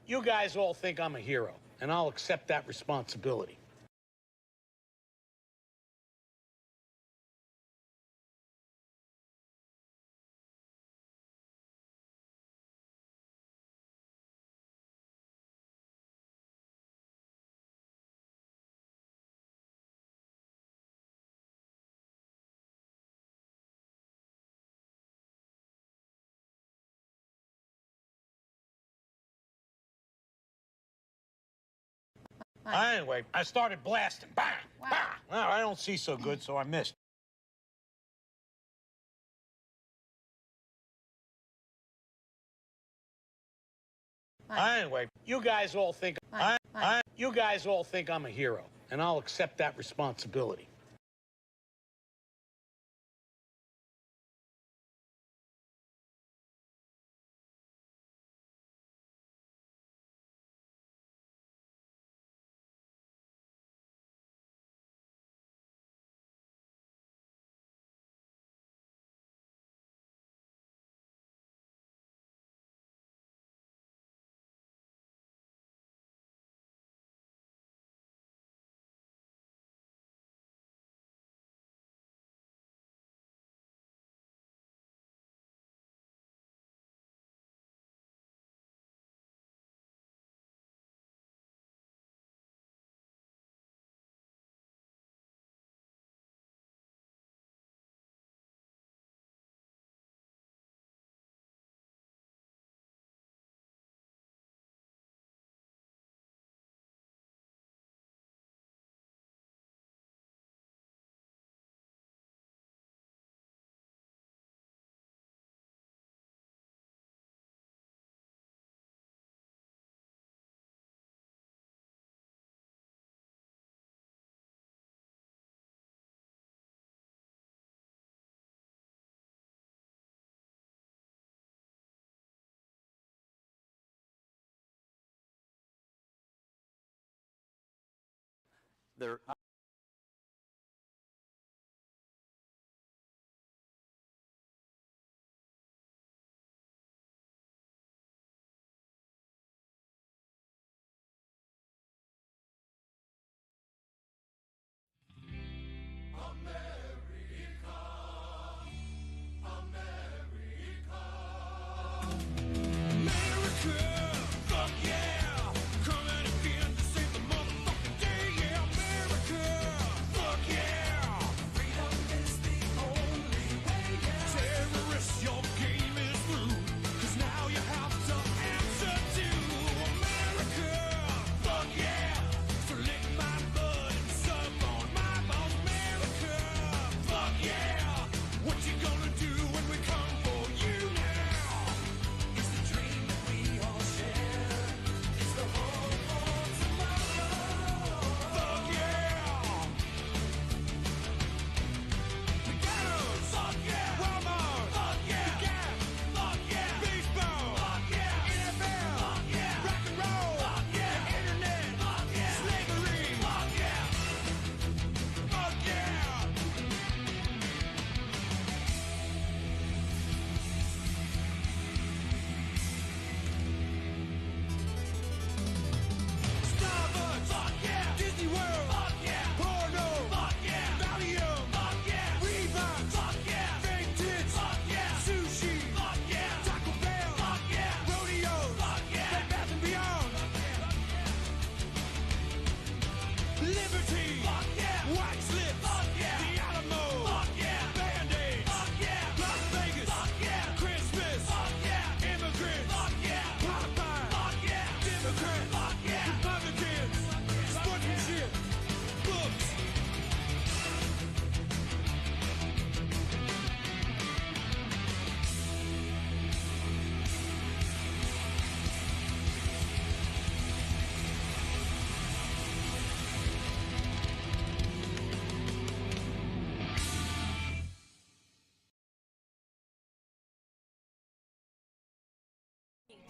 You guys all think I'm a hero, and I'll accept that responsibility. Anyway, I started blasting. Bang! Wow. Bang! Well, I don't see so good, so I missed. Anyway, you guys all think I'm a hero, and I'll accept that responsibility. There.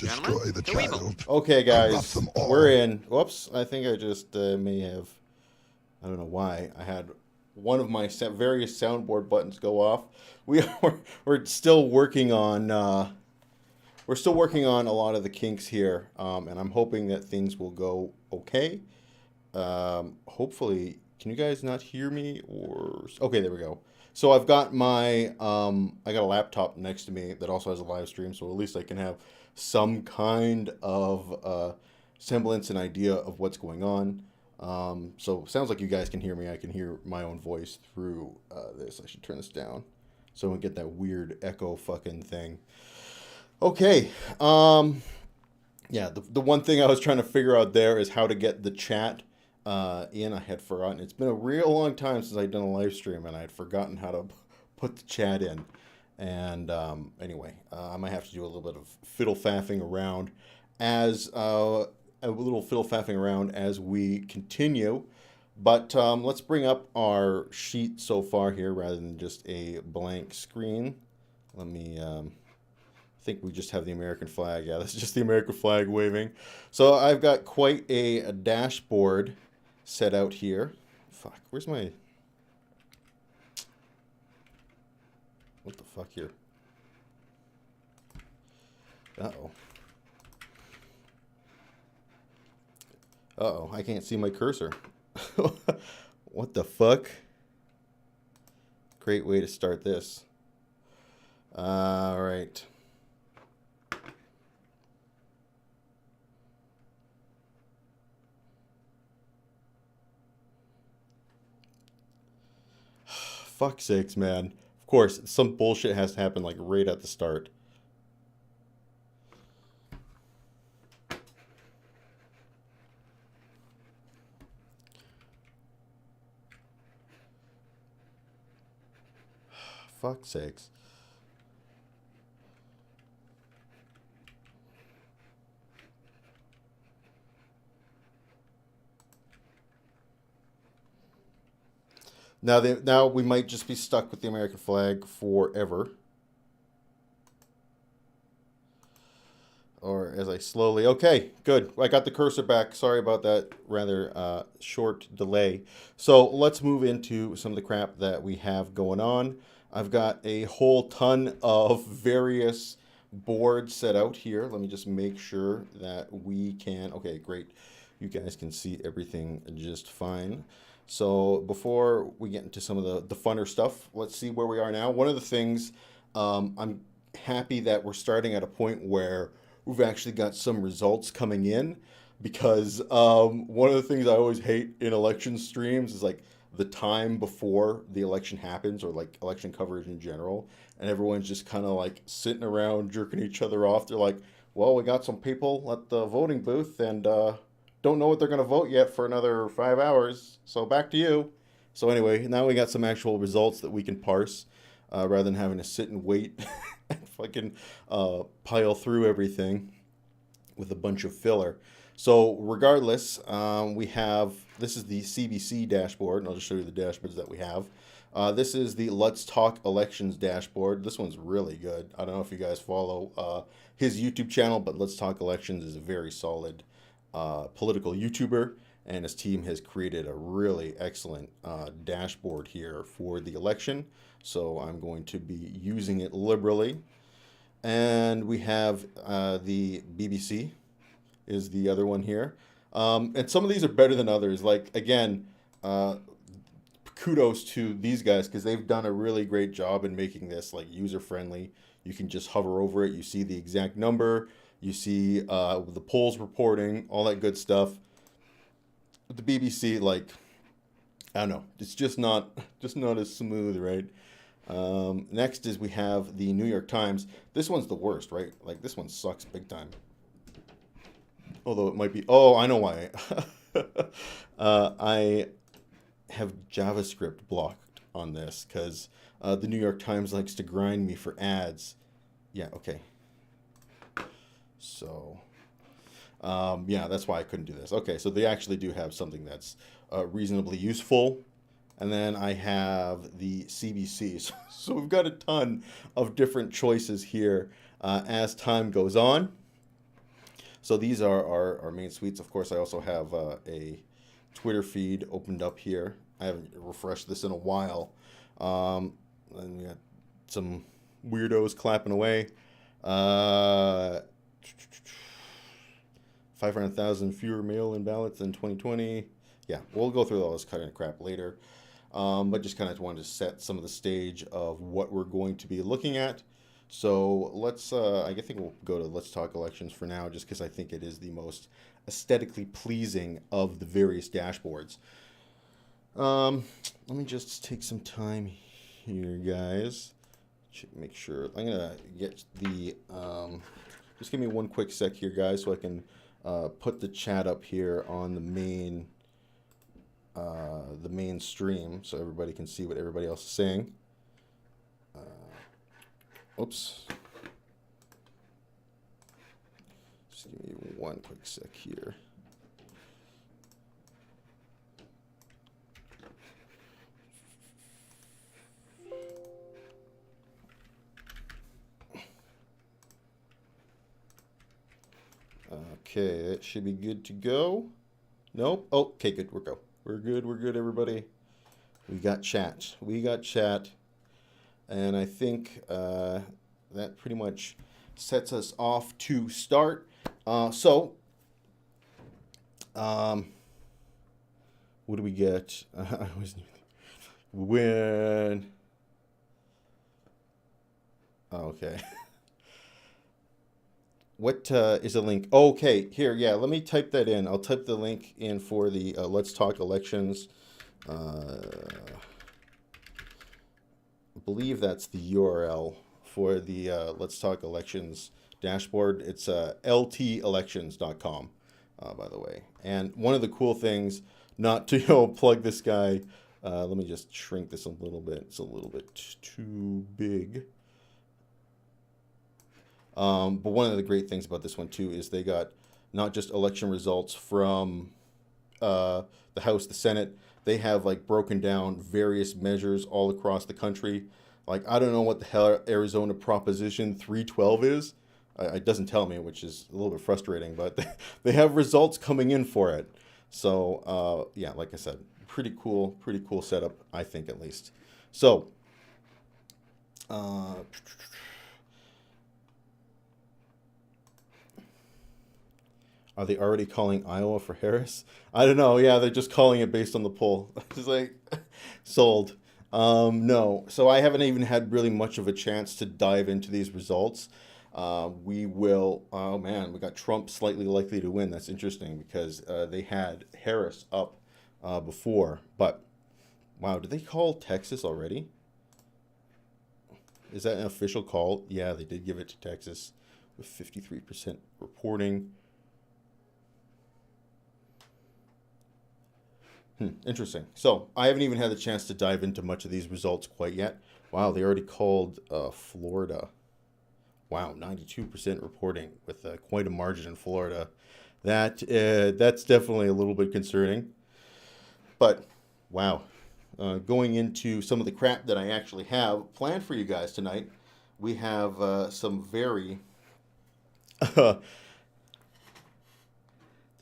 Destroy the child. Okay, guys, Corrupt them all. we're in. Whoops, I think I just may have. I don't know why. I had one of my various soundboard buttons go off. We're still working on we're still working on a lot of the kinks here, and I'm hoping that things will go okay. Hopefully, can you guys not hear me? Or okay, there we go. So I've got my I got a laptop next to me that also has a live stream, so at least I can have some kind of semblance and idea of what's going on. So sounds like you guys can hear me. I can hear my own voice through this. I should turn this down so I don't get that weird echo fucking thing. Okay. Yeah, the one thing I was trying to figure out there is how to get the chat in. I had forgotten. It's been a real long time since I'd done a live stream, and I had forgotten how to put the chat in. And anyway, I might have to do a little bit of fiddle faffing around as we continue. But let's bring up our sheet so far here rather than just a blank screen. Let me. I think we just have the American flag. Yeah, that's just the American flag waving. So I've got quite a dashboard set out here. Fuck, where's my... What the fuck here? Uh-oh. Uh-oh, I can't see my cursor. What the fuck? Great way to start this. All right. Fuck's sakes, man. Of course, some bullshit has to happen like right at the start. Fuck's sakes. Now we might just be stuck with the American flag forever. Or as I slowly... Okay, good. I got the cursor back. Sorry about that rather short delay. So let's move into some of the crap that we have going on. I've got a whole ton of various boards set out here. Let me just make sure that we can... Okay, great. You guys can see everything just fine. So before we get into some of the funner stuff, let's see where we are now. One of the things, I'm happy that we're starting at a point where we've actually got some results coming in, because one of the things I always hate in election streams is like the time before the election happens, or like election coverage in general, and everyone's just kind of like sitting around jerking each other off. They're like, well, we got some people at the voting booth and don't know what they're going to vote yet for another 5 hours, so back to you. So anyway, now we got some actual results that we can parse rather than having to sit and wait and fucking pile through everything with a bunch of filler. So regardless, we have, this is the CBC dashboard, and I'll just show you the dashboards that we have. This is the Let's Talk Elections dashboard. This one's really good. I don't know if you guys follow his YouTube channel, but Let's Talk Elections is a very solid political YouTuber, and his team has created a really excellent dashboard here for the election. So I'm going to be using it liberally. And we have the BBC is the other one here. And some of these are better than others. Like, again, kudos to these guys, because they've done a really great job in making this like user-friendly. You can just hover over it. You see the exact number. You see the polls reporting, all that good stuff. With the BBC, like, I don't know, it's just not as smooth, right? Next is we have the New York Times. This one's the worst, right? Like, this one sucks big time. Although it might be... Oh, I know why. I have JavaScript blocked on this because the New York Times likes to grind me for ads. Yeah, okay. So, yeah, that's why I couldn't do this. Okay, so they actually do have something that's reasonably useful. And then I have the CBC. So we've got a ton of different choices here as time goes on. So these are our main suites. Of course, I also have a Twitter feed opened up here. I haven't refreshed this in a while. And we got some weirdos clapping away. Uh, 500,000 fewer mail-in ballots than 2020. Yeah, we'll go through all this kind of crap later. But just kind of wanted to set some of the stage of what we're going to be looking at. So let's, I think we'll go to Let's Talk Elections for now, just because I think it is the most aesthetically pleasing of the various dashboards. Let me just take some time here, guys. Make sure. I'm going to get the, just give me one quick sec here, guys, so I can put the chat up here on the main stream so everybody can see what everybody else is saying. Oops. Just give me one quick sec here. Okay, that should be good to go. Nope. Oh, okay, good. We're good. We're good, everybody. We got chat. And I think that pretty much sets us off to start. What do we get? I always when. Oh, okay. What is a link? Oh, okay, here, yeah, let me type that in. I'll type the link in for the Let's Talk Elections. I believe that's the URL for the Let's Talk Elections dashboard. It's ltelections.com, by the way. And one of the cool things, not to plug this guy, let me just shrink this a little bit. It's a little bit too big. But one of the great things about this one too is they got not just election results from the House, the Senate. They have like broken down various measures all across the country. Like, I don't know what the hell Arizona Proposition 312 is. It doesn't tell me, which is a little bit frustrating, but they have results coming in for it. So yeah, like I said, pretty cool setup, I think, at least. So are they already calling Iowa for Harris? I don't know. Yeah, they're just calling it based on the poll. It's like, sold. No. So I haven't even had really much of a chance to dive into these results. We will, oh man, we got Trump slightly likely to win. That's interesting because they had Harris up before. But, wow, did they call Texas already? Is that an official call? Yeah, they did give it to Texas with 53% reporting. Interesting. So I haven't even had the chance to dive into much of these results quite yet. Wow, they already called Florida. Wow, 92% reporting with quite a margin in Florida. That's definitely a little bit concerning. But wow, going into some of the crap that I actually have planned for you guys tonight, we have some very. Did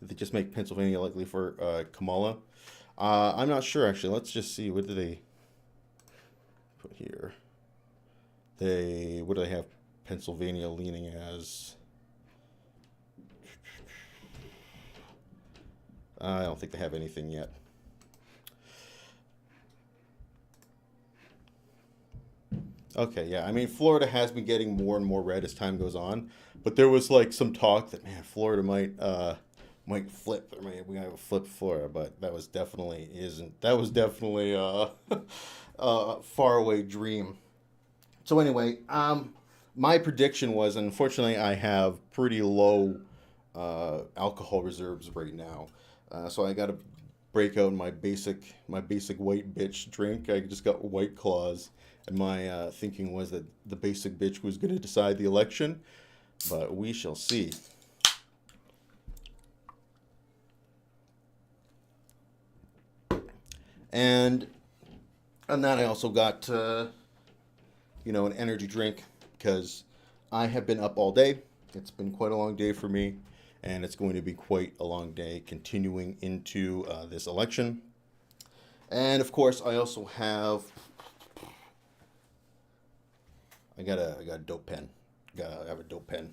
they just make Pennsylvania likely for Kamala? I'm not sure, actually. Let's just see. What do they put here? What do they have Pennsylvania leaning as? I don't think they have anything yet. Okay, yeah. I mean, Florida has been getting more and more red as time goes on. But there was like some talk that, man, Florida might flip. Or maybe we have a flip Florida, but that was definitely a faraway dream. So anyway, my prediction was, unfortunately, I have pretty low alcohol reserves right now, so I got to break out my basic white bitch drink. I just got White Claws, and my thinking was that the basic bitch was going to decide the election, but we shall see. And then I also got, an energy drink because I have been up all day. It's been quite a long day for me, and it's going to be quite a long day continuing into this election. And of course, I also have, I got a dope pen Gotta have a dope pen.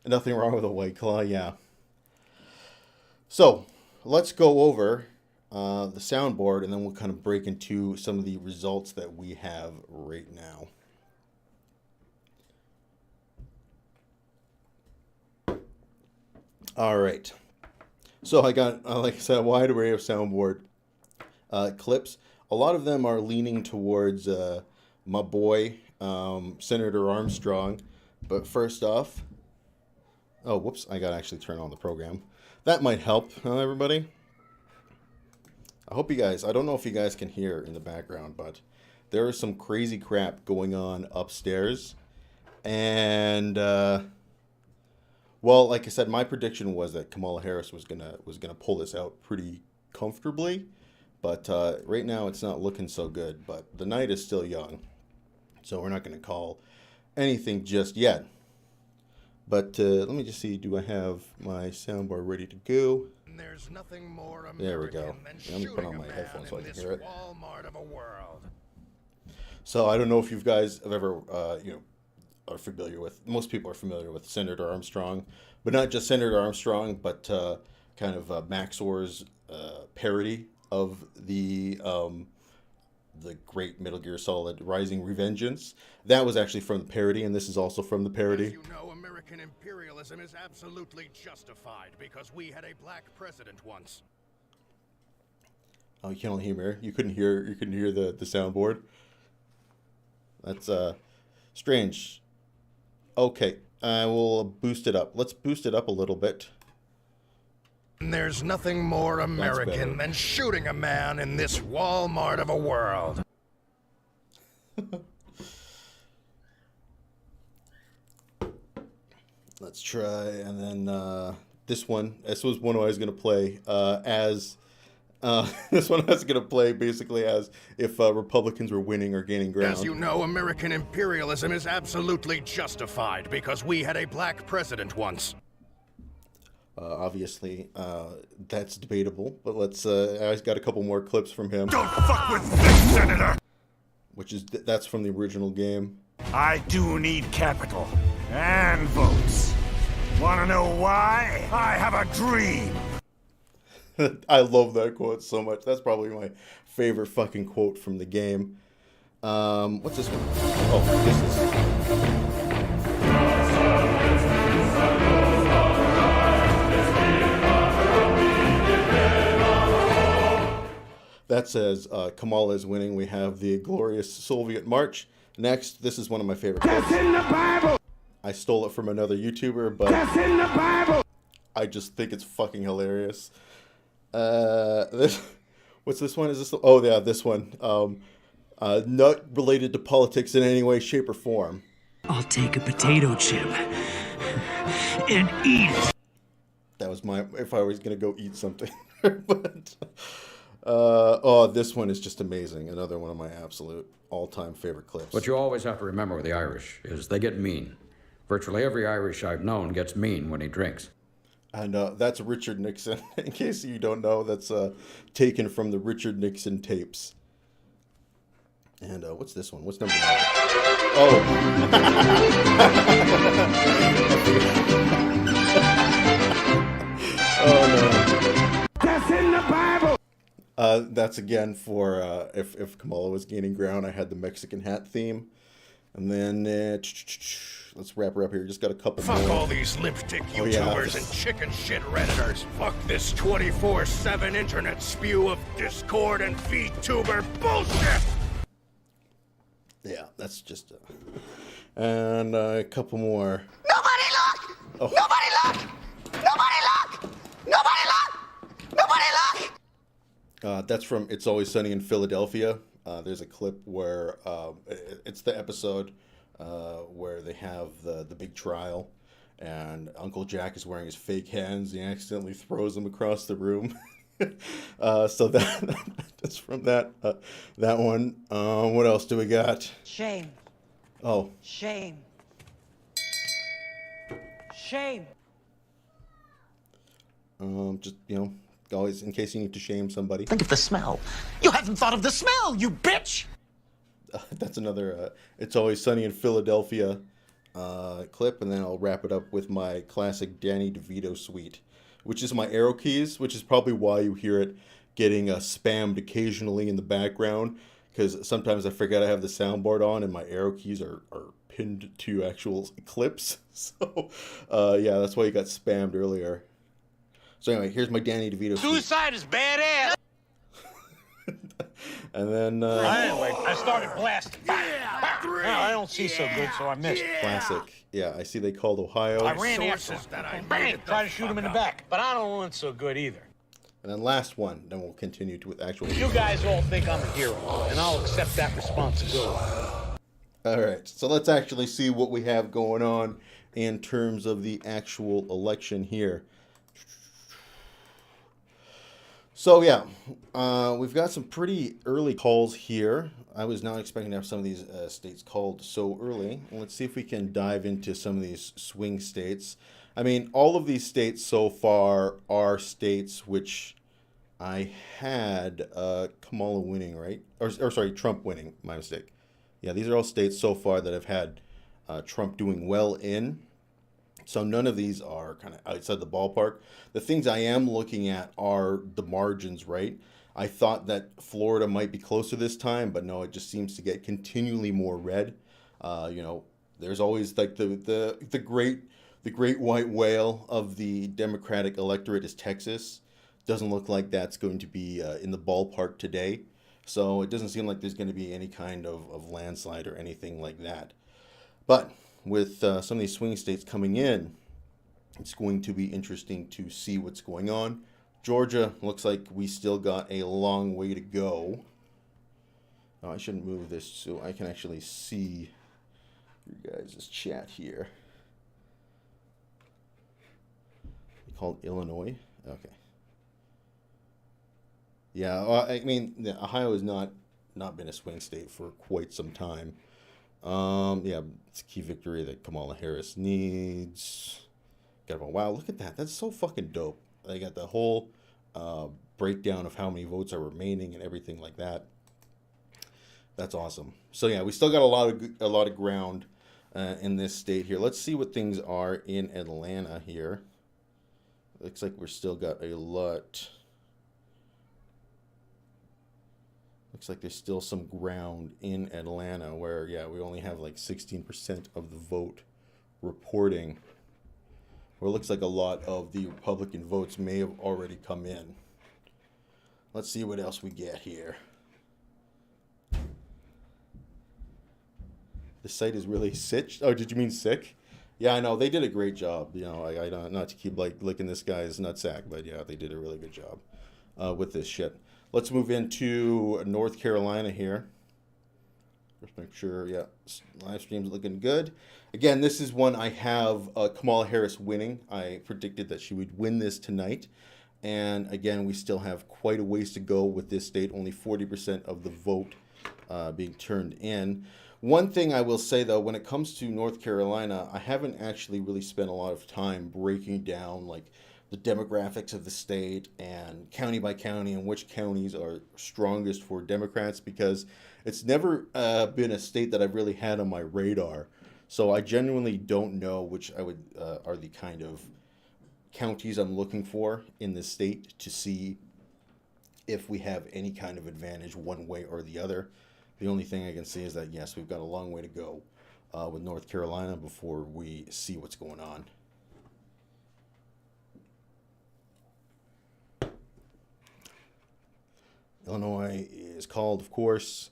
Nothing wrong with a White Claw, yeah. So, let's go over the soundboard, and then we'll kind of break into some of the results that we have right now. All right. So I got, like I said, a wide array of soundboard clips. A lot of them are leaning towards my boy, Senator Armstrong. But first off, oh, whoops, I got to actually turn on the program. That might help, huh, everybody? I hope you guys, I don't know if you guys can hear in the background, but there is some crazy crap going on upstairs. And, well, like I said, my prediction was that Kamala Harris was gonna pull this out pretty comfortably. But right now it's not looking so good. But the night is still young. So we're not going to call anything just yet. But let me just see, do I have my soundboard ready to go? There's nothing more American there we go. Let me put on my headphones so I can hear it. Walmart of a world. So I don't know if you guys have ever, are familiar with, most people are familiar with Senator Armstrong, but not just Senator Armstrong, but kind of Maxor's parody of the great Metal Gear Solid Rising Revengeance. That was actually from the parody, and this is also from the parody. As you know, American imperialism is absolutely justified because we had a black president once. Oh, you can only hear. You couldn't hear the soundboard. That's strange. Okay, I will boost it up. Let's boost it up a little bit. There's nothing more American than shooting a man in this Walmart of a world. Let's try, and then this one. This was one I was going to play as. This one I was going to play basically as if Republicans were winning or gaining ground. As you know, American imperialism is absolutely justified because we had a black president once. Obviously, that's debatable, but let's. I got a couple more clips from him. Don't fuck with this, Senator! Which is that's from the original game. I do need capital and votes. Wanna know why? I have a dream. I love that quote so much. That's probably my favorite fucking quote from the game. What's this one? Oh, this is. That says Kamala is winning. We have the glorious Soviet March. Next, this is one of my favorite quotes. That's in the Bible! I stole it from another YouTuber, but That's in the Bible! I just think it's fucking hilarious. What's this one? Is this? Oh yeah, this one. Not related to politics in any way, shape, or form. I'll take a potato chip and eat it. That was my. If I was gonna go eat something, but. Oh, this one is just amazing. Another one of my absolute all-time favorite clips. What you always have to remember with the Irish is they get mean. Virtually every Irish I've known gets mean when he drinks. And that's Richard Nixon. In case you don't know, that's taken from the Richard Nixon tapes. And what's this one? What's number 9? Oh. Oh, no. That's in the Bible! That's again for if Kamala was gaining ground. I had the Mexican hat theme, and then let's wrap her up here. Just got a couple Fuck more. all these lipstick Oh, YouTubers yeah. and chicken shit Redditors. Fuck this 24/7 internet spew of Discord and VTuber bullshit! Yeah, that's just. And a couple more. Nobody look! Oh. Nobody look! Nobody look! Nobody look! Nobody look! That's from It's Always Sunny in Philadelphia. There's a clip where it's the episode where they have the big trial, and Uncle Jack is wearing his fake hands. He accidentally throws them across the room. So that's from that one. What else do we got? Shame. Oh, Shame. Shame. just always in case you need to shame somebody. Think of the smell. You haven't thought of the smell, you bitch! That's another It's Always Sunny in Philadelphia clip, and then I'll wrap it up with my classic Danny DeVito suite, which is my arrow keys, which is probably why you hear it getting spammed occasionally in the background, because sometimes I forget I have the soundboard on and my arrow keys are pinned to actual clips. So, yeah, that's why you got spammed earlier. So anyway, here's my Danny DeVito suite. Suicide is badass. And then... Anyway, I started blasting. Bang, bang. Well, I don't see so good, so I missed. Classic. Yeah, I see they called Ohio. I ran after Sources that I him. Bang! made it Try the to shoot him fuck in the up. back. But I don't want so good either. And then last one, then we'll continue to with actual... You guys all think I'm a hero, and I'll accept that responsibility. All right, so let's actually see what we have going on in terms of the actual election here. So yeah, we've got some pretty early calls here. I was not expecting to have some of these states called so early. Let's see if we can dive into some of these swing states. I mean, all of these states so far are states which I had Kamala winning, right? Or sorry, Trump winning, my mistake. Yeah, these are all states so far that have had Trump doing well in. So none of these are kind of outside the ballpark. The things I am looking at are the margins, right? I thought that Florida might be closer this time, but no, it just seems to get continually more red. You know, there's always like the great white whale of the Democratic electorate is Texas. Doesn't look like that's going to be in the ballpark today. So it doesn't seem like there's going to be any kind of landslide or anything like that. But with some of these swing states coming in, it's going to be interesting to see what's going on. Georgia looks like we still got a long way to go. Oh, I shouldn't move this so I can actually see you guys' chat here. Called Illinois? Okay. Yeah, I mean, Ohio has not been a swing state for quite some time. Yeah, it's a key victory that Kamala Harris needs. Wow, look at that. That's so fucking dope. They got the whole breakdown of how many votes are remaining and everything like that. That's awesome. So yeah, we still got a lot of ground in this state here. Let's see what things are in Atlanta here. Looks like we're still got a lot. Looks like there's still some ground in Atlanta where, yeah, we only have like 16% of the vote reporting. Where it looks like a lot of the Republican votes may have already come in. Let's see what else we get here. The site is really sick. Oh, did you mean sick? Yeah, I know. They did a great job. You know, I don't, not to keep like licking this guy's nutsack, but yeah, they did a really good job with this shit. Let's move into North Carolina here. Just make sure, yeah, live stream's looking good. Again, this is one I have Kamala Harris winning. I predicted that she would win this tonight. And again, we still have quite a ways to go with this state. Only 40% of the vote being turned in. One thing I will say, though, when it comes to North Carolina, I haven't actually really spent a lot of time breaking down, like, the demographics of the state and county by county and which counties are strongest for Democrats, because it's never been a state that I've really had on my radar. So I genuinely don't know which are the kind of counties I'm looking for in this state to see if we have any kind of advantage one way or the other. The only thing I can say is that, yes, we've got a long way to go with North Carolina before we see what's going on. Illinois is called, of course.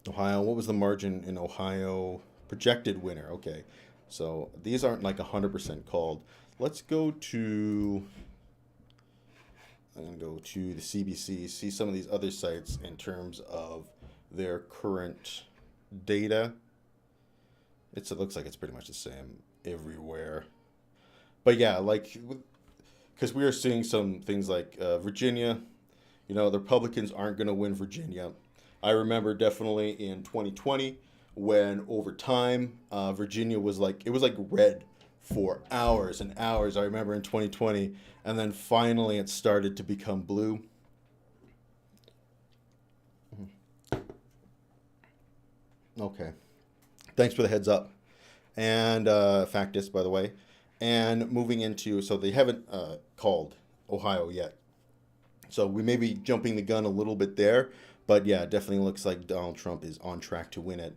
Ohio, what was the margin in Ohio? Projected winner, okay. So these aren't like 100% called. Let's go to, I'm going to go to the CBC, see some of these other sites in terms of their current data. It looks like it's pretty much the same everywhere. But yeah, like, because we are seeing some things like Virginia. You know, the Republicans aren't going to win Virginia. I remember definitely in 2020 when over time Virginia was like, it was like red for hours and hours. I remember in 2020, and then finally it started to become blue. Okay. Thanks for the heads up. and Factus, by the way. And moving into, so they haven't called Ohio yet. So we may be jumping the gun a little bit there, but yeah, it definitely looks like Donald Trump is on track to win it.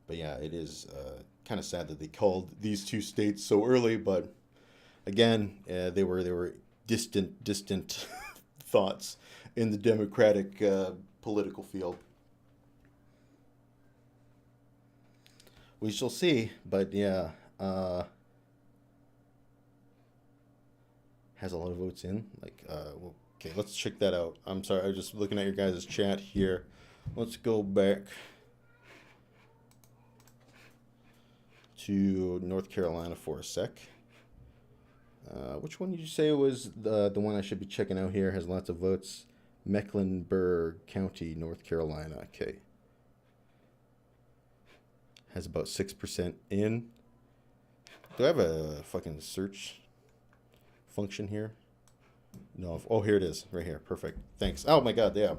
But yeah, it is kind of sad that they called these two states so early. But again, they were distant thoughts in the Democratic political field. We shall see, but yeah, has a lot of votes in. Like, okay, let's check that out. I'm sorry, I was just looking at your guys' chat here. Let's go back to North Carolina for a sec. Which one did you say was the one I should be checking out here? Has lots of votes. Mecklenburg County, North Carolina. Okay. Has about 6% in. Do I have a fucking search function here? No. Oh, here it is. Right here. Perfect. Thanks. Oh my god, yeah.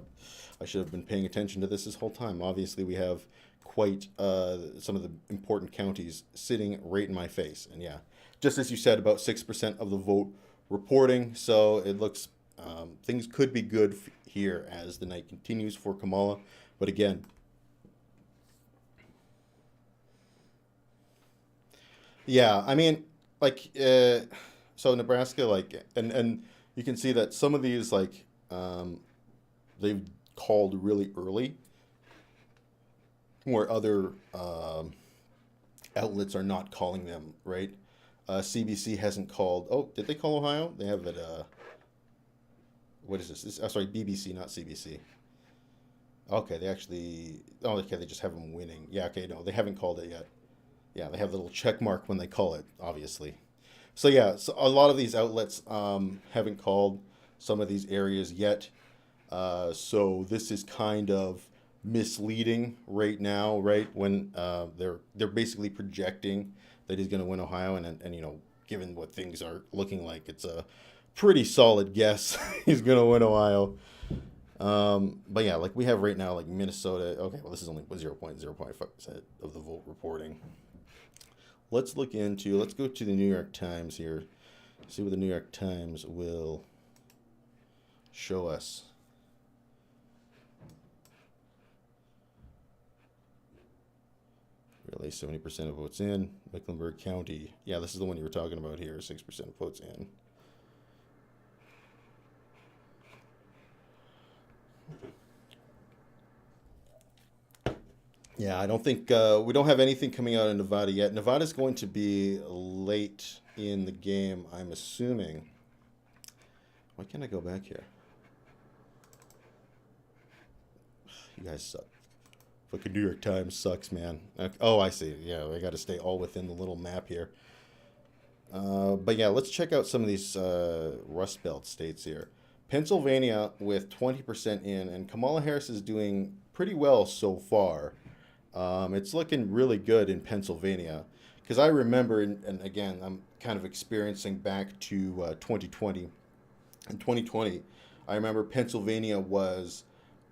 I should have been paying attention to this whole time. Obviously, we have quite some of the important counties sitting right in my face. And yeah, just as you said, about 6% of the vote reporting. So it looks, things could be good here as the night continues for Kamala. But again, yeah, I mean, like, so Nebraska, like, and you can see that some of these, like, they've called really early, where other outlets are not calling them, right? CBC hasn't called. Oh, did they call Ohio? They have it. What is this? Sorry, BBC, not CBC. Okay, they actually. Oh, okay, they just have them winning. Yeah, okay, no, they haven't called it yet. Yeah, they have the little check mark when they call it, obviously. So yeah, so a lot of these outlets haven't called some of these areas yet. So this is kind of misleading right now, right? When they're basically projecting that he's going to win Ohio, and you know, given what things are looking like, it's a pretty solid guess he's going to win Ohio. But yeah, like we have right now, like Minnesota. Okay, well this is only 0.05% of the vote reporting. Let's go to the New York Times here, see what the New York Times will show us. Really, 70% of votes in. Mecklenburg County. Yeah, this is the one you were talking about here, 6% of votes in. Yeah, I don't think we don't have anything coming out in Nevada yet. Nevada's going to be late in the game, I'm assuming. Why can't I go back here? You guys suck. Fucking New York Times sucks, man. Oh, I see. Yeah, I got to stay all within the little map here. But yeah, let's check out some of these Rust Belt states here. Pennsylvania with 20% in, and Kamala Harris is doing pretty well so far. It's looking really good in Pennsylvania. Because I remember, and again, I'm kind of experiencing back to 2020. In 2020, I remember Pennsylvania was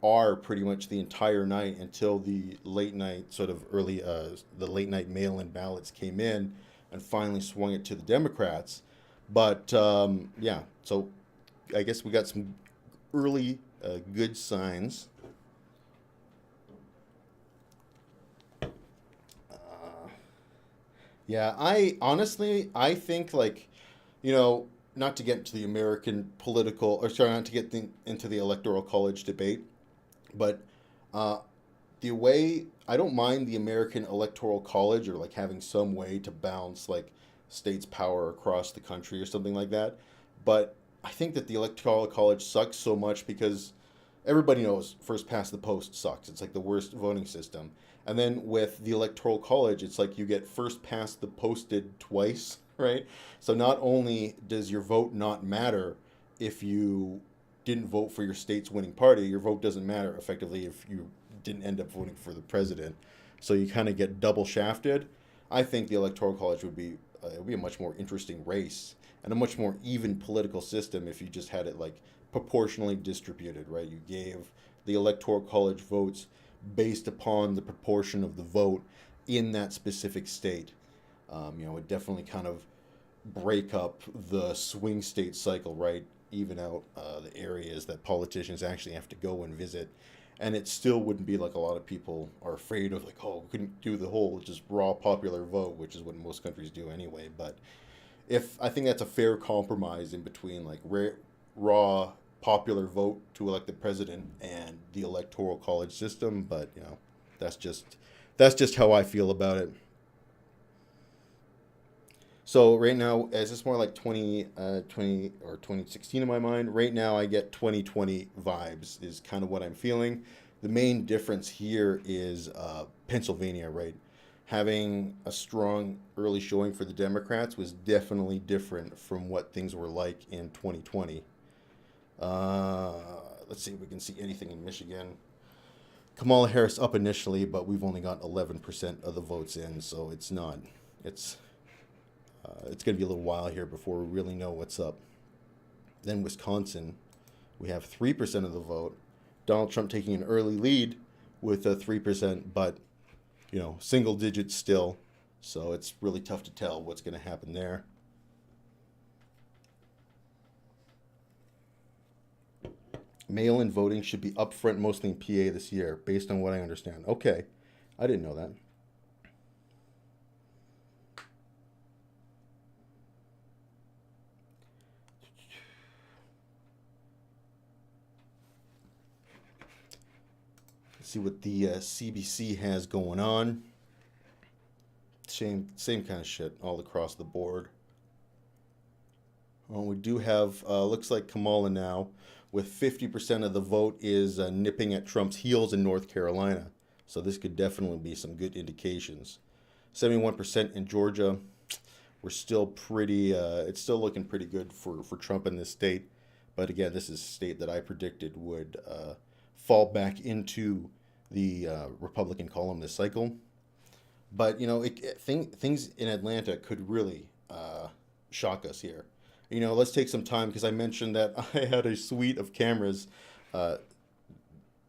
R pretty much the entire night until the late night, sort of early, the late night mail-in ballots came in and finally swung it to the Democrats. But yeah, so I guess we got some early good signs. Yeah, I honestly, I think, like, you know, not to get into the American political, or sorry, not to get into the Electoral College debate, but the way, I don't mind the American Electoral College, or like having some way to balance like states' power across the country or something like that. But I think that the Electoral College sucks so much because everybody knows first past the post sucks. It's like the worst voting system. And then with the Electoral College, it's like you get first past the posted twice, right? So not only does your vote not matter if you didn't vote for your state's winning party, your vote doesn't matter effectively if you didn't end up voting for the president. So you kind of get double shafted. I think the Electoral College would be a much more interesting race and a much more even political system if you just had it like proportionally distributed, right? You gave the Electoral College votes based upon the proportion of the vote in that specific state. You know, it would definitely kind of break up the swing state cycle, right? Even out the areas that politicians actually have to go and visit. And it still wouldn't be like a lot of people are afraid of, like, oh, we couldn't do the whole just raw popular vote, which is what most countries do anyway. But if I think that's a fair compromise in between like raw popular vote to elect the president and the electoral college system. But you know, that's just how I feel about it. So right now, is this more like 2020 or 2016 in my mind? Right now, I get 2020 vibes is kind of what I'm feeling. The main difference here is Pennsylvania, right? Having a strong early showing for the Democrats was definitely different from what things were like in 2020. Let's see if we can see anything in Michigan. Kamala Harris up initially, but we've only got 11% of the votes in, so it's not. It's going to be a little while here before we really know what's up. Then Wisconsin, we have 3% of the vote. Donald Trump taking an early lead with a 3%, but you know, single digits still. So it's really tough to tell what's going to happen there. Mail-in voting should be upfront mostly in PA this year, based on what I understand. Okay, I didn't know that. Let's see what the CBC has going on. Same kind of shit all across the board. Well, we do have, looks like Kamala now, with 50% of the vote is nipping at Trump's heels in North Carolina. So this could definitely be some good indications. 71% in Georgia. We're still pretty, it's still looking pretty good for Trump in this state. But again, this is a state that I predicted would fall back into the Republican column this cycle. But, you know, things in Atlanta could really shock us here. You know, let's take some time, because I mentioned that I had a suite of cameras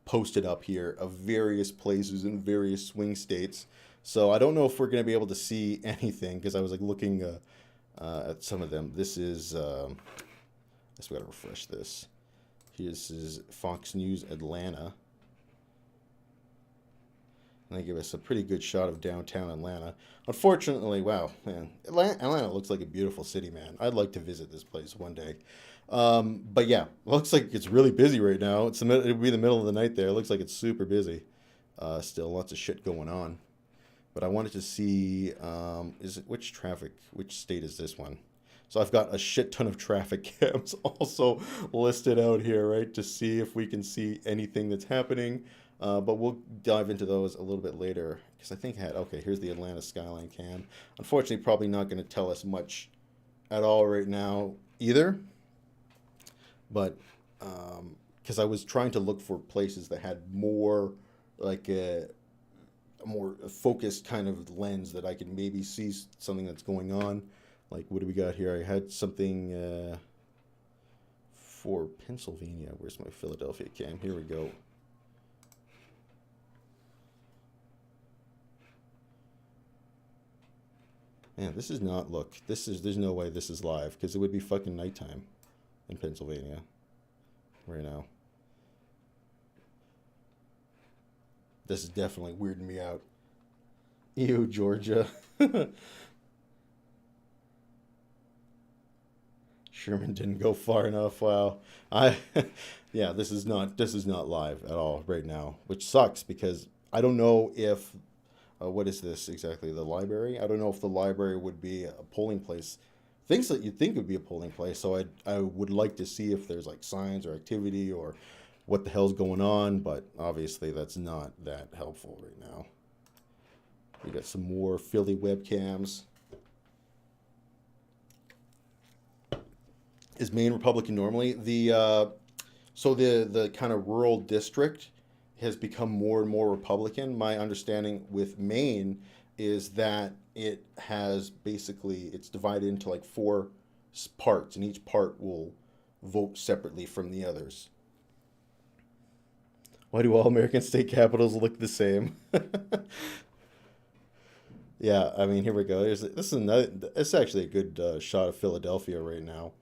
posted up here of various places in various swing states. So I don't know if we're going to be able to see anything, because I was like looking at some of them. This is, I guess we got to refresh this. This is Fox News Atlanta. And they give us a pretty good shot of downtown Atlanta. Unfortunately, wow, man, Atlanta looks like a beautiful city, man. I'd like to visit this place one day. But yeah, looks like it's really busy right now. It'll be the middle of the night there. It looks like it's super busy. Still lots of shit going on. But I wanted to see, which state is this one? So I've got a shit ton of traffic cams also listed out here, right, to see if we can see anything that's happening. But we'll dive into those a little bit later, because I think okay, here's the Atlanta skyline cam. Unfortunately, probably not going to tell us much at all right now either. But because I was trying to look for places that had more, like a more focused kind of lens that I could maybe see something that's going on. Like, what do we got here? I had something for Pennsylvania. Where's my Philadelphia cam? Here we go. Man, this is not, look, there's no way this is live, because it would be fucking nighttime in Pennsylvania right now. This is definitely weirding me out. Ew, Georgia. Sherman didn't go far enough. Wow. Yeah, this is not live at all right now, which sucks, because I don't know if what is this exactly? The library? I don't know if the library would be a polling place. Things that you'd think would be a polling place. So I would like to see if there's like signs or activity or what the hell's going on. But obviously that's not that helpful right now. We got some more Philly webcams. Is Maine Republican normally? The kind of rural district has become more and more Republican. My understanding with Maine is that it has basically, it's divided into like 4 parts, and each part will vote separately from the others. Why do all American state capitals look the same? Yeah, I mean, here we go. This is another. It's actually a good shot of Philadelphia right now.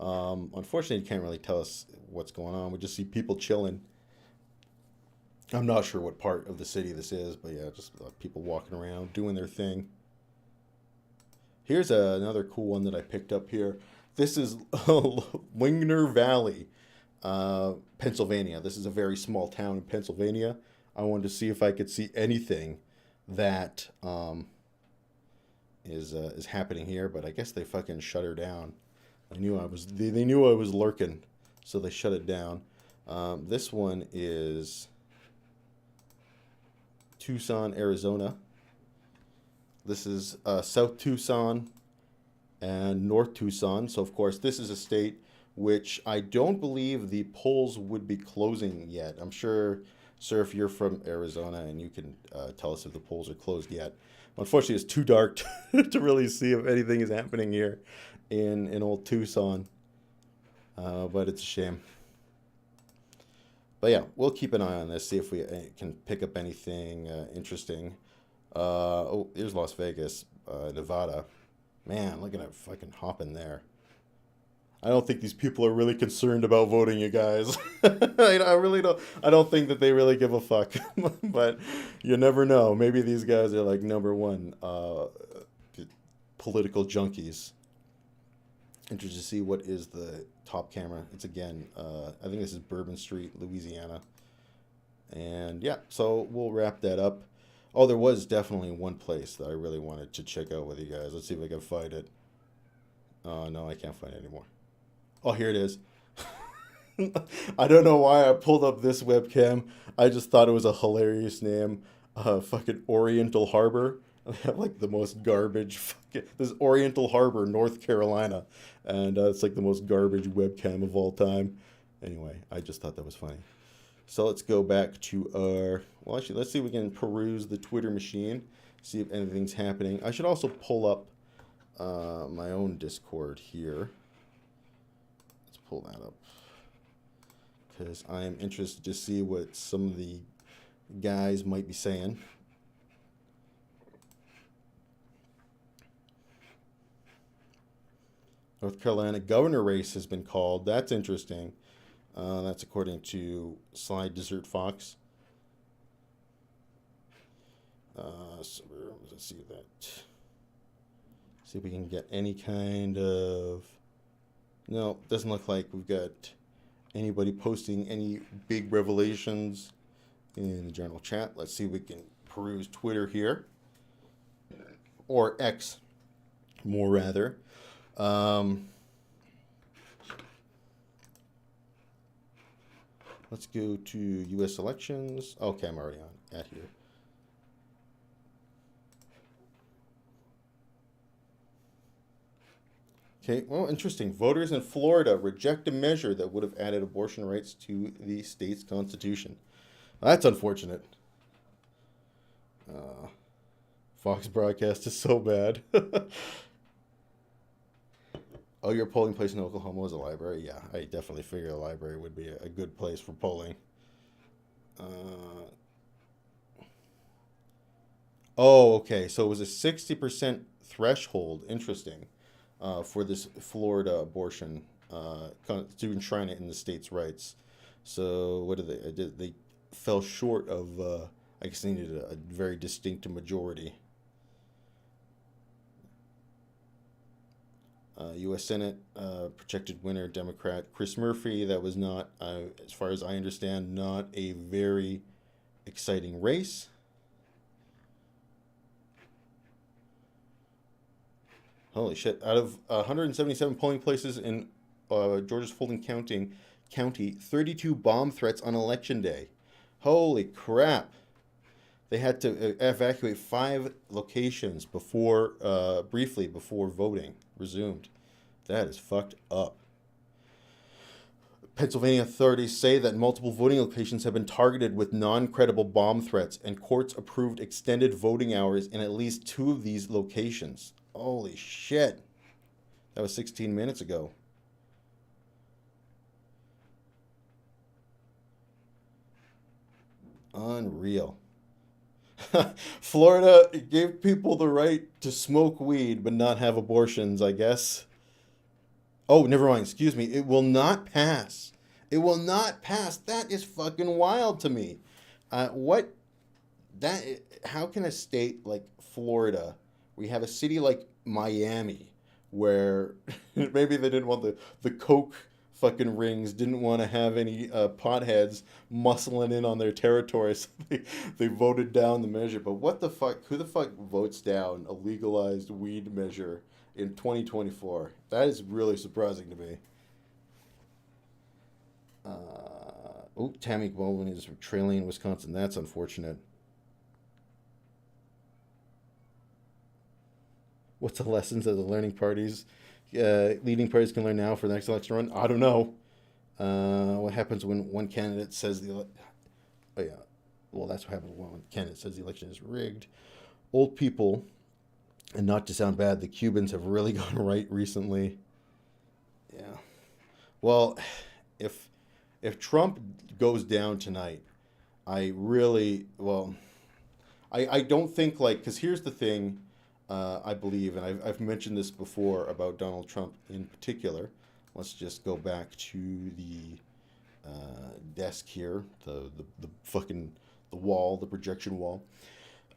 Unfortunately, you can't really tell us what's going on. We just see people chilling. I'm not sure what part of the city this is, but yeah, just people walking around doing their thing. Here's another cool one that I picked up here. This is Wingner Valley, Pennsylvania. This is a very small town in Pennsylvania. I wanted to see if I could see anything that is happening here, but I guess they fucking shut her down. I knew I was. They knew I was lurking, so they shut it down. This one is Tucson, Arizona. This is South Tucson and North Tucson. So, of course, this is a state which I don't believe the polls would be closing yet. I'm sure, sir, if you're from Arizona and you can tell us if the polls are closed yet. Unfortunately, it's too dark to really see if anything is happening here in old Tucson. But it's a shame. But yeah, we'll keep an eye on this, see if we can pick up anything interesting. Oh, here's Las Vegas, Nevada. Man, look at that fucking hopping there. I don't think these people are really concerned about voting, you guys. I really don't. I don't think that they really give a fuck. But you never know. Maybe these guys are like #1 political junkies. Interested to see what is the top camera. It's again, I think this is Bourbon Street, Louisiana. And yeah, so we'll wrap that up. Oh, there was definitely one place that I really wanted to check out with you guys. Let's see if I can find it. Oh, no, I can't find it anymore. Oh, here it is. I don't know why I pulled up this webcam. I just thought it was a hilarious name. Fucking Oriental Harbor. They have like the most garbage fucking... This is Oriental Harbor, North Carolina. And it's like the most garbage webcam of all time. Anyway, I just thought that was funny. So let's go back to our... Well, actually, let's see if we can peruse the Twitter machine. See if anything's happening. I should also pull up my own Discord here. Let's pull that up. Because I am interested to see what some of the guys might be saying. North Carolina governor race has been called. That's interesting. That's according to Slide Desert Fox. So let's see that. See if we can get any kind of... No, doesn't look like we've got anybody posting any big revelations in the general chat. Let's see if we can peruse Twitter here. Or X, more rather. Let's go to U.S. elections. Okay, I'm already on at here. Okay, well, interesting. Voters in Florida reject a measure that would have added abortion rights to the state's constitution. That's unfortunate. Fox broadcast is so bad. Oh, your polling place in Oklahoma is a library? Yeah, I definitely figure a library would be a good place for polling. Oh, okay. So it was a 60% threshold. Interesting. For this Florida abortion, to enshrine it in the state's rights. So what did they? They fell short of. I guess they needed a very distinct majority. U.S. Senate projected winner Democrat Chris Murphy. That was not, as far as I understand, not a very exciting race. Holy shit. Out of 177 polling places in Georgia's Fulton County, 32 bomb threats on Election Day. Holy crap. They had to evacuate 5 locations briefly before voting resumed. That is fucked up. Pennsylvania authorities say that multiple voting locations have been targeted with non-credible bomb threats, and courts approved extended voting hours in at least 2 of these locations. Holy shit. That was 16 minutes ago. Unreal. Florida gave people the right to smoke weed but not have abortions, I guess. Oh, never mind. Excuse me. It will not pass. It will not pass. That is fucking wild to me. What? That? How can a state like Florida, we have a city like Miami, where maybe they didn't want the coke fucking rings, didn't want to have any potheads muscling in on their territory, so they voted down the measure. But what the fuck? Who the fuck votes down a legalized weed measure in 2024? That is really surprising to me. Tammy Baldwin is trailing in Wisconsin. That's unfortunate. What's the lessons of the learning parties? Leading parties can learn now for the next election run? I don't know. What happens when one candidate says oh yeah. Well, that's what happens when one candidate says the election is rigged. Old people, and not to sound bad, the Cubans have really gone right recently. Yeah. Well, if Trump goes down tonight, I don't think, like, because here's the thing, I believe, and I've mentioned this before about Donald Trump in particular. Let's just go back to the desk here, the fucking the wall, the projection wall.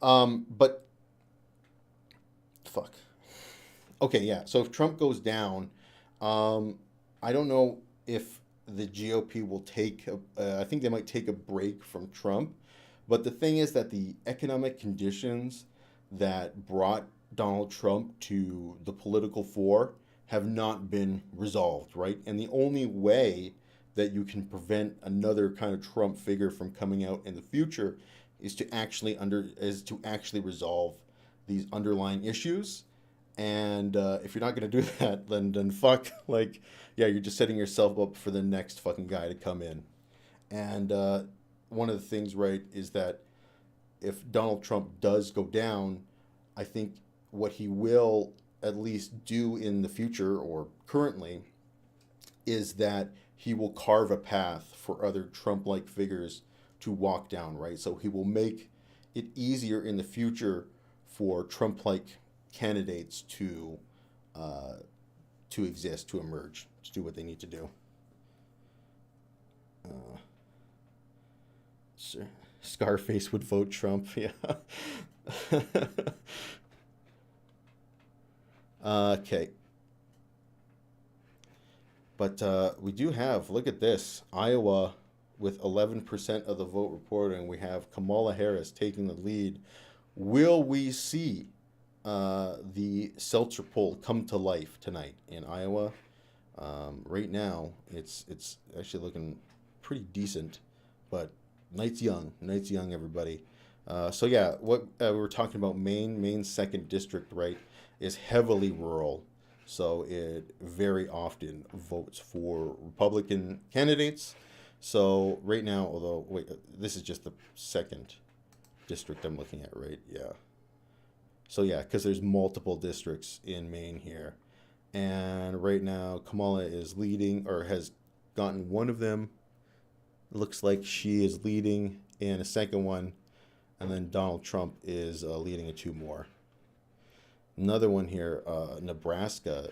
But fuck. Okay, yeah. So if Trump goes down, I don't know if the GOP will take. I think they might take a break from Trump. But the thing is that the economic conditions that brought Donald Trump to the political fore have not been resolved, right? And the only way that you can prevent another kind of Trump figure from coming out in the future is to actually resolve these underlying issues. And if you're not going to do that, then fuck, like, yeah, you're just setting yourself up for the next fucking guy to come in. And one of the things, right, is that if Donald Trump does go down, I think what he will at least do in the future or currently is that he will carve a path for other Trump-like figures to walk down, right? So he will make it easier in the future for Trump-like candidates to exist, to emerge, to do what they need to do. Scarface would vote Trump, yeah. Okay. But we do have, look at this, Iowa with 11% of the vote reporting. We have Kamala Harris taking the lead. Will we see the Seltzer poll come to life tonight in Iowa? Right now, it's actually looking pretty decent, but night's young, everybody. So yeah, what we were talking about, Maine's 2nd district, right, is heavily rural. So it very often votes for Republican candidates. So right now, although, wait, this is just the 2nd district I'm looking at, right? Yeah. So yeah, because there's multiple districts in Maine here. And right now, Kamala is leading, or has gotten one of them. Looks like she is leading in a second one. And then Donald Trump is leading in 2 more. Another one here, Nebraska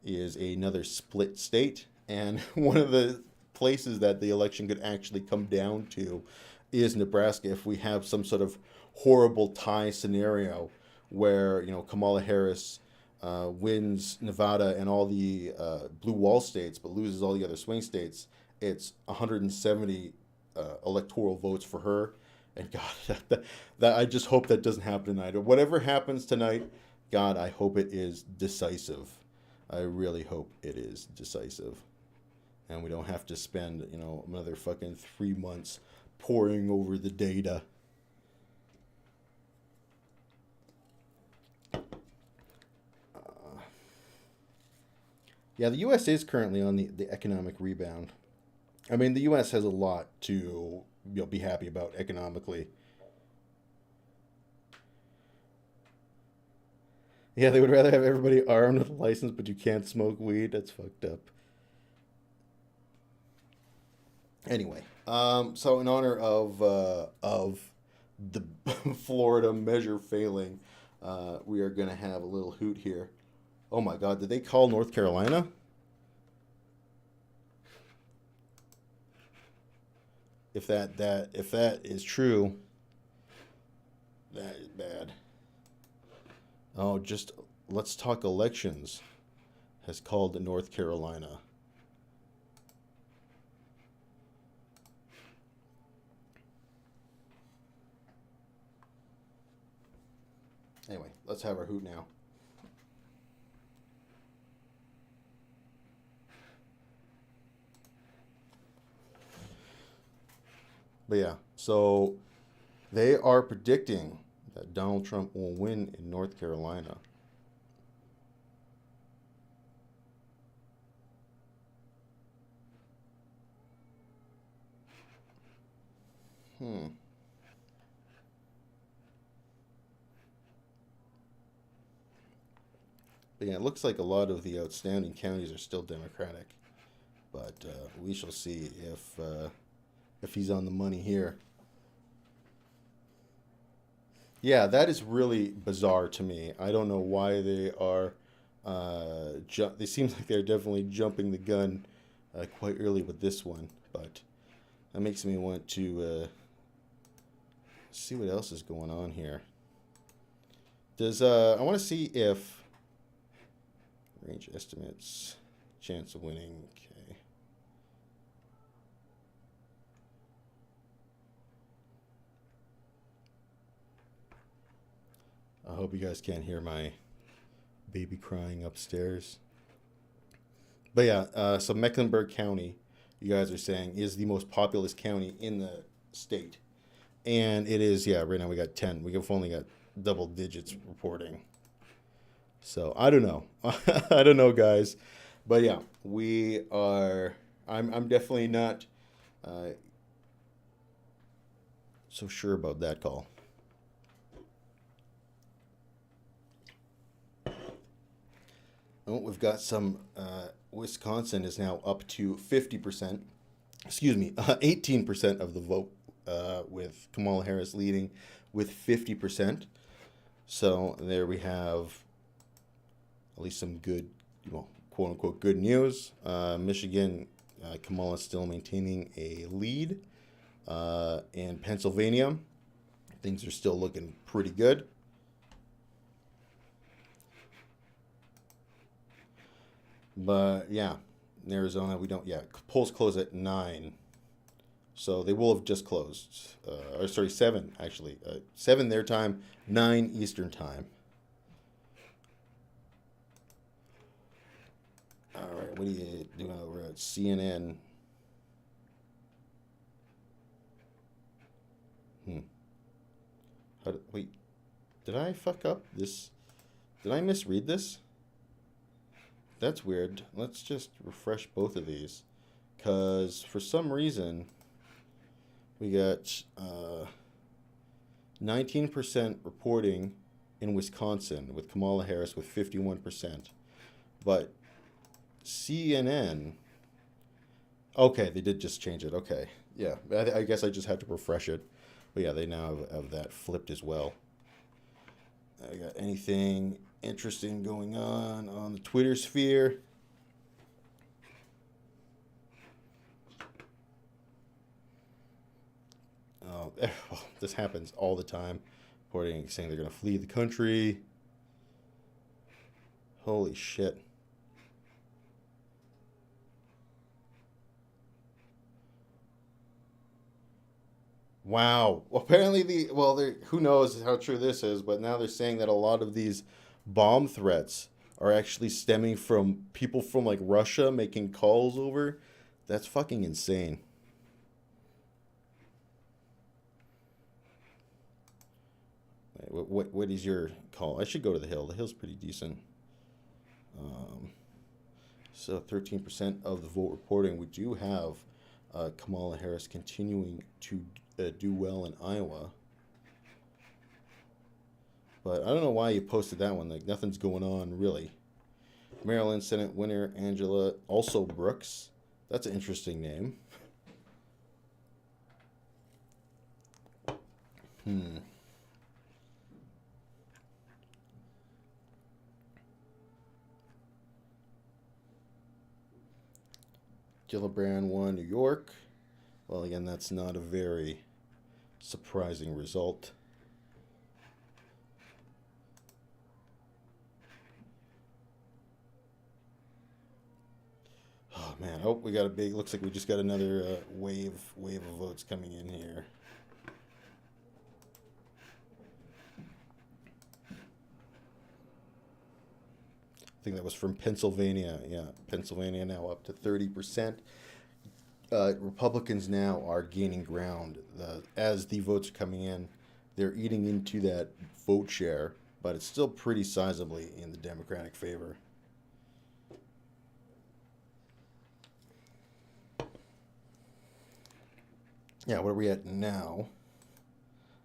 is another split state. And one of the places that the election could actually come down to is Nebraska if we have some sort of horrible tie scenario where, you know, Kamala Harris wins Nevada and all the blue wall states but loses all the other swing states. It's 170 electoral votes for her. And God, that I just hope that doesn't happen tonight. Or whatever happens tonight, God, I hope it is decisive. I really hope it is decisive. And we don't have to spend, you know, another fucking 3 months poring over the data. Yeah, the U.S. is currently on the economic rebound. I mean, the U.S. has a lot to, you know, be happy about economically. Yeah, they would rather have everybody armed with a license, but you can't smoke weed. That's fucked up. Anyway, so in honor of the Florida measure failing, we are going to have a little hoot here. Oh my God, did they call North Carolina? If that is true, that is bad. Oh, just let's talk elections has called North Carolina. Anyway, let's have our hoot now. But yeah, so they are predicting that Donald Trump will win in North Carolina. But yeah, it looks like a lot of the outstanding counties are still Democratic. But we shall see if he's on the money here. Yeah, that is really bizarre to me. I don't know why they are. They seem like they're definitely jumping the gun quite early with this one, but that makes me want to see what else is going on here. I want to see if range estimates, chance of winning. Okay. I hope you guys can't hear my baby crying upstairs. But yeah, so Mecklenburg County, you guys are saying, is the most populous county in the state. And it is, yeah, right now we got 10. We've only got double digits reporting. So I don't know. I don't know, guys. But yeah, we are, I'm definitely not so sure about that call. Oh, we've got some, Wisconsin is now up to 50%, 18% of the vote, with Kamala Harris leading with 50%. So there we have at least some good, quote unquote, good news. Michigan, Kamala still maintaining a lead. In Pennsylvania, things are still looking pretty good. But yeah, in Arizona, polls close at 9. So they will have just closed. 7 actually. 7 their time, 9 Eastern time. All right, what are you doing over at CNN? Wait, did I fuck up this? Did I misread this? That's weird. Let's just refresh both of these. Because for some reason, we got 19% reporting in Wisconsin with Kamala Harris with 51%. But CNN, okay, they did just change it. Okay, yeah, I guess I just had to refresh it. But yeah, they now have that flipped as well. I got anything interesting going on the Twitter sphere? Oh, this happens all the time. Reporting saying they're going to flee the country. Holy shit. Wow. Well, apparently who knows how true this is, but now they're saying that a lot of these bomb threats are actually stemming from people from like Russia making calls over. That's fucking insane. What is your call? I should go to the Hill. The Hill's pretty decent. So 13% of the vote reporting. We do have Kamala Harris continuing to do well in Iowa. But I don't know why you posted that one. Like, nothing's going on, really. Maryland Senate winner Angela, also Brooks. That's an interesting name. Gillibrand won New York. Well, again, that's not a very surprising result. Oh man! Oh, we got a big. Looks like we just got another wave of votes coming in here. I think that was from Pennsylvania. Yeah, Pennsylvania now up to 30%. Republicans now are gaining ground. As the votes are coming in, they're eating into that vote share, but it's still pretty sizably in the Democratic favor. Yeah, what are we at now?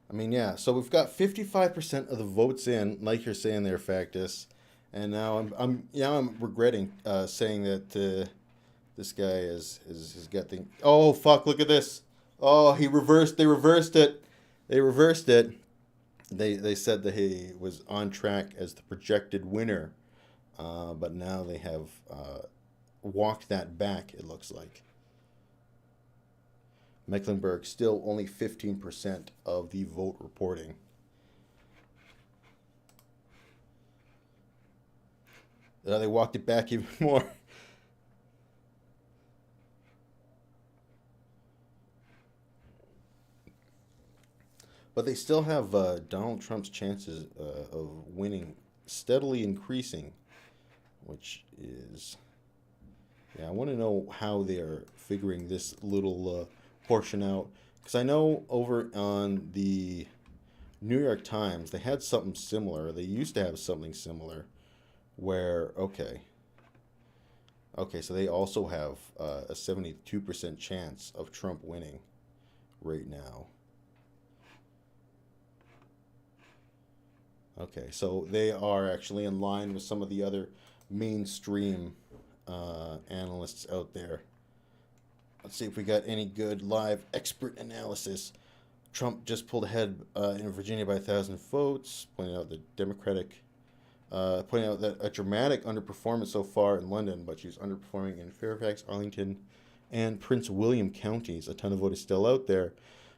I mean, yeah, so we've got 55% of the votes in, like you're saying there, Factus. And now I'm regretting saying that this guy has got the. Oh fuck! Look at this. Oh, they reversed it. They said that he was on track as the projected winner, but now they have walked that back. It looks like Mecklenburg still only 15% of the vote reporting. They walked it back even more. But they still have Donald Trump's chances of winning steadily increasing, which is... Yeah, I want to know how they're figuring this little portion out. Because I know over on the New York Times, they had something similar. They used to have something similar. Where, okay, so they also have a 72% chance of Trump winning right now. Okay, so they are actually in line with some of the other mainstream analysts out there. Let's see if we got any good live expert analysis. Trump just pulled ahead in Virginia by 1,000 votes, pointing out the Democratic... pointing out that a dramatic underperformance so far in London, but she's underperforming in Fairfax, Arlington, and Prince William counties. A ton of vote is still out there.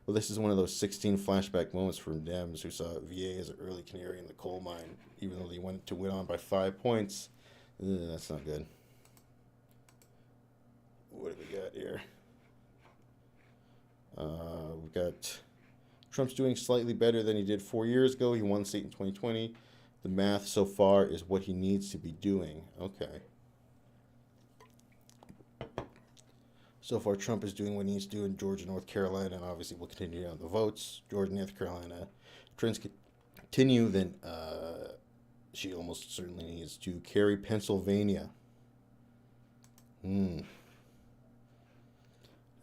Well, this is one of those 16 flashback moments from Dems who saw VA as an early canary in the coal mine, even though they went to win on by 5 points. That's not good. What do we got here? We've got Trump's doing slightly better than he did 4 years ago. He won the state in 2020. The math so far is what he needs to be doing. Okay. So far, Trump is doing what he needs to do in Georgia, North Carolina, and obviously will continue on the votes. Georgia, North Carolina. Trends continue, then she almost certainly needs to carry Pennsylvania.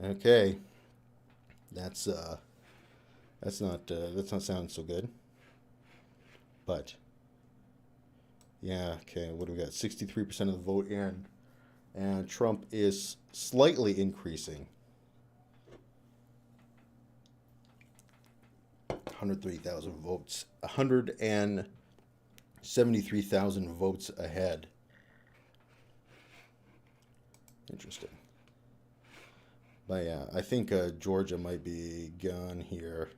Okay. That's not sounding so good. But yeah, okay, what do we got? 63% of the vote in. And Trump is slightly increasing. 130,000 votes. 173,000 votes ahead. Interesting. But yeah, I think Georgia might be gone here.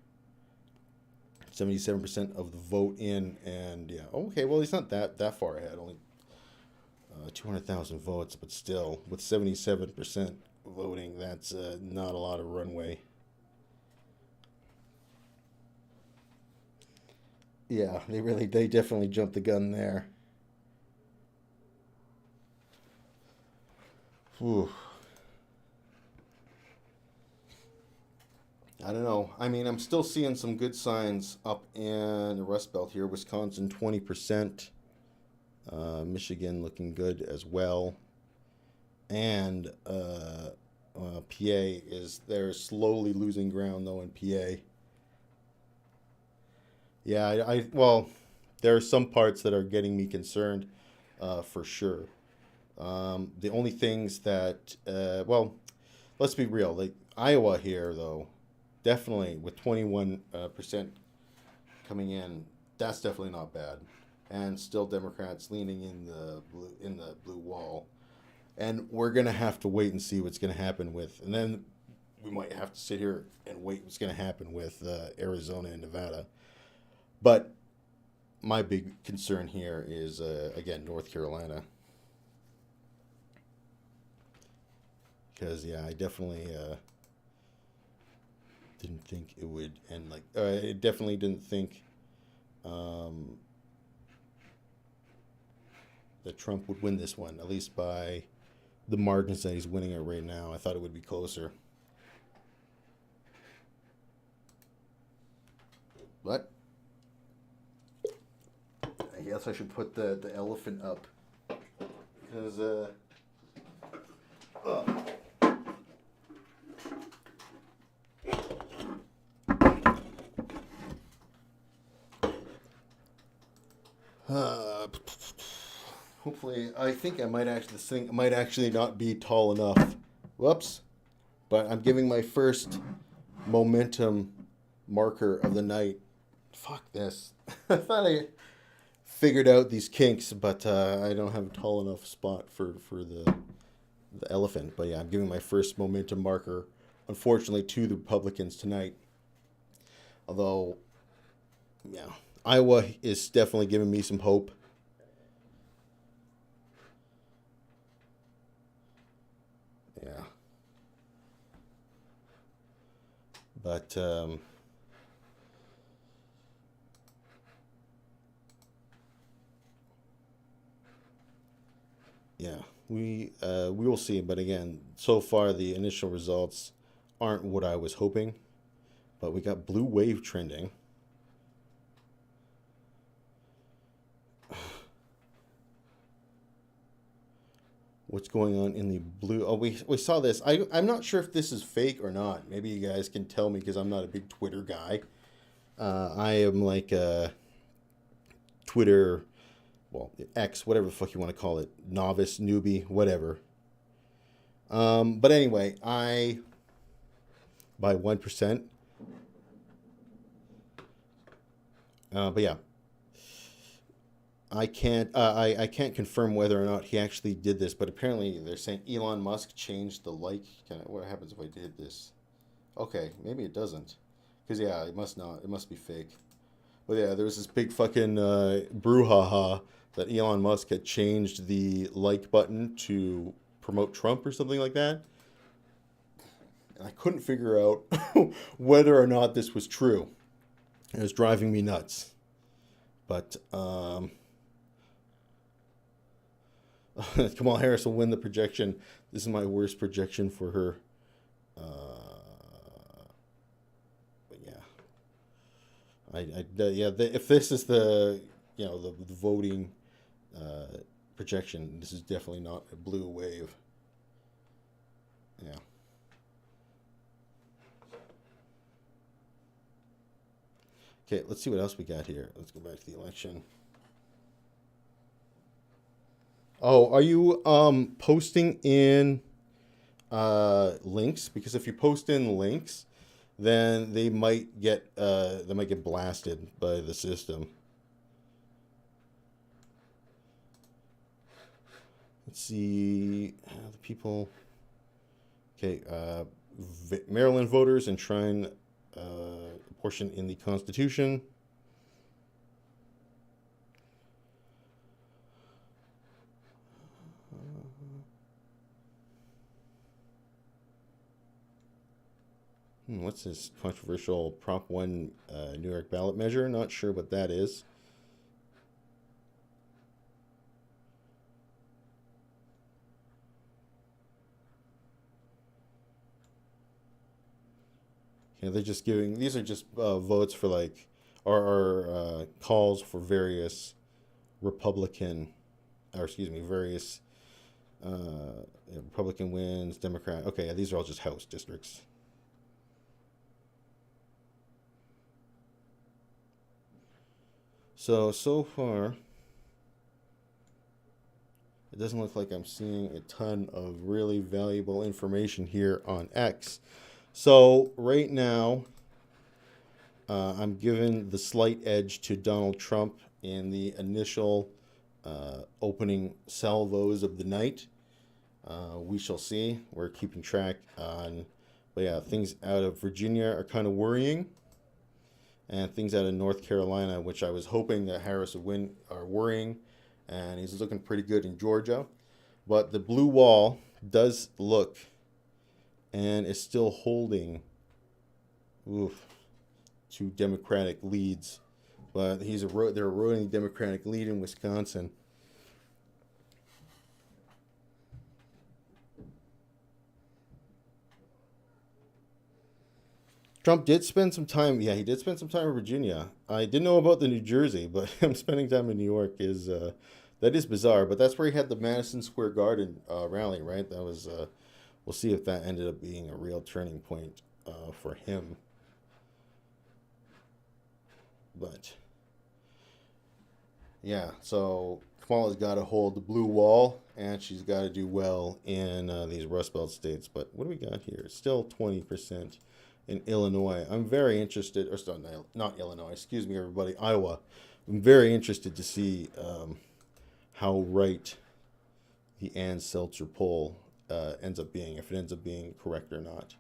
77% of the vote in, and yeah, okay, well, he's not that far ahead, only 200,000 votes, but still, with 77% voting, that's not a lot of runway. Yeah, they definitely jumped the gun there. Whew. I don't know. I mean, I'm still seeing some good signs up in the Rust Belt here. Wisconsin, 20%. Michigan looking good as well. And PA they're slowly losing ground, though, in PA. Yeah, well, there are some parts that are getting me concerned, for sure. The only things that, well, let's be real. Like Iowa here, though, definitely with 21% coming in. That's definitely not bad. And still Democrats leaning in the blue wall. And we're going to have to wait and see what's going to happen with. And then we might have to sit here and wait what's going to happen with Arizona and Nevada. But my big concern here is, again, North Carolina. Because, yeah, I definitely didn't think it would end like... I definitely didn't think that Trump would win this one, at least by the margins that he's winning it right now. I thought it would be closer. But I guess I should put the elephant up. Because, hopefully, I think I might actually, this thing might actually not be tall enough. Whoops. But I'm giving my first momentum marker of the night. Fuck this. I thought I figured out these kinks, but I don't have a tall enough spot for the elephant. But yeah, I'm giving my first momentum marker, unfortunately, to the Republicans tonight. Although, yeah, Iowa is definitely giving me some hope. Yeah. But, yeah, we will see. But again, so far the initial results aren't what I was hoping. But we got blue wave trending. What's going on in the blue? Oh, we saw this. I'm not sure if this is fake or not. Maybe you guys can tell me because I'm not a big Twitter guy. I am like a Twitter, well, X, whatever the fuck you want to call it. Novice, newbie, whatever. But anyway, by 1%. But yeah. I can't confirm whether or not he actually did this, but apparently they're saying Elon Musk changed the like. What happens if I did this? Okay, maybe it doesn't, because yeah, it must not. It must be fake. But yeah, there was this big fucking brouhaha that Elon Musk had changed the like button to promote Trump or something like that, and I couldn't figure out whether or not this was true. It was driving me nuts, but Kamala Harris will win the projection. This is my worst projection for her. But yeah, if this is the the voting projection, this is definitely not a blue wave. Yeah. Okay, let's see what else we got here. Let's go back to the election. Oh, are you posting in links? Because if you post in links, then they might get blasted by the system. Let's see the people. Okay, Maryland voters enshrine abortion in the Constitution. What's this controversial Prop 1 New York ballot measure? Not sure what that is. Yeah, they're just giving, these are just votes for like, or calls for various Republican, or excuse me, various Republican wins, Democrat. Okay, yeah, these are all just House districts. So far, it doesn't look like I'm seeing a ton of really valuable information here on X. So right now, I'm giving the slight edge to Donald Trump in the initial opening salvos of the night. We shall see. We're keeping track on, but yeah, things out of Virginia are kind of worrying, and things out of North Carolina, which I was hoping that Harris would win, are worrying, and he's looking pretty good in Georgia. But the blue wall does look, and is still holding, to Democratic leads, but they're eroding the Democratic lead in Wisconsin. Trump did spend some time. Yeah, he did spend some time in Virginia. I didn't know about the New Jersey, but him spending time in New York is that is bizarre. But that's where he had the Madison Square Garden rally, right? That was. We'll see if that ended up being a real turning point for him. But yeah, so Kamala's got to hold the blue wall, and she's got to do well in these Rust Belt states. But what do we got here? Still 20%. In Illinois. I'm very interested, or not Illinois, excuse me, everybody, Iowa. I'm very interested to see how right the Ann Seltzer poll ends up being, if it ends up being correct or not.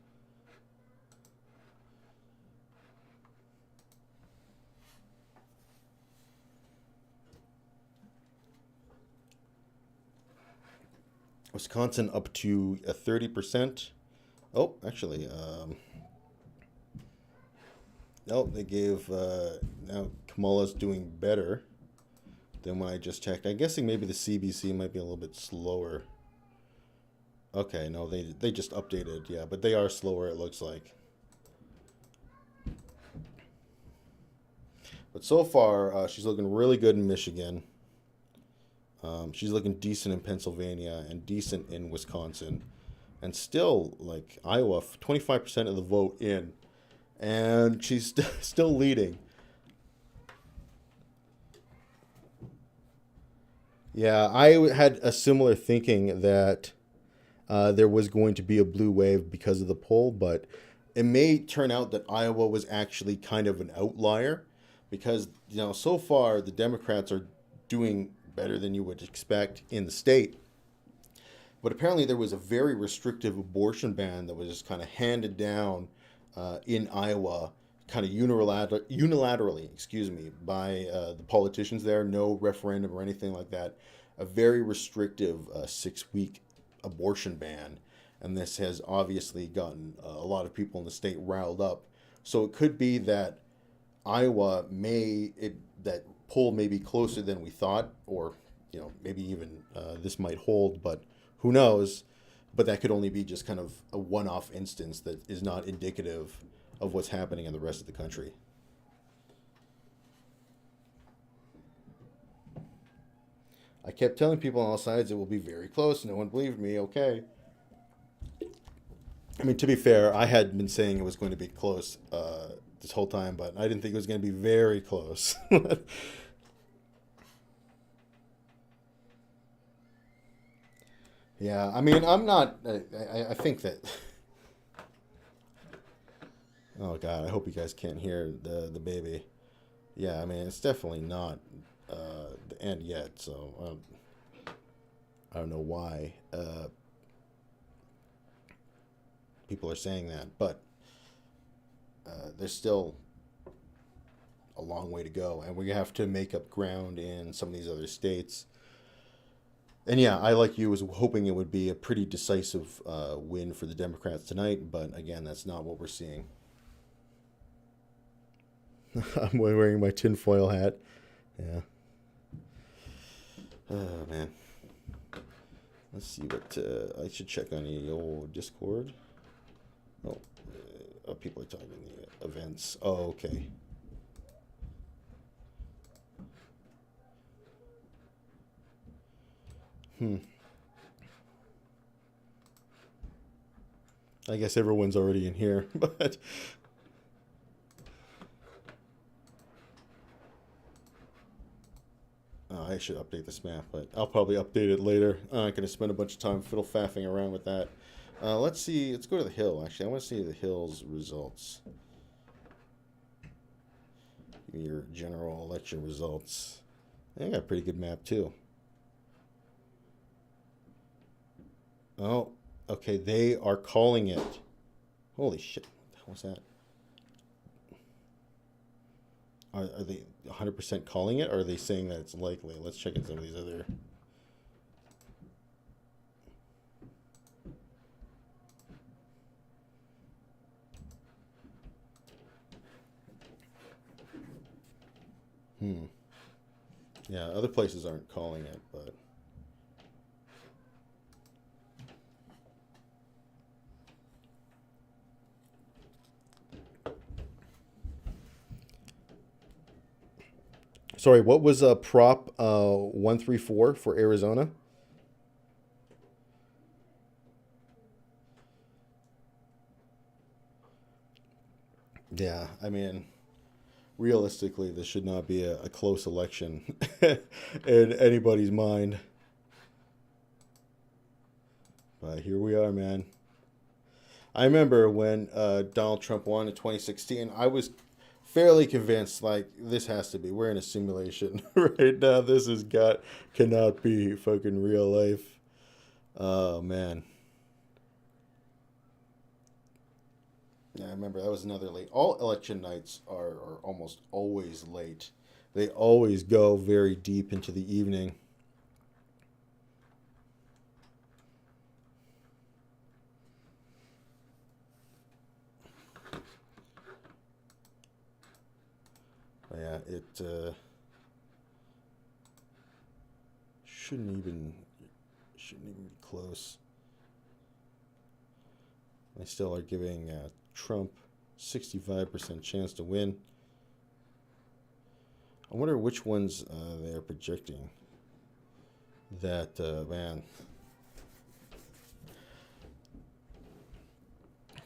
Wisconsin up to 30%. Oh, actually, no, they gave, now Kamala's doing better than when I just checked. I'm guessing maybe the CBC might be a little bit slower. Okay, no, they just updated, yeah, but they are slower, it looks like. But so far, she's looking really good in Michigan. She's looking decent in Pennsylvania and decent in Wisconsin. And still, like, Iowa, 25% of the vote in. And she's still leading. Yeah, I had a similar thinking that there was going to be a blue wave because of the poll, but it may turn out that Iowa was actually kind of an outlier because, you know, so far the Democrats are doing better than you would expect in the state. But apparently there was a very restrictive abortion ban that was just kind of handed down in Iowa, kind of unilaterally, by the politicians there. No referendum or anything like that. A very restrictive 6-week abortion ban. And this has obviously gotten a lot of people in the state riled up. So it could be that Iowa that poll may be closer than we thought, or, you know, maybe even this might hold, but who knows? But that could only be just kind of a one-off instance that is not indicative of what's happening in the rest of the country. I kept telling people on all sides it will be very close. No one believed me. Okay. I mean, to be fair, I had been saying it was going to be close this whole time, but I didn't think it was going to be very close. Yeah, I mean, I'm not. I think that. Oh God, I hope you guys can't hear the baby. Yeah, I mean, it's definitely not the end yet. So I don't know why people are saying that, but there's still a long way to go, and we have to make up ground in some of these other states. And yeah, I, like you, was hoping it would be a pretty decisive win for the Democrats tonight, but again, that's not what we're seeing. I'm wearing my tinfoil hat. Yeah. Oh, man. Let's see what... I should check on the old Discord. Oh, people are talking the events. Oh, okay. I guess everyone's already in here, but... I should update this map, but I'll probably update it later. I'm not going to spend a bunch of time fiddle-faffing around with that. Let's see. Let's go to the Hill, actually. I want to see the Hill's results. your general election results. They got a pretty good map too. Oh, okay, they are calling it. Holy shit, what the hell was that? Are they 100% calling it, or are they saying that it's likely? Let's check in some of these other... Yeah, other places aren't calling it, but... Sorry, what was Prop 134 for Arizona? Yeah, I mean, realistically, this should not be a close election in anybody's mind. But here we are, man. I remember when Donald Trump won in 2016, I was fairly convinced, like, this has to be. We're in a simulation right now. Cannot be fucking real life. Oh, man. Yeah, I remember that was another late. All election nights are almost always late. They always go very deep into the evening. But yeah, it shouldn't even be close. They still are giving Trump 65% chance to win. I wonder which ones they are projecting. That, man.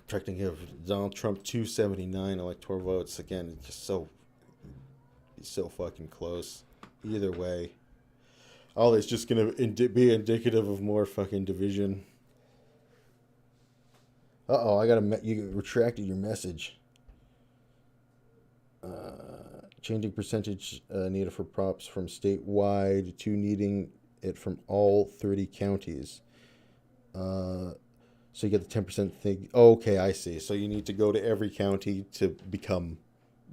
Projecting to give Donald Trump 279 electoral votes. Again, it's just so fucking close. Either way. Oh, it's just going to be indicative of more fucking division. Uh-oh, you retracted your message. Changing percentage needed for props from statewide to needing it from all 30 counties. So you get the 10% thing. Oh, okay, I see. So you need to go to every county to become,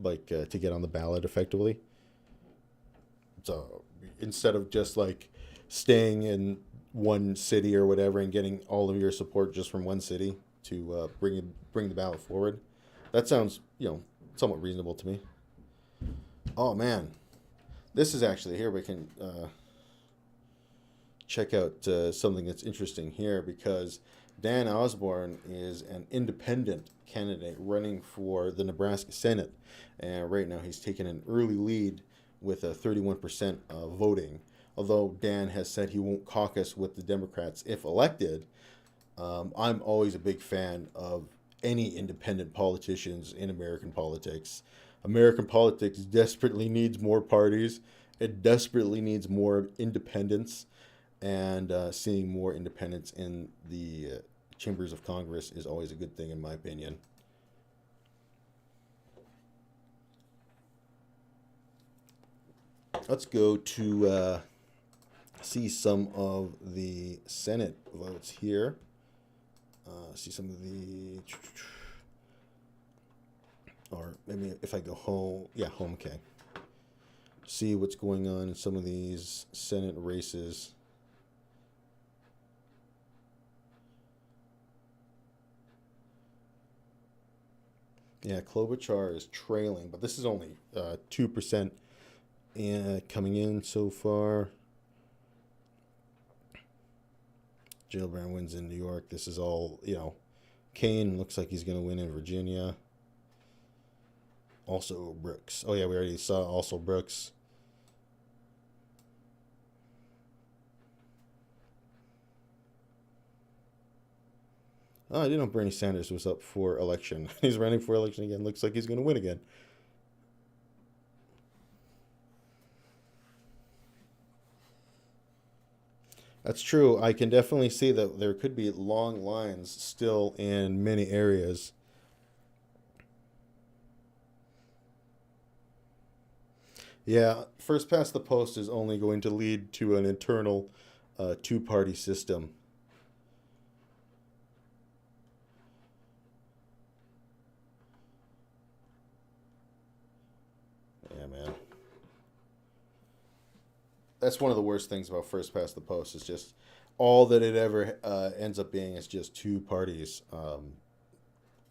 like, to get on the ballot effectively. So instead of just, like, staying in one city or whatever and getting all of your support just from one city to bring the ballot forward. That sounds, somewhat reasonable to me. Oh, man. This is actually, here we can check out something that's interesting here, because Dan Osborne is an independent candidate running for the Nebraska Senate. And right now he's taken an early lead with a 31% voting. Although Dan has said he won't caucus with the Democrats if elected, I'm always a big fan of any independent politicians in American politics. American politics desperately needs more parties. It desperately needs more independence. And seeing more independence in the chambers of Congress is always a good thing, in my opinion. Let's go to see some of the Senate votes here. See some of the, or maybe if I go home, home, okay. See what's going on in some of these Senate races. Yeah, Klobuchar is trailing, but this is only 2% coming in so far. Gillibrand wins in New York. This is all, Kane looks like he's going to win in Virginia. Also Brooks. Oh, yeah, we already saw also Brooks. Oh, I didn't know Bernie Sanders was up for election. He's running for election again. Looks like he's going to win again. That's true. I can definitely see that there could be long lines still in many areas. Yeah, first past the post is only going to lead to an internal two-party system. Yeah, man. That's one of the worst things about first past the post is just all that it ever ends up being is just two parties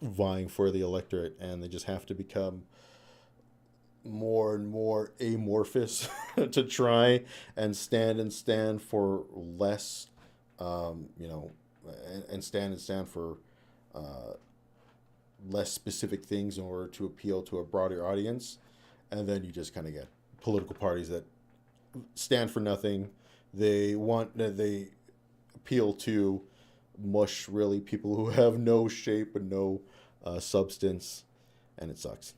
vying for the electorate, and they just have to become more and more amorphous to try and stand for less, and stand for less specific things in order to appeal to a broader audience. And then you just kind of get political parties that stand for nothing. They appeal to mush, really, people who have no shape and no substance, and it sucks.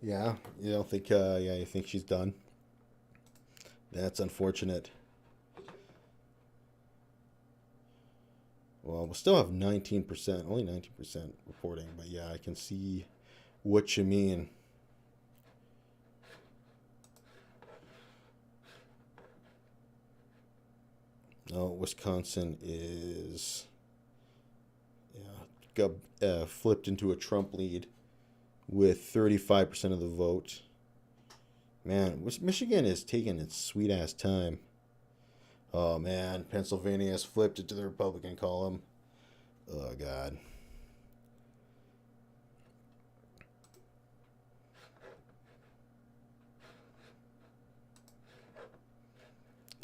Yeah, you don't think? You think she's done? That's unfortunate. Well, we'll still have 19%, only 19% reporting, but yeah, I can see what you mean. Oh, Wisconsin is got flipped into a Trump lead with 35% of the vote. Man, Michigan is taking its sweet ass time. Oh man, Pennsylvania has flipped it to the Republican column. Oh God.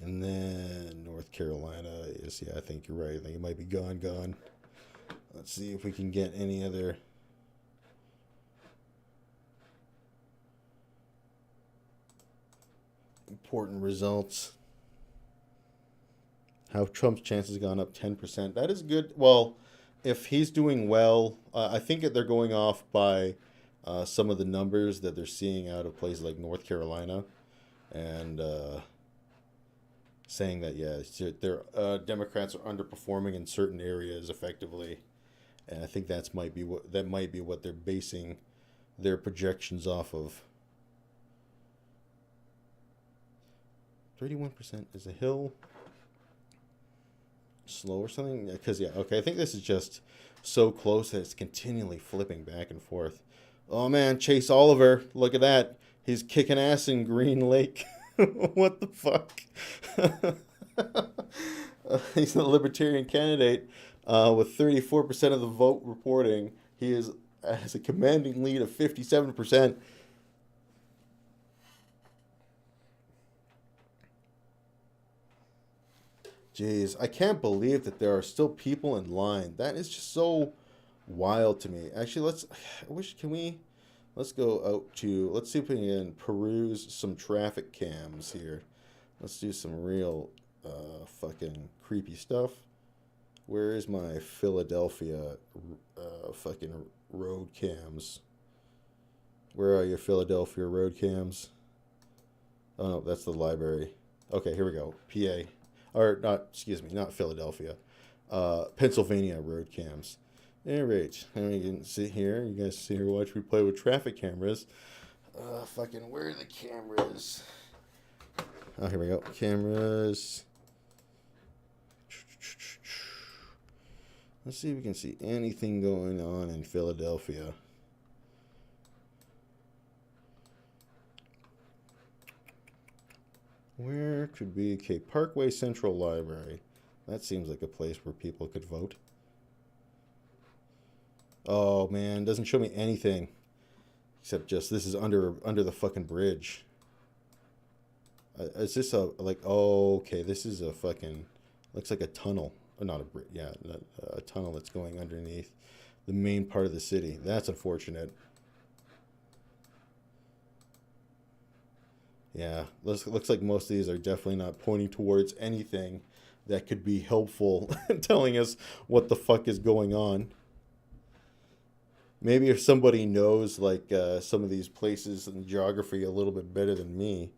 And then North Carolina is, yeah, I think you're right. I think it might be gone. Let's see if we can get any other important results. How Trump's chances have gone up 10%. That is good. Well, if he's doing well, I think that they're going off by some of the numbers that they're seeing out of places like North Carolina, and saying that, yeah, their Democrats are underperforming in certain areas effectively, and I think that might be what they're basing their projections off of. 31% is a hill. Slow or something? Because, yeah, okay, I think this is just so close that it's continually flipping back and forth. Oh, man, Chase Oliver, look at that. He's kicking ass in Green Lake. What the fuck? He's the Libertarian candidate with 34% of the vote reporting. He has a commanding lead of 57%. Jeez, I can't believe that there are still people in line. That is just so wild to me. Actually, let's go out to, let's see if we can peruse some traffic cams here. Let's do some real fucking creepy stuff. Where is my Philadelphia fucking road cams? Where are your Philadelphia road cams? Oh, no, that's the library. Okay, here we go. PA. Or not, excuse me, not Philadelphia. Pennsylvania road cams. All right. And you can sit here. You guys sit here, watch me play with traffic cameras. Fucking, where are the cameras? Oh, here we go. Cameras. Let's see if we can see anything going on in Philadelphia. Where could be? Okay, Parkway Central Library. That seems like a place where people could vote. Oh man, doesn't show me anything except just this is under the fucking bridge. Is this a like? Oh, okay, this is a fucking looks like a tunnel. Or not a bridge. Yeah, a tunnel that's going underneath the main part of the city. That's unfortunate. Yeah, looks like most of these are definitely not pointing towards anything that could be helpful in telling us what the fuck is going on. Maybe if somebody knows like some of these places and geography a little bit better than me.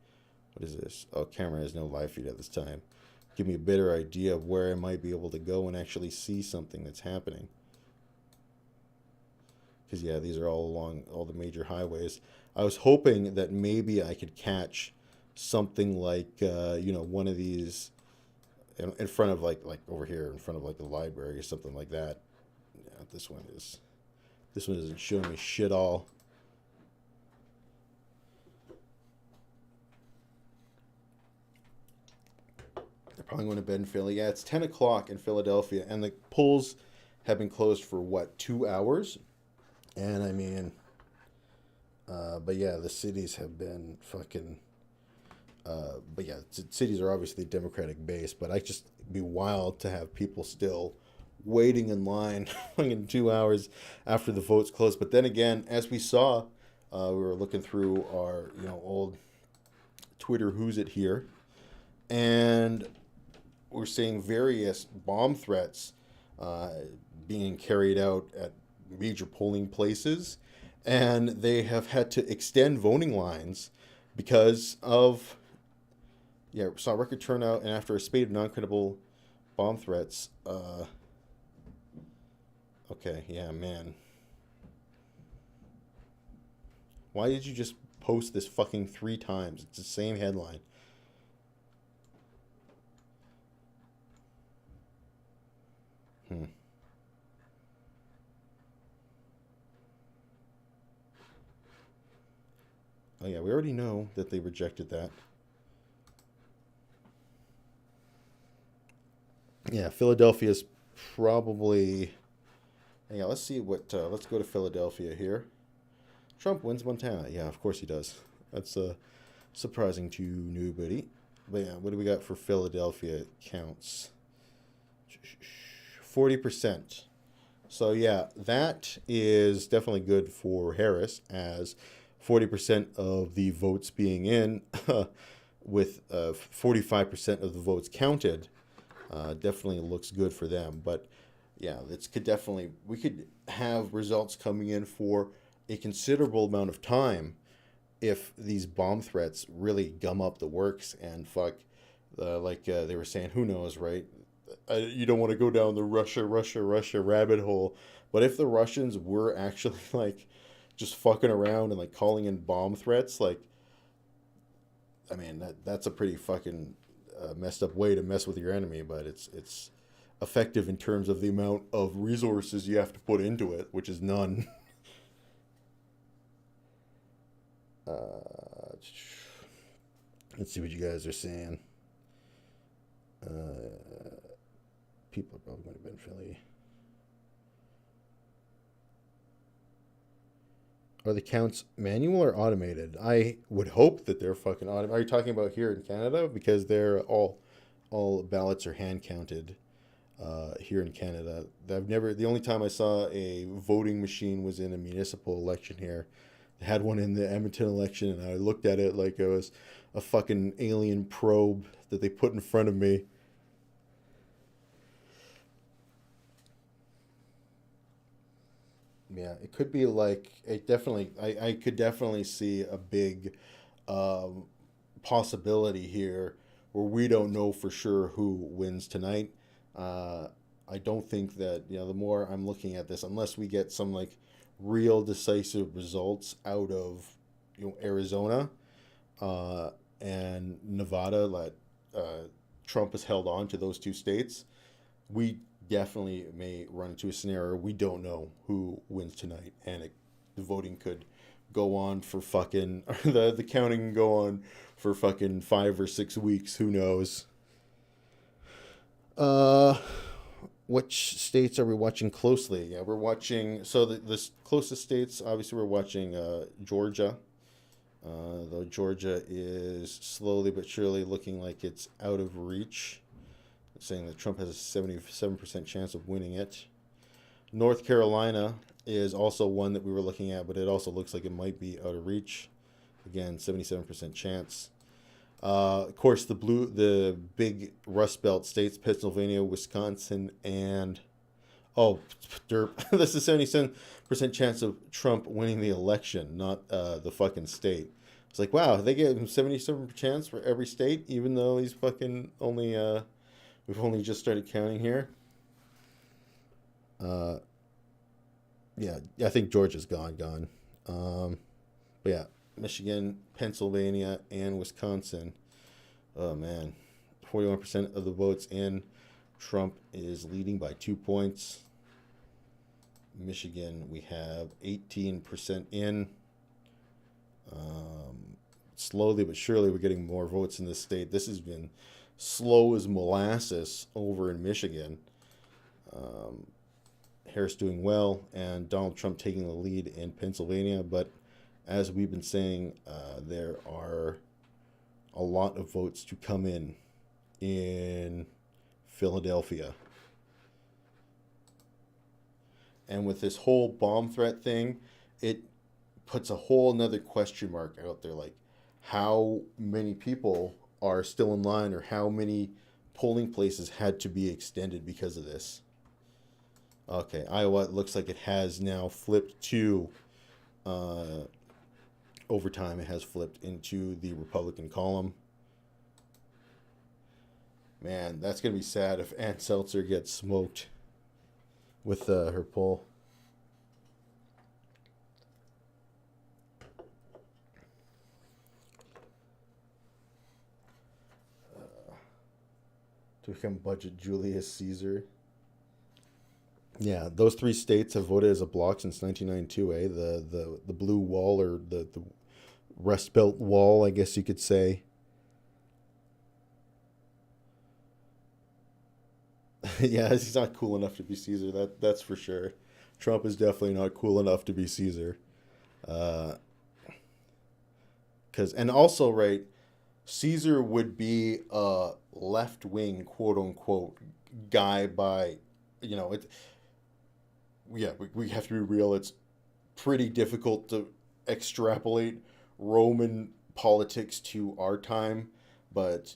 What is this? Oh, camera has no live feed at this time. give me a better idea of where I might be able to go and actually see something that's happening. Because, yeah, these are all along all the major highways. I was hoping that maybe I could catch something like, you know, one of these in front of, like over here, in front of, like, the library or something like that. Yeah, this one isn't showing me shit all. They're probably going to bed in Philly. Yeah, it's 10 o'clock in Philadelphia, and the polls have been closed for, what, 2 hours? And, I mean, but yeah, the cities have been fucking, but yeah, cities are obviously Democratic based, but I just be wild to have people still waiting in line in 2 hours after the votes closed. But then again, as we saw, we were looking through our, you know, old Twitter Who's It here, and we're seeing various bomb threats being carried out at major polling places, and they have had to extend voting lines because of, yeah, saw record turnout, and after a spate of non-credible bomb threats. Okay, yeah, man. Why did you just post this fucking 3 times? It's the same headline. Oh yeah, we already know that they rejected that. Yeah, Philadelphia's probably... Yeah, let's see what... let's go to Philadelphia here. Trump wins Montana. Yeah, of course he does. That's surprising to nobody. But yeah, what do we got for Philadelphia counts? 40%. So yeah, that is definitely good for Harris, as 40% of the votes being in, with 45% of the votes counted, definitely looks good for them. But yeah, we could have results coming in for a considerable amount of time if these bomb threats really gum up the works and fuck, like they were saying, who knows, right? You don't want to go down the Russia rabbit hole, but if the Russians were actually like just fucking around and like calling in bomb threats, like, I mean, that's a pretty fucking messed up way to mess with your enemy, but it's effective in terms of the amount of resources you have to put into it, which is none. Let's see what you guys are saying. People are probably going to be in Philly. Are the counts manual or automated? I would hope that they're fucking automated. Are you talking about here in Canada? Because they're all ballots are hand counted here in Canada. The only time I saw a voting machine was in a municipal election here. They had one in the Edmonton election, and I looked at it like it was a fucking alien probe that they put in front of me. Yeah, it could be like, I could definitely see a big possibility here where we don't know for sure who wins tonight. I don't think that, you know, the more I'm looking at this, unless we get some like real decisive results out of, you know, Arizona and Nevada, that Trump has held on to those 2 states, we definitely may run into a scenario we don't know who wins tonight, and the voting could go on for fucking the counting can go on for fucking 5 or 6 weeks. Who knows? Which states are we watching closely? Yeah, we're watching. So the closest states, obviously, we're watching Georgia. Though Georgia is slowly but surely looking like it's out of reach, saying that Trump has a 77% chance of winning it. North Carolina is also one that we were looking at, but it also looks like it might be out of reach. Again, 77% chance. Of course, the big Rust Belt states, Pennsylvania, Wisconsin, and derp. That's a 77% chance of Trump winning the election, not the fucking state. It's like, wow, they gave him 77% chance for every state, even though he's fucking only We've only just started counting here. Yeah, I think Georgia's gone. But yeah, Michigan, Pennsylvania, and Wisconsin. Oh man, 41% of the votes in. Trump is leading by 2 points. Michigan, we have 18% in. Slowly but surely, we're getting more votes in this state. This has been slow as molasses over in Michigan. Harris doing well, and Donald Trump taking the lead in Pennsylvania. But as we've been saying, there are a lot of votes to come in Philadelphia. And with this whole bomb threat thing, it puts a whole another question mark out there, like how many people are still in line, or how many polling places had to be extended because of this. Okay, Iowa, it looks like it has now flipped to overtime. It has flipped into the Republican column. Man, that's going to be sad if Ann Seltzer gets smoked with her poll. To become budget Julius Caesar. Yeah, those 3 states have voted as a bloc since 1992, the blue wall, or the Rust Belt wall, I guess you could say. Yeah, he's not cool enough to be Caesar, that's for sure. Trump is definitely not cool enough to be Caesar. And also, right, Caesar would be a left-wing, quote-unquote, guy by, we have to be real. It's pretty difficult to extrapolate Roman politics to our time, but,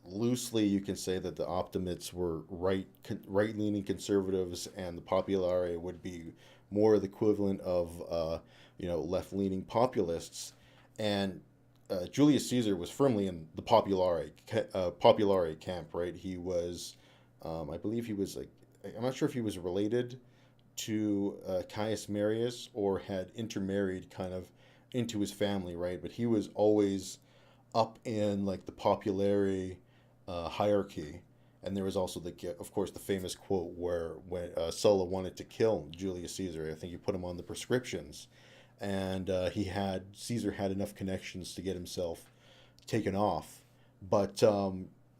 loosely you can say that the Optimates were right-leaning conservatives, and the Populari would be more the equivalent of, left-leaning populists. And Julius Caesar was firmly in the Populari camp, right? He was, I believe he was I'm not sure if he was related to Caius Marius or had intermarried kind of into his family, right? But he was always up in the Populari hierarchy. And there was also of course, the famous quote where when Sulla wanted to kill Julius Caesar, I think he put him on the prescriptions. And Caesar had enough connections to get himself taken off. But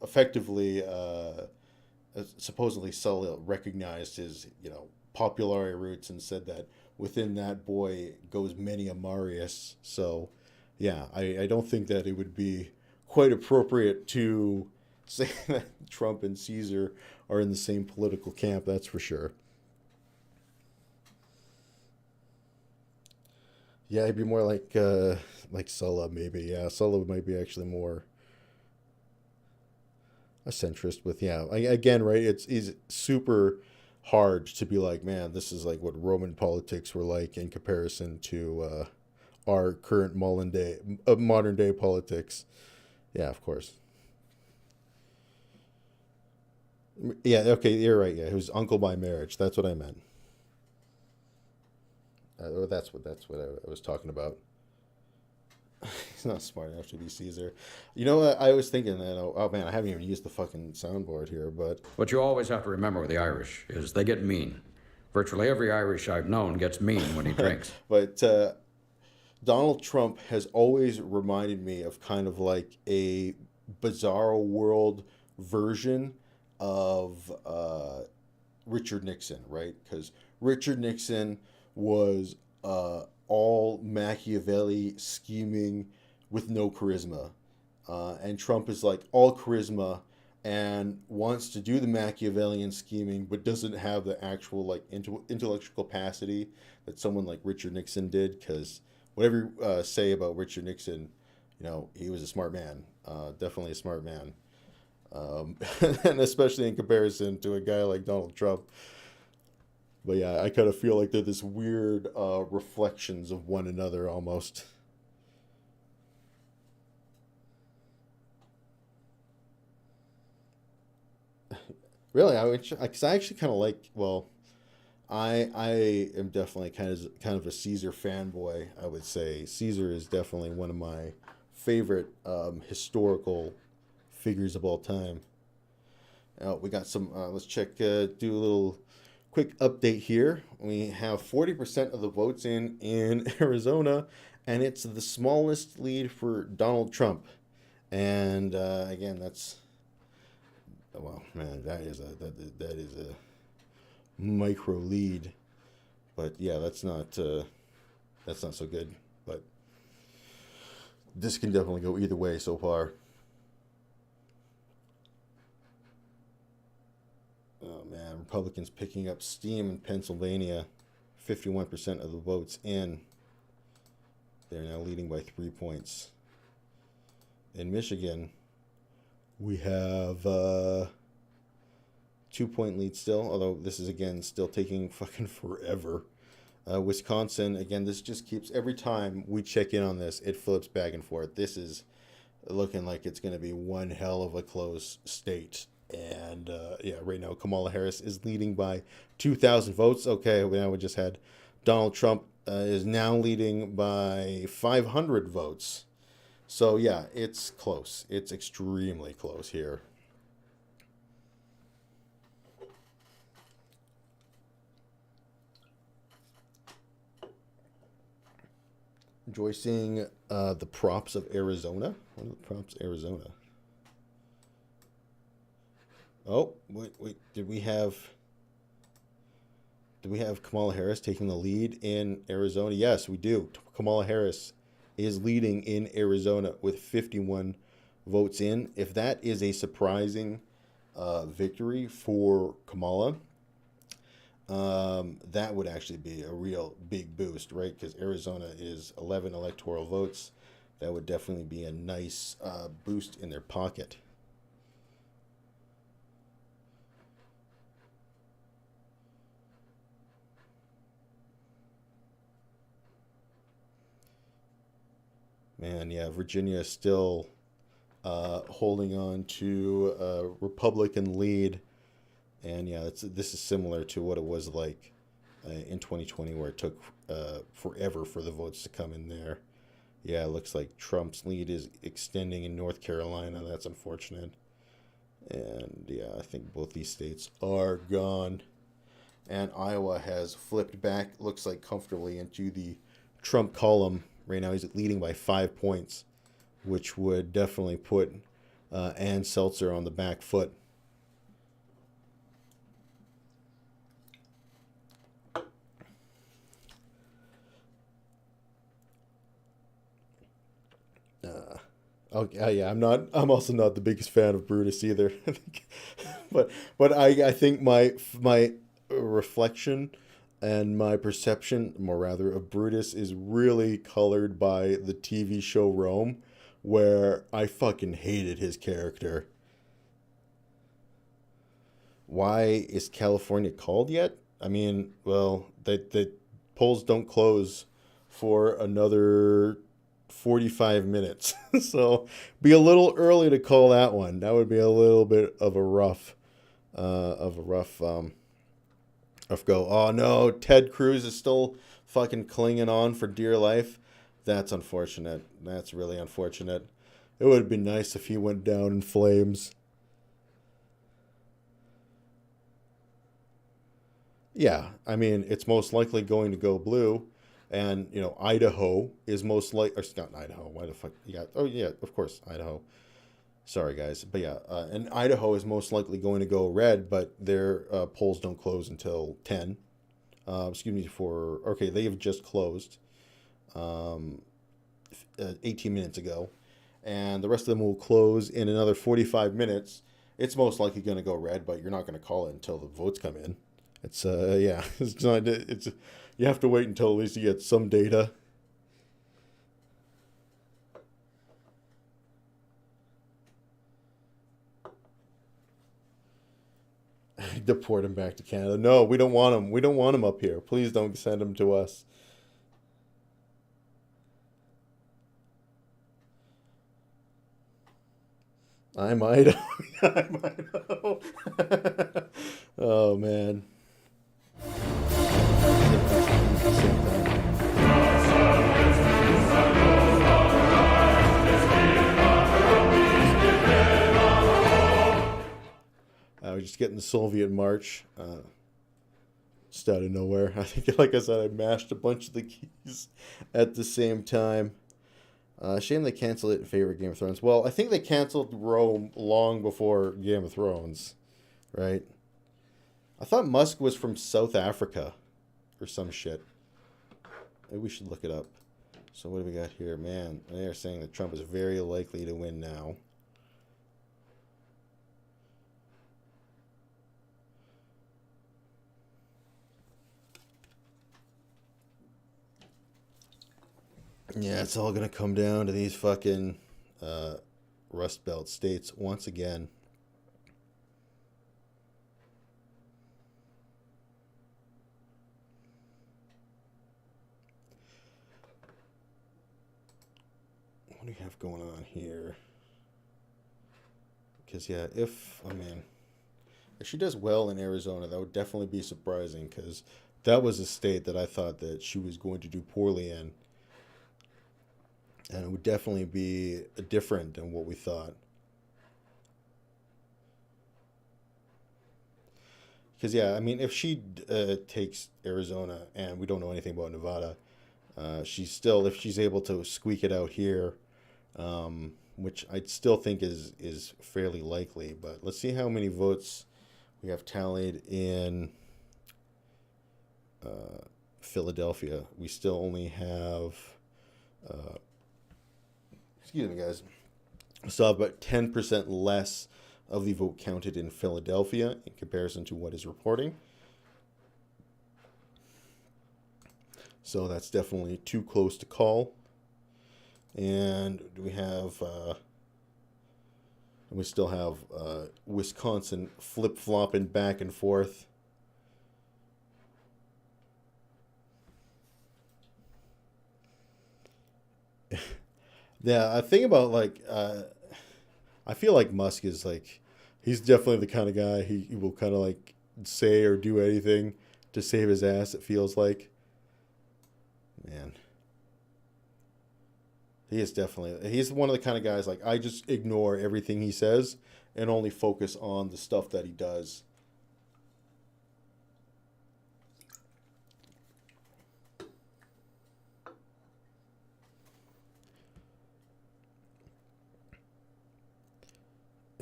effectively, supposedly Sulla recognized his, Populari roots and said that within that boy goes many a Marius. So, yeah, I don't think that it would be quite appropriate to say that Trump and Caesar are in the same political camp, that's for sure. Yeah, he'd be more like Sulla, maybe. Yeah, Sulla might be actually more a centrist. But yeah, again, right? It's super hard to be like, man, this is like what Roman politics were like in comparison to our current modern day politics. Yeah, of course. Yeah, okay, you're right. Yeah, he was uncle by marriage. That's what I meant. That's what I was talking about. He's not smart enough to be Caesar. You know what? I was thinking that, oh man, I haven't even used the fucking soundboard here, but... What you always have to remember with the Irish is they get mean. Virtually every Irish I've known gets mean when he drinks. But Donald Trump has always reminded me of kind of like a bizarro world version of Richard Nixon, right? Because Richard Nixon was all Machiavelli scheming with no charisma. And Trump is like all charisma and wants to do the Machiavellian scheming, but doesn't have the actual like intellectual capacity that someone like Richard Nixon did. Because whatever you say about Richard Nixon, he was a smart man, definitely a smart man. And especially in comparison to a guy like Donald Trump. But yeah, I kind of feel like they're this weird reflections of one another almost. Really, because I actually kind of like. Well, I am definitely kind of a Caesar fanboy. I would say Caesar is definitely one of my favorite historical figures of all time. We got some. Let's check. Do a little quick update here. We have 40% of the votes in Arizona, and it's the smallest lead for Donald Trump. And again, that's well, man, that is a micro lead. But yeah, that's not so good. But this can definitely go either way so far. Oh man, Republicans picking up steam in Pennsylvania. 51% of the votes in. They're now leading by 3 points. In Michigan, we have 2-point lead still, although this is again still taking fucking forever. Wisconsin, again, this just keeps, every time we check in on this, it flips back and forth. This is looking like it's going to be one hell of a close state. And yeah, right now Kamala Harris is leading by 2,000 votes. Okay, now we just had Donald Trump is now leading by 500 votes. So yeah, it's close. It's extremely close here. Enjoy seeing the props of Arizona. What are the props of Arizona? Oh, wait. Did we have Kamala Harris taking the lead in Arizona? Yes, we do. Kamala Harris is leading in Arizona with 51 votes in. If that is a surprising victory for Kamala, that would actually be a real big boost, right? Because Arizona is 11 electoral votes. That would definitely be a nice boost in their pocket. Man, yeah, Virginia is still holding on to a Republican lead. And yeah, this is similar to what it was like in 2020, where it took forever for the votes to come in there. Yeah, it looks like Trump's lead is extending in North Carolina. That's unfortunate. And yeah, I think both these states are gone. And Iowa has flipped back, looks like comfortably into the Trump column. Right now he's leading by 5 points, which would definitely put Ann Seltzer on the back foot. Okay, yeah, I'm also not the biggest fan of Brutus either. but I think my reflection and my perception, more rather, of Brutus is really colored by the TV show Rome, where I fucking hated his character. Why is California called yet? I mean, well, the polls don't close for another 45 minutes. So be a little early to call that one. That would be a little bit of a rough go. Oh no, Ted Cruz is still fucking clinging on for dear life. That's unfortunate. That's really unfortunate. It would be nice if he went down in flames. Yeah, I mean, it's most likely going to go blue. And, you know, Idaho is most likely, or not Idaho, why the fuck, yeah, oh yeah, of course, Idaho. Sorry, guys. But yeah, and Idaho is most likely going to go red, but their polls don't close until 10. Okay, they have just closed 18 minutes ago. And the rest of them will close in another 45 minutes. It's most likely going to go red, but you're not going to call it until the votes come in. It's, yeah, you have to wait until at least you get some data. Deport him back to Canada. No, we don't want him. We don't want him up here. Please don't send him to us. I might. I might know. Oh man. I was just getting the Soviet march. Just out of nowhere. I think, like I said, I mashed a bunch of the keys at the same time. Shame they canceled it in favor of Game of Thrones. Well, I think they canceled Rome long before Game of Thrones, right? I thought Musk was from South Africa or some shit. Maybe we should look it up. So what do we got here? Man, they are saying that Trump is very likely to win now. Yeah, it's all going to come down to these fucking Rust Belt states once again. What do you have going on here? Because, yeah, if she does well in Arizona, that would definitely be surprising, because that was a state that I thought that she was going to do poorly in. And it would definitely be different than what we thought. Because, yeah, I mean, if she takes Arizona, and we don't know anything about Nevada, she's still, if she's able to squeak it out here, which I still think is fairly likely. But let's see how many votes we have tallied in Philadelphia. We still only have... excuse me, guys. Still have about 10% less of the vote counted in Philadelphia in comparison to what is reporting. So that's definitely too close to call. And we have, we still have Wisconsin flip-flopping back and forth. Yeah, I think about, like, I feel like Musk is, like, he's definitely the kind of guy, he will kind of, like, say or do anything to save his ass, it feels like. Man. He's one of the kind of guys, like, I just ignore everything he says and only focus on the stuff that he does.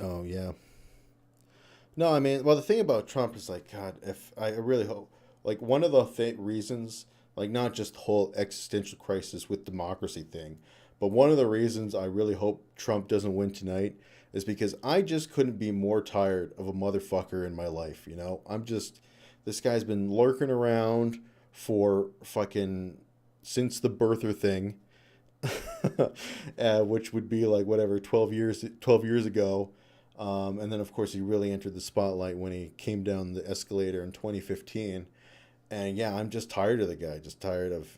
Oh, yeah. No, I mean, well, the thing about Trump is, like, God, if I really hope, like, one of the reasons, like, not just the whole existential crisis with democracy thing, but one of the reasons I really hope Trump doesn't win tonight is because I just couldn't be more tired of a motherfucker in my life, you know? This guy's been lurking around for fucking, since the birther thing, which would be, like, whatever, 12 years ago. And then, of course, he really entered the spotlight when he came down the escalator in 2015. And, yeah, I'm just tired of the guy. Just tired of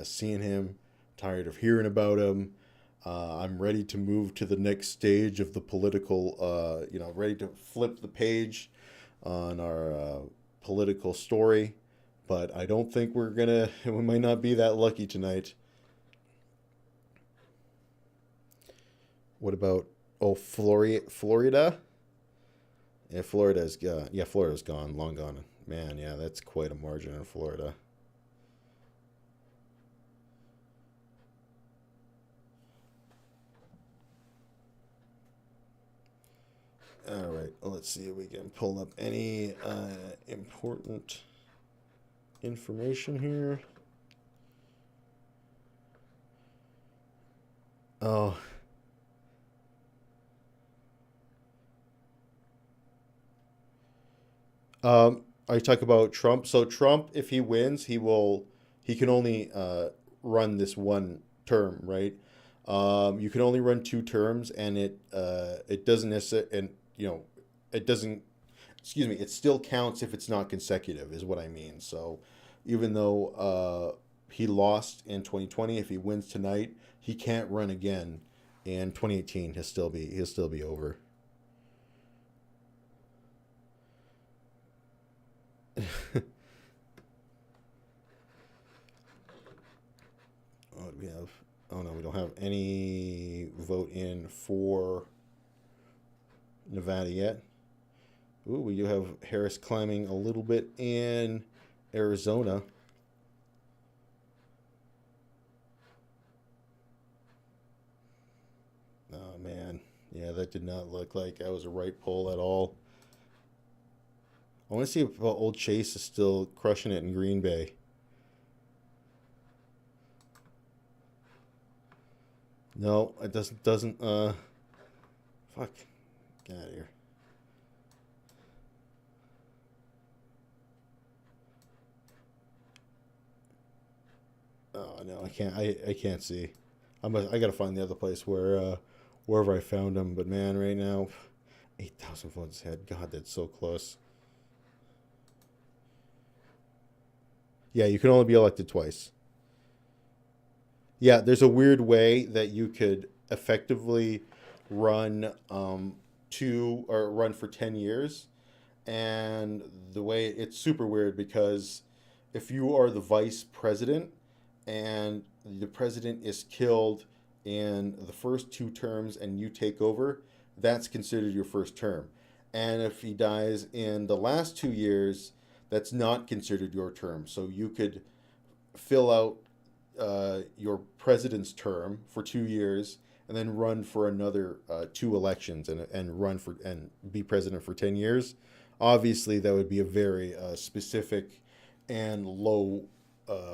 seeing him. Tired of hearing about him. I'm ready to move to the next stage of the political, ready to flip the page on our political story. But I don't think we might not be that lucky tonight. What about... Oh, Florida? Yeah, Florida's gone, long gone. Man, yeah, that's quite a margin in Florida. All right, let's see if we can pull up any important information here. Oh. I talk about Trump. So Trump, if he wins, he can only run this one term, right? You can only run 2 terms, and it doesn't necessarily, and it doesn't. Excuse me. It still counts if it's not consecutive, is what I mean. So even though he lost in 2020, if he wins tonight, he can't run again in 2018. He'll still be over. What do we have? Oh no, we don't have any vote in for Nevada yet. Ooh, we do have Harris climbing a little bit in Arizona. Oh man, yeah, that did not look like that was a right poll at all. I want to see if Old Chase is still crushing it in Green Bay. No, it doesn't fuck. Get out of here. Oh no, I can't. I can't see. I gotta find the other place where wherever I found him. But man, right now, 8,000 votes ahead. God, that's so close. Yeah, you can only be elected twice. Yeah, there's a weird way that you could effectively run run for 10 years. And the way it's super weird because if you are the vice president and the president is killed in the first 2 terms and you take over, that's considered your first term. And if he dies in the last 2 years, that's not considered your term. So you could fill out your president's term for 2 years and then run for another 2 elections and run for and be president for 10 years. Obviously, that would be a very specific and low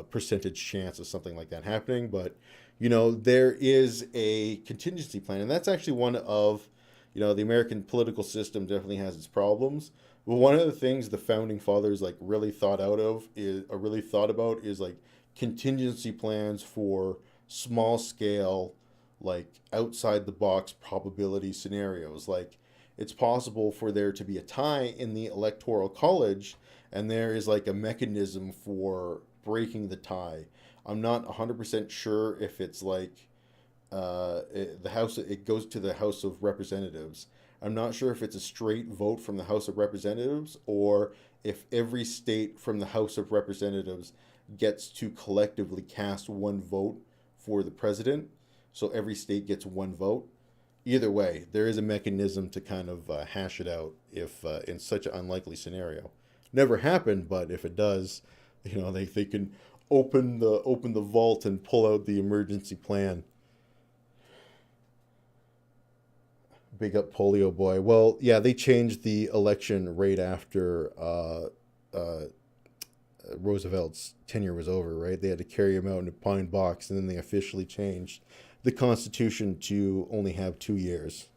percentage chance of something like that happening. But, you know, there is a contingency plan. And that's actually one of, you know, the American political system definitely has its problems. But one of the things the founding fathers like really thought about is like contingency plans for small scale, like outside the box probability scenarios. Like it's possible for there to be a tie in the electoral college and there is like a mechanism for breaking the tie. I'm not 100% sure if it's like it goes to the House of Representatives. I'm not sure if it's a straight vote from the House of Representatives or if every state from the House of Representatives gets to collectively cast one vote for the president. So every state gets one vote. Either way, there is a mechanism to kind of hash it out if in such an unlikely scenario. Never happened, but if it does, you know, they can open the vault and pull out the emergency plan. Big up Polio Boy. Well, yeah, they changed the election right after Roosevelt's tenure was over, right? They had to carry him out in a pine box, and then they officially changed the Constitution to only have 2 years.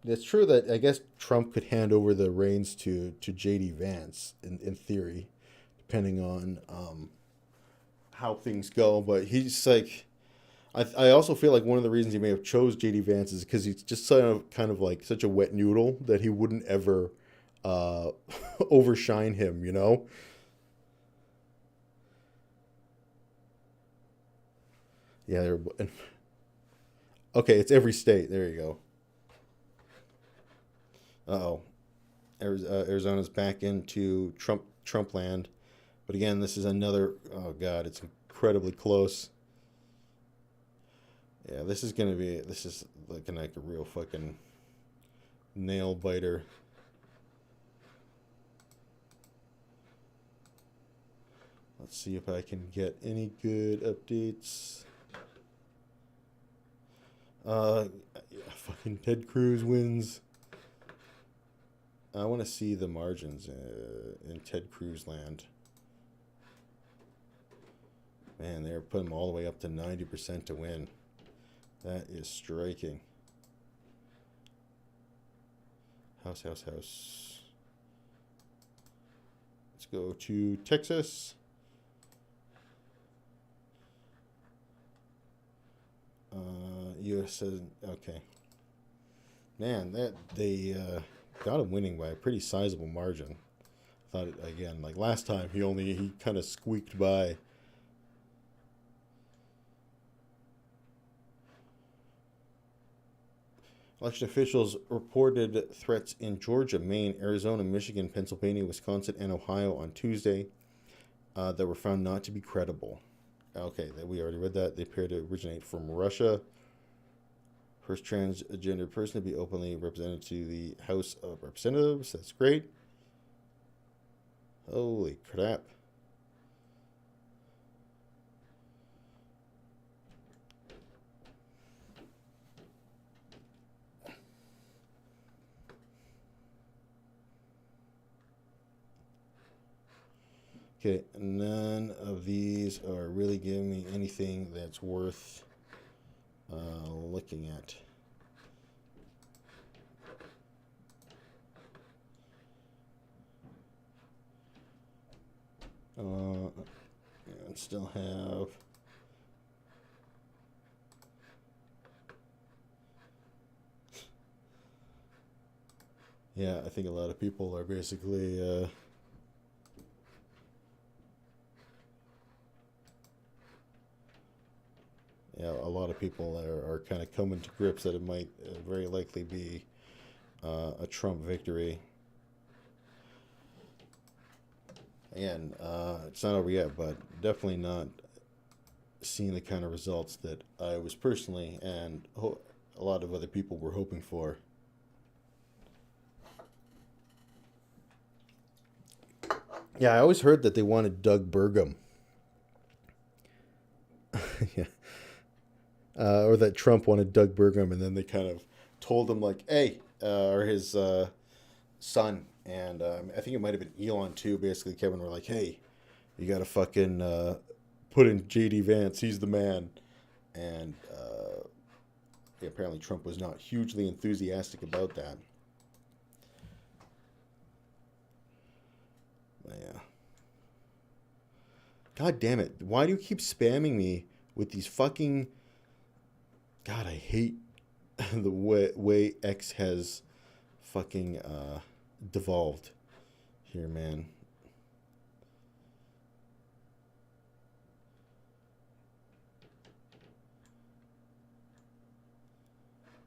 It's true that I guess Trump could hand over the reins to J.D. Vance in theory, depending on how things go. But he's like, I also feel like one of the reasons he may have chose J.D. Vance is because he's just kind of like such a wet noodle that he wouldn't ever overshine him, you know? Yeah, okay, it's every state. There you go. Uh-oh. Arizona's back into Trump land. But again, this is another, oh God, it's incredibly close. Yeah, this is looking like a real fucking nail biter. Let's see if I can get any good updates. Yeah, fucking Ted Cruz wins. I want to see the margins in Ted Cruz land. Man, they're putting them all the way up to 90% to win. That is striking. House. Let's go to Texas. U.S. says, okay. Man, that they got him winning by a pretty sizable margin. Thought it, again, like last time, he kind of squeaked by. Election officials reported threats in Georgia, Maine, Arizona, Michigan, Pennsylvania, Wisconsin, and Ohio on Tuesday that were found not to be credible. Okay, we already read that. They appear to originate from Russia. First transgender person to be openly represented to the House of Representatives. That's great. Holy crap. Okay, none of these are really giving me anything that's worth looking at. And still have yeah, I think a lot of people are basically yeah, a lot of people are kind of coming to grips that it might very likely be a Trump victory. Again, it's not over yet, but definitely not seeing the kind of results that I was personally and a lot of other people were hoping for. Yeah, I always heard that they wanted Doug Burgum. Yeah. Or that Trump wanted Doug Burgum, and then they kind of told him, like, hey, or his son, and I think it might have been Elon too, basically, Kevin, were like, hey, you got to fucking put in J.D. Vance, he's the man. And yeah, apparently Trump was not hugely enthusiastic about that. But yeah. God damn it. Why do you keep spamming me with these fucking... God, I hate the way X has fucking devolved here, man.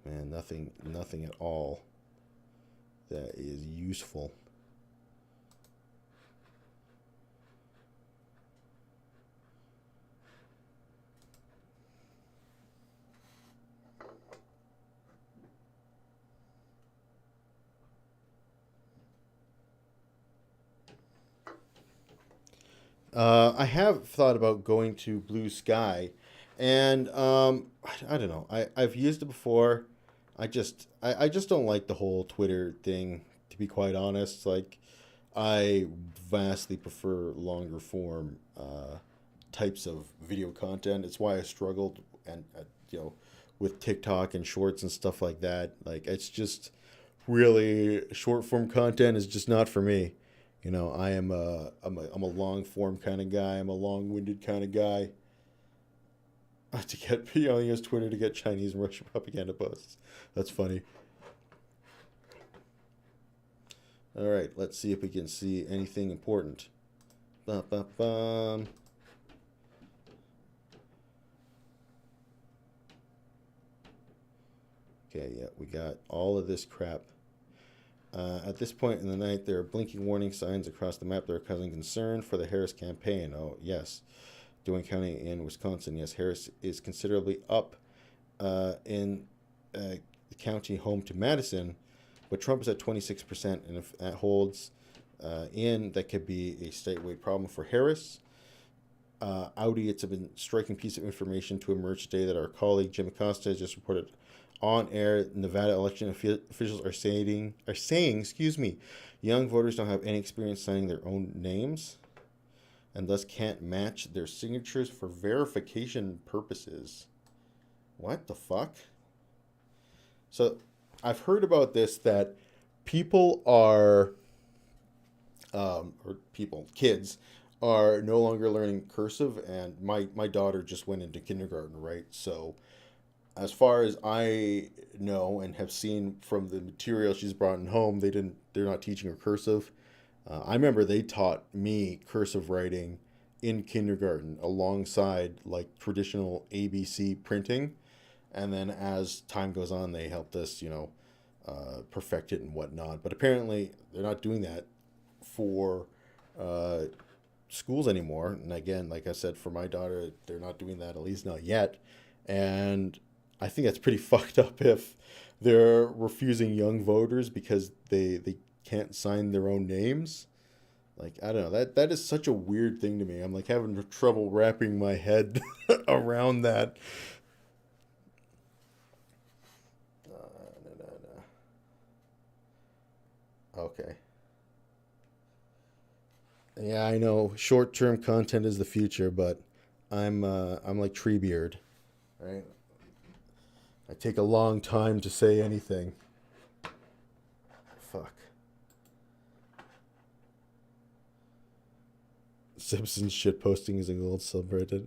Man, nothing at all that is useful. I have thought about going to Blue Sky, and I don't know. I've used it before. I just don't like the whole Twitter thing, to be quite honest. Like, I vastly prefer longer form types of video content. It's why I struggled and with TikTok and shorts and stuff like that. Like, it's just really short form content is just not for me. You know, I'm a long form kind of guy. I'm a long winded kind of guy. To get, use Twitter to get Chinese and Russian propaganda posts. That's funny. All right, let's see if we can see anything important. Ba-ba-bum. Okay, yeah, we got all of this crap. At this point in the night, there are blinking warning signs across the map that are causing concern for the Harris campaign. Oh, yes. Dwayne County in Wisconsin. Yes, Harris is considerably up in the county home to Madison, but Trump is at 26%, and if that holds that could be a statewide problem for Harris. Audi, it's a striking piece of information to emerge today that our colleague Jim Acosta has just reported on air. Nevada election officials are saying, young voters don't have any experience signing their own names, and thus can't match their signatures for verification purposes. What the fuck? So, I've heard about this, that people are, kids are no longer learning cursive, and my daughter just went into kindergarten, right? So, as far as I know and have seen from the material she's brought in home, they're not teaching her cursive. I remember they taught me cursive writing in kindergarten alongside like traditional ABC printing. and then as time goes on, they helped us, perfect it and whatnot. But apparently, they're not doing that for schools anymore. And again, like I said, for my daughter, they're not doing that, at least not yet. And I think that's pretty fucked up if they're refusing young voters because they can't sign their own names. Like, I don't know, that is such a weird thing to me. I'm like having trouble wrapping my head around that. Okay. Yeah, I know short-term content is the future, but I'm like Treebeard, right? I take a long time to say anything. Fuck. Simpsons shitposting is a gold subreddit.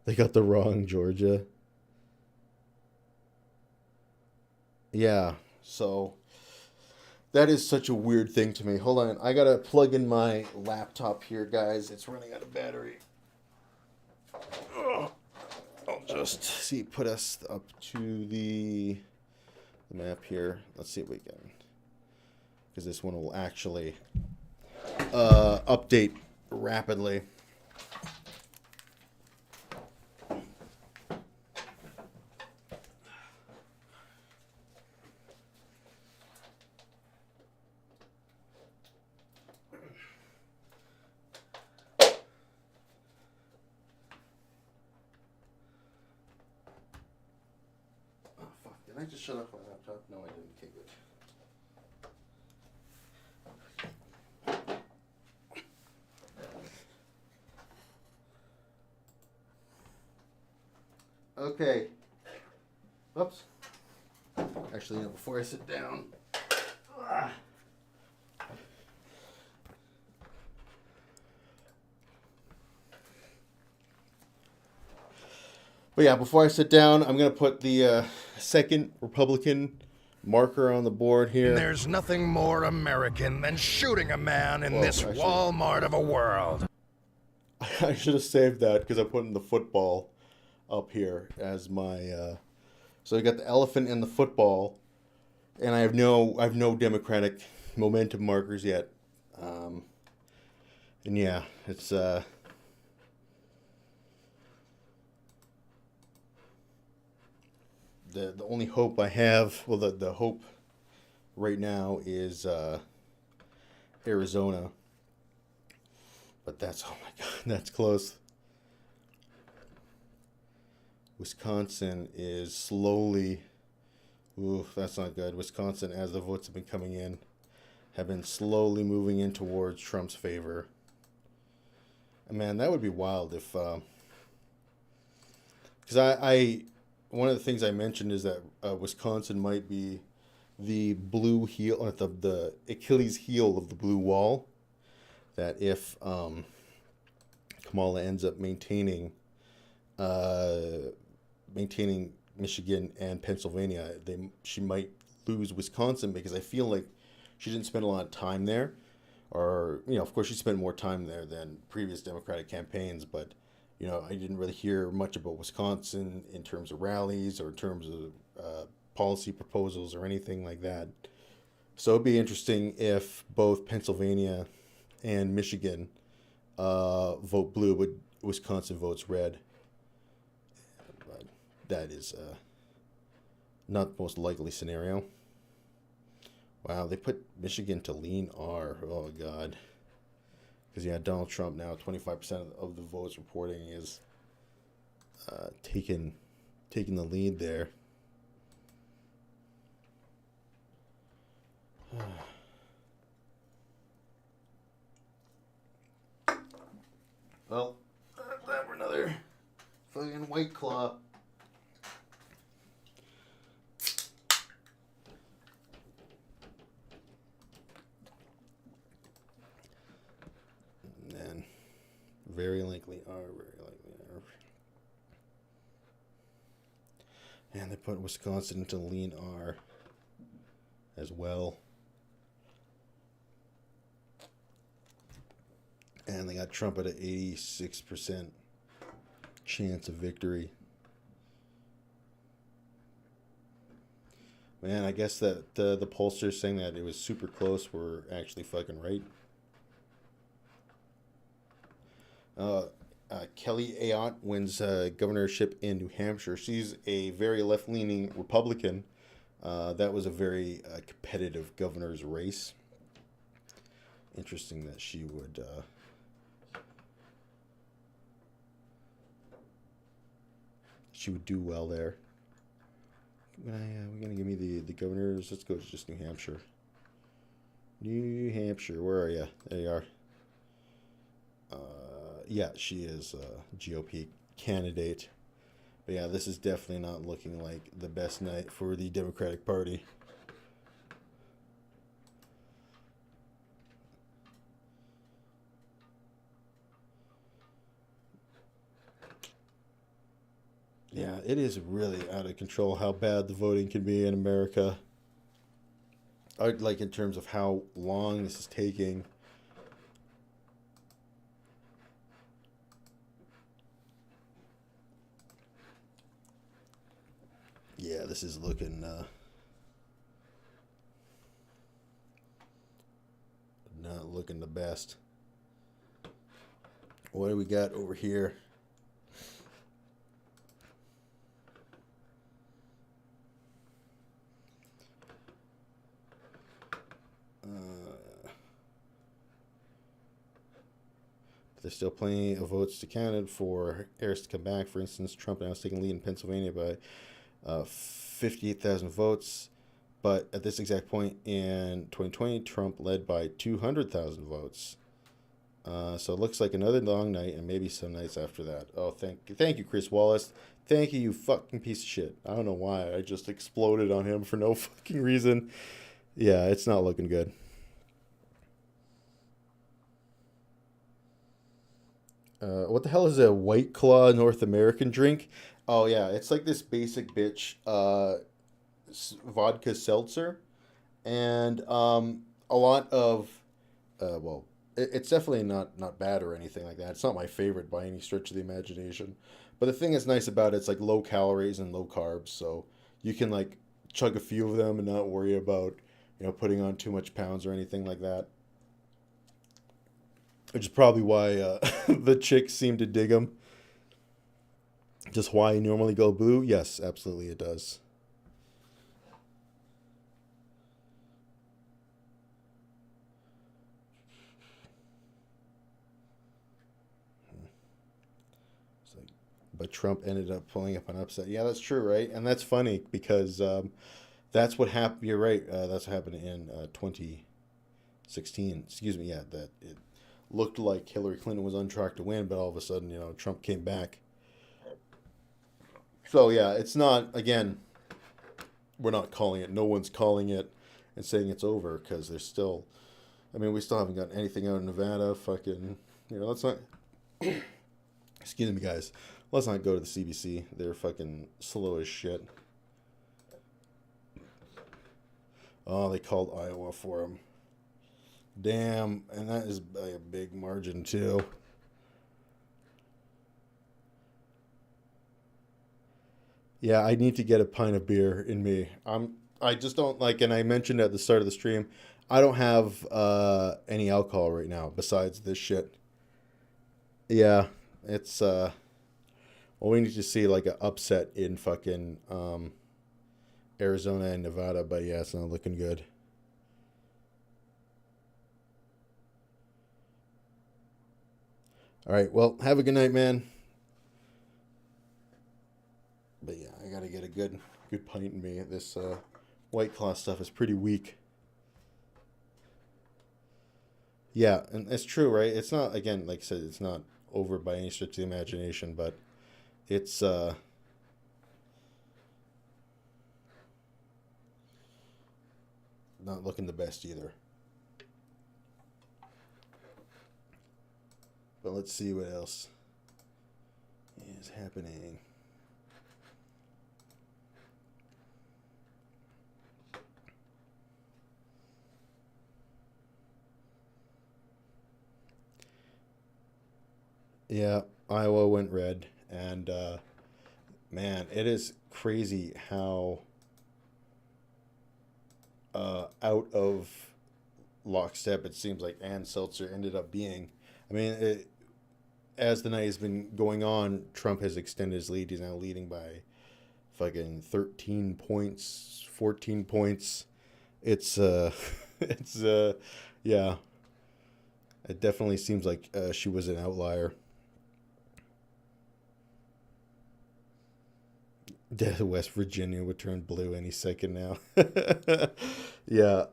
They got the wrong Georgia. Yeah, so that is such a weird thing to me. Hold on, I gotta plug in my laptop here, guys. It's running out of battery. Ugh. I'll just see, put us up to the map here. Let's see if we can, because this one will actually update rapidly. Did I just shut off my laptop? No, I didn't. Okay, good. Okay. Oops. Actually, before I sit down. But yeah, before I sit down, I'm going to put the second Republican marker on the board here. There's nothing more American than shooting a man in this actually, Walmart of a world. I should have saved that because I'm putting the football up here as my... So I got the elephant and the football, and I have no Democratic momentum markers yet. And yeah, it's... The only hope I have, well, the hope right now is Arizona. But that's, oh my God, that's close. Wisconsin is slowly, ooh, that's not good. Wisconsin, as the votes have been coming in, have been slowly moving in towards Trump's favor. And man, that would be wild if, because I one of the things I mentioned is that Wisconsin might be the blue heel, or the Achilles heel of the blue wall. That if Kamala ends up maintaining Michigan and Pennsylvania, she might lose Wisconsin, because I feel like she didn't spend a lot of time there. Or, of course she spent more time there than previous Democratic campaigns, but I didn't really hear much about Wisconsin in terms of rallies or in terms of policy proposals or anything like that. So it'd be interesting if both Pennsylvania and Michigan vote blue, but Wisconsin votes red. But that is not the most likely scenario. Wow, they put Michigan to lean R. Oh, God. Because, Donald Trump now, 25% of the votes reporting is taking the lead there. Well, time for another fucking White Claw. And then very likely R. And they put Wisconsin into lean R as well. And they got Trump at an 86% chance of victory. Man, I guess that the pollsters saying that it was super close were actually fucking right. Kelly Ayotte wins governorship in New Hampshire. She's a very left-leaning Republican. That was a very competitive governor's race. Interesting that she would... she would do well there. We're gonna give me the governors. Let's go to just New Hampshire. New Hampshire, where are you? There you are. Yeah, she is a GOP candidate. But yeah, this is definitely not looking like the best night for the Democratic Party. Yeah, it is really out of control how bad the voting can be in America. Like in terms of how long this is taking. Yeah, this is looking not looking the best. What do we got over here? There's still plenty of votes to count for Harris to come back. For instance, Trump now is taking lead in Pennsylvania by 58,000 votes. But at this exact point in 2020, Trump led by 200,000 votes. So it looks like another long night, and maybe some nights after that. Oh, thank you, Chris Wallace. Thank you, you fucking piece of shit. I don't know why I just exploded on him for no fucking reason. Yeah, it's not looking good. What the hell is a White Claw North American drink? Oh yeah, it's like this basic bitch vodka seltzer, and a lot of well, it's definitely not bad or anything like that. It's not my favorite by any stretch of the imagination, but the thing that's nice about it's like low calories and low carbs, so you can like chug a few of them and not worry about putting on too much pounds or anything like that. Which is probably why the chicks seem to dig him. Just why he normally go blue? Yes, absolutely it does. But Trump ended up pulling up an upset. Yeah, that's true, right? And that's funny because that's what happened. You're right. That's what happened in 2016. Excuse me. Yeah, that it looked like Hillary Clinton was on track to win, but all of a sudden, Trump came back. So yeah, it's not, again, we're not calling it. No one's calling it and saying it's over because there's still, we still haven't gotten anything out of Nevada. Fucking, let's not, excuse me, guys. Let's not go to the CBC. They're fucking slow as shit. Oh, they called Iowa for him. Damn, and that is by a big margin too. Yeah, I need to get a pint of beer in me. I just don't like, and I mentioned at the start of the stream, I don't have any alcohol right now besides this shit. Yeah, it's well, we need to see like an upset in fucking Arizona and Nevada, but yeah, it's not looking good. All right, well, have a good night, man. But yeah, I gotta get a good pint in me. This White Claw stuff is pretty weak. Yeah, and it's true, right? It's not, again, like I said, it's not over by any stretch of the imagination, but it's not looking the best either. But let's see what else is happening. Yeah, Iowa went red, and man, it is crazy how out of lockstep it seems like Ann Seltzer ended up being. I mean, as the night has been going on, Trump has extended his lead. He's now leading by fucking 13 points, 14 points. It's it's yeah. It definitely seems like she was an outlier. West Virginia would turn blue any second now. Yeah.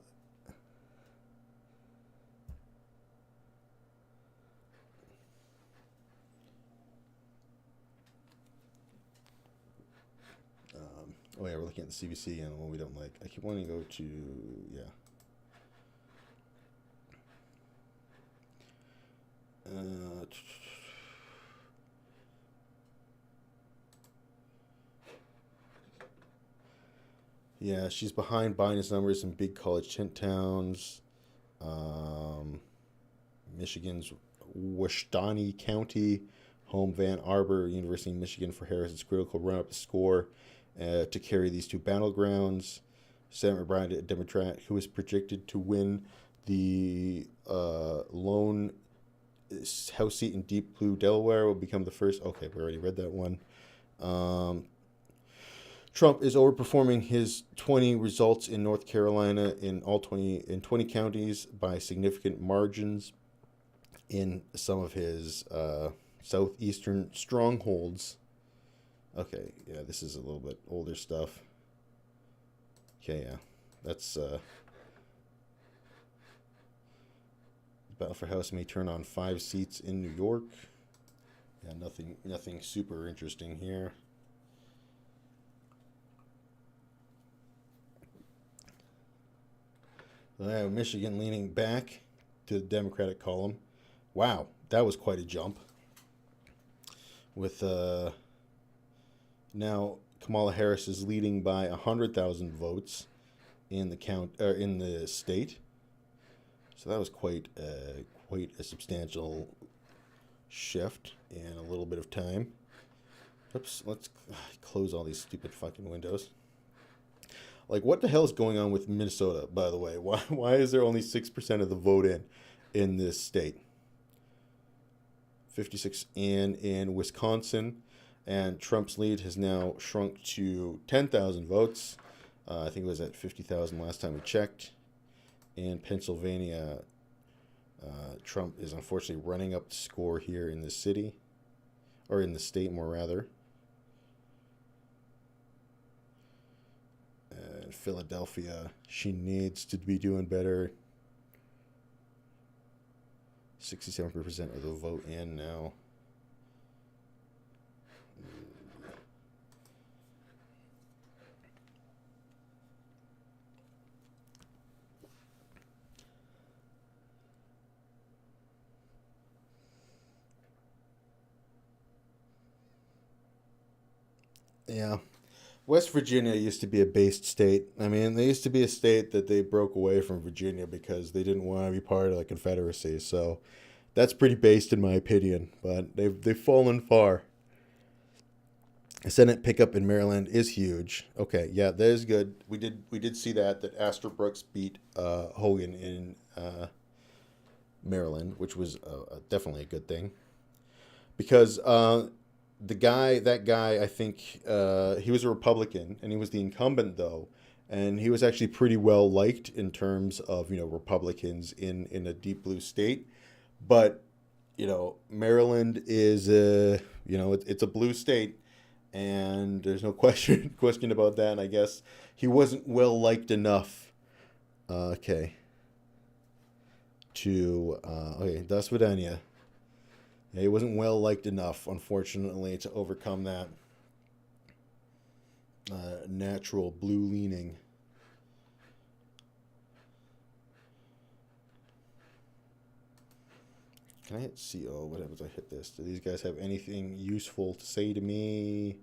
Oh yeah, we're looking at the CBC and what we don't like. I keep wanting to go to yeah. Yeah, she's behind Biden's numbers in big college towns. Michigan's Washtani County, home Van Arbor, University of Michigan for Harris's critical run up the score to carry these two battlegrounds. Senator Bryan, a Democrat, who is projected to win the lone House seat in Deep Blue, Delaware, will become the first. Okay, we already read that one. Trump is overperforming his 20 results in North Carolina in 20 counties by significant margins in some of his southeastern strongholds. Okay, yeah, this is a little bit older stuff. Okay, yeah, that's battle for House may turn on 5 seats in New York. Yeah, nothing super interesting here. Michigan leaning back to the Democratic column. Wow, that was quite a jump. With now Kamala Harris is leading by 100,000 votes in the state. So that was quite a substantial shift in a little bit of time. Oops, let's close all these stupid fucking windows. Like, what the hell is going on with Minnesota, by the way? Why is there only 6% of the vote in this state? 56 in Wisconsin, and Trump's lead has now shrunk to 10,000 votes. I think it was at 50,000 last time we checked. In Pennsylvania, Trump is unfortunately running up the score here in the city, or in the state more rather. And Philadelphia, she needs to be doing better. 67% of the vote in now. Yeah. West Virginia used to be a based state. I mean, they used to be a state that they broke away from Virginia because they didn't want to be part of the Confederacy. So that's pretty based in my opinion, but they've fallen far. A Senate pickup in Maryland is huge. Okay, yeah, that is good. We did see that Astor Brooks beat Hogan in Maryland, which was definitely a good thing. Because that guy, I think he was a Republican, and he was the incumbent though, and he was actually pretty well liked in terms of Republicans in a deep blue state. But Maryland is it's a blue state, and there's no question about that. And I guess he wasn't well liked enough. Okay. Das Vidania. Yeah, he wasn't well liked enough, unfortunately, to overcome that natural blue leaning. Can I hit CO? What happens if I hit this? Do these guys have anything useful to say to me?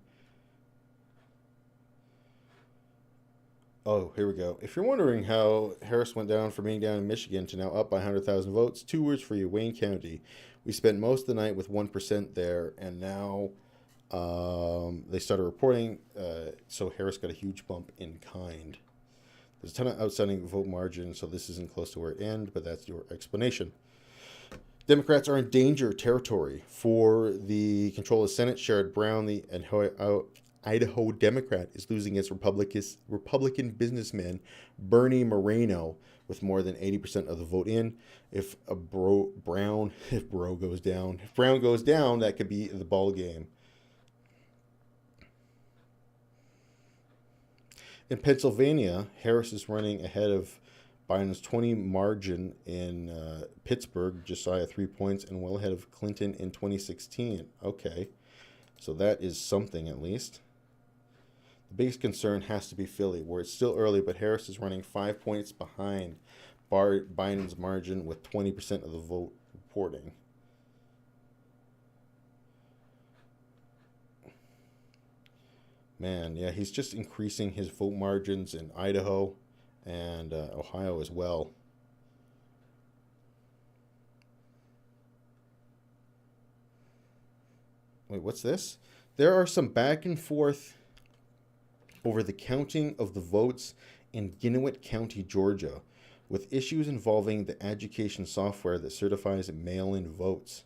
Oh, here we go. If you're wondering how Harris went down from being down in Michigan to now up by 100,000 votes, 2 words for you: Wayne County. We spent most of the night with 1% there, and now they started reporting, so Harris got a huge bump in kind. There's a ton of outstanding vote margin, so this isn't close to where it ends, but that's your explanation. Democrats are in danger territory for the control of the Senate. Sherrod Brown, the Idaho Democrat, is losing its Republican businessman Bernie Moreno with more than 80% of the vote in. If Brown goes down, that could be the ball game. In Pennsylvania, Harris is running ahead of Biden's 20 margin in Pittsburgh, just shy of 3 points, and well ahead of Clinton in 2016. Okay, so that is something at least. The biggest concern has to be Philly, where it's still early, but Harris is running 5 points behind Biden's margin with 20% of the vote reporting. Man, yeah, he's just increasing his vote margins in Idaho and Ohio as well. Wait, what's this? There are some back and forth over the counting of the votes in Gwinnett County, Georgia, with issues involving the education software that certifies mail-in votes.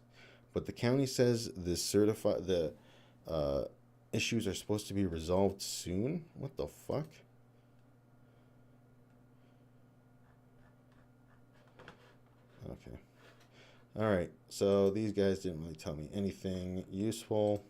But the county says the issues are supposed to be resolved soon? What the fuck? Okay. Alright, so these guys didn't really tell me anything useful.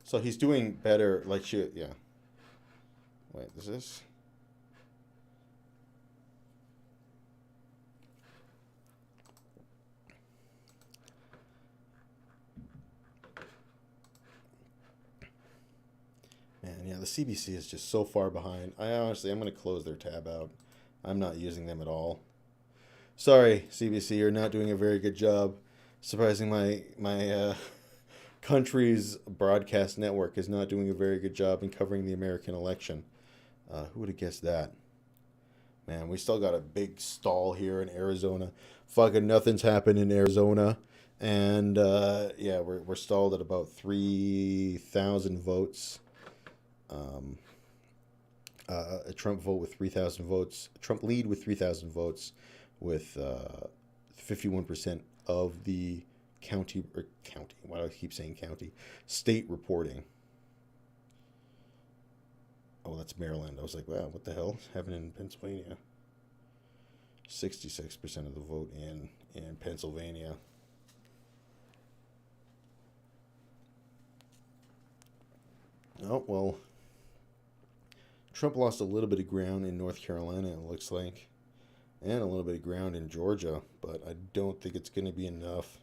So he's doing better, like shit, yeah. Wait, is this? Man, yeah, the CBC is just so far behind. I'm going to close their tab out. I'm not using them at all. Sorry, CBC, you're not doing a very good job. Surprisingly, my country's broadcast network is not doing a very good job in covering the American election. Who would have guessed that? Man, we still got a big stall here in Arizona. Fucking nothing's happened in Arizona. And, yeah, we're stalled at about 3,000 votes. A Trump vote with 3,000 votes. Trump lead with 3,000 votes with 51% of the county, why do I keep saying county? State reporting. Oh, that's Maryland. I was like, wow, what the hell is happening in Pennsylvania? 66% of the vote in Pennsylvania. Oh, well, Trump lost a little bit of ground in North Carolina, it looks like, and a little bit of ground in Georgia, but I don't think it's going to be enough.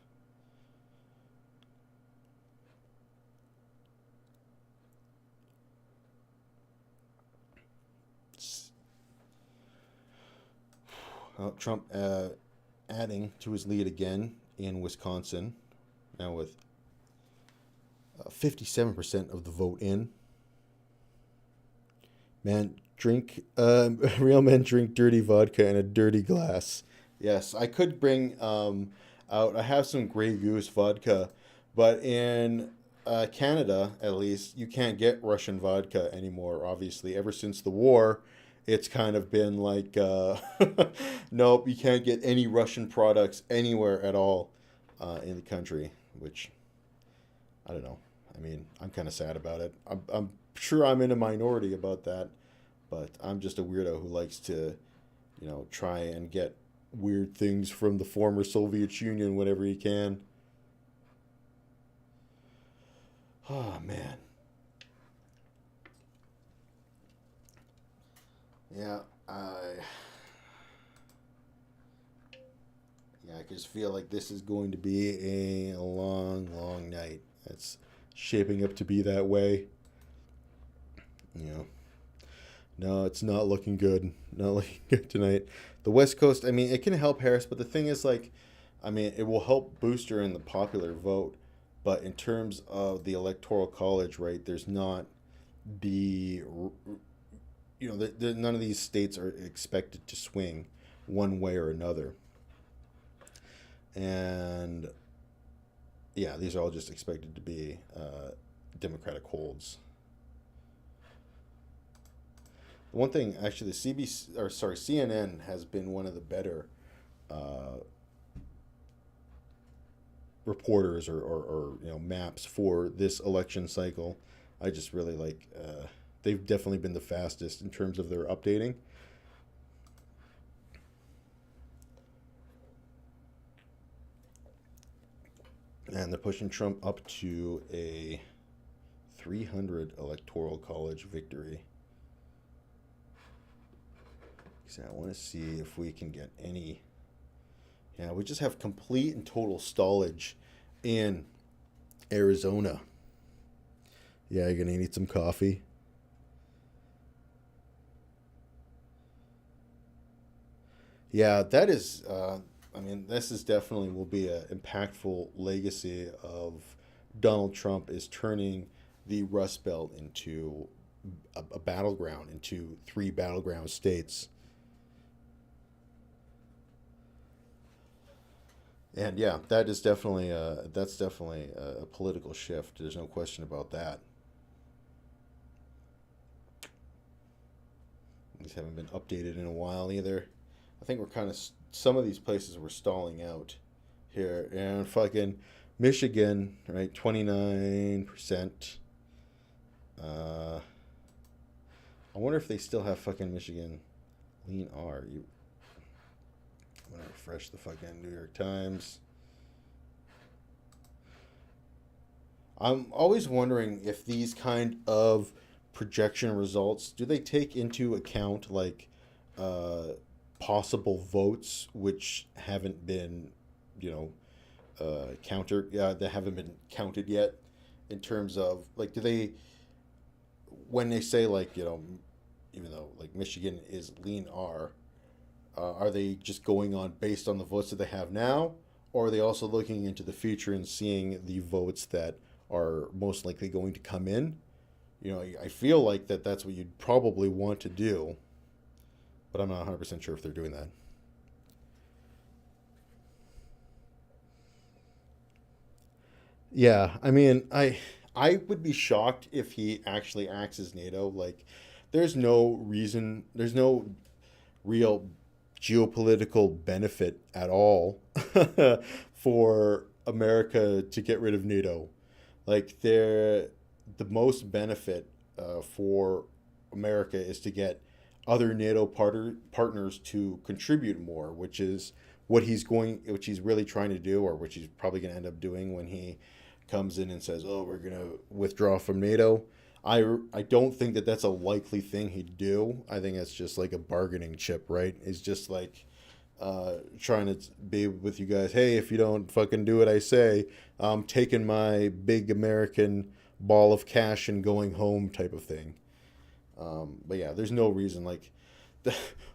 Trump adding to his lead again in Wisconsin, now with 57% of the vote in. Man, real men drink dirty vodka in a dirty glass. Yes, I could bring out, I have some Grey Goose vodka, but in Canada, at least, you can't get Russian vodka anymore, obviously. Ever since the war, it's kind of been like, nope, you can't get any Russian products anywhere at all in the country, which, I don't know. I mean, I'm kind of sad about it. I'm sure I'm in a minority about that, but I'm just a weirdo who likes to, you know, try and get weird things from the former Soviet Union whenever he can. Oh, man. Yeah, I just feel like this is going to be a long, long night. It's shaping up to be that way. You know, No, it's not looking good. Not looking good tonight. The West Coast, I mean, it can help Harris, but the thing is, like, I mean, it will help boost her in the popular vote. But in terms of the Electoral College, right, there's not the, none of these states are expected to swing one way or another. And, yeah, these are all just expected to be Democratic holds. One thing, actually, CNN has been one of the better reporters or maps for this election cycle. I just really like. They've definitely been the fastest in terms of their updating. And they're pushing Trump up to a 300 Electoral College victory. So I want to see if we can get any. Yeah, we just have complete and total stallage in Arizona. Yeah, you're going to need some coffee. Yeah, that is, this is definitely will be an impactful legacy of Donald Trump is turning the Rust Belt into a battleground, into 3 battleground states. And yeah, that's definitely a political shift. There's no question about that. These haven't been updated in a while either. I think we're kind of, some of these places were stalling out here. And fucking Michigan, right, 29%. I wonder if they still have fucking Michigan lean R. I'm going to refresh the fucking New York Times. I'm always wondering if these kind of projection results, do they take into account, like, possible votes which haven't been, that haven't been counted yet, in terms of, like, do they, when they say, like, even though, like, Michigan is lean R, are they just going on based on the votes that they have now? Or are they also looking into the future and seeing the votes that are most likely going to come in? I feel like that's what you'd probably want to do, but I'm not 100% sure if they're doing that. Yeah, I mean, I would be shocked if he actually acts as NATO. Like, there's no reason, there's no real geopolitical benefit at all for America to get rid of NATO. Like, the most benefit for America is to get other NATO partners to contribute more, which is which he's really trying to do, or which he's probably going to end up doing when he comes in and says, "Oh, we're going to withdraw from NATO." I don't think that that's a likely thing he'd do. I think that's just like a bargaining chip, right? It's just like trying to be with you guys. Hey, if you don't fucking do what I say, I'm taking my big American ball of cash and going home type of thing. But yeah, there's no reason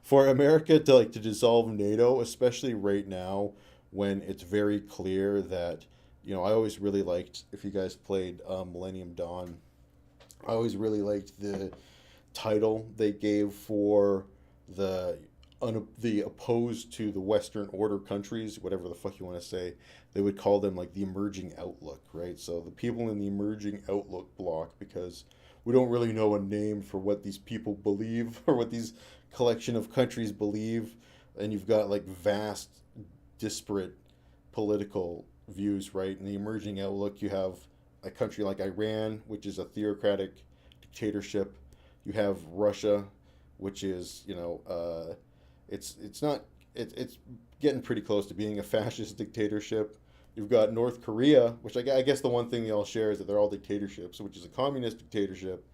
for America to dissolve NATO, especially right now when it's very clear that, I always really liked, if you guys played Millennium Dawn, I always really liked the title they gave for the opposed to the Western Order countries, whatever the fuck you want to say. They would call them like the emerging outlook, right? So the people in the emerging outlook block, because we don't really know a name for what these people believe or what these collection of countries believe. And you've got like vast, disparate political views, right? In the emerging outlook, you have a country like Iran, which is a theocratic dictatorship. You have Russia, which is, it's getting pretty close to being a fascist dictatorship. You've got North Korea, which I guess the one thing they all share is that they're all dictatorships, which is a communist dictatorship,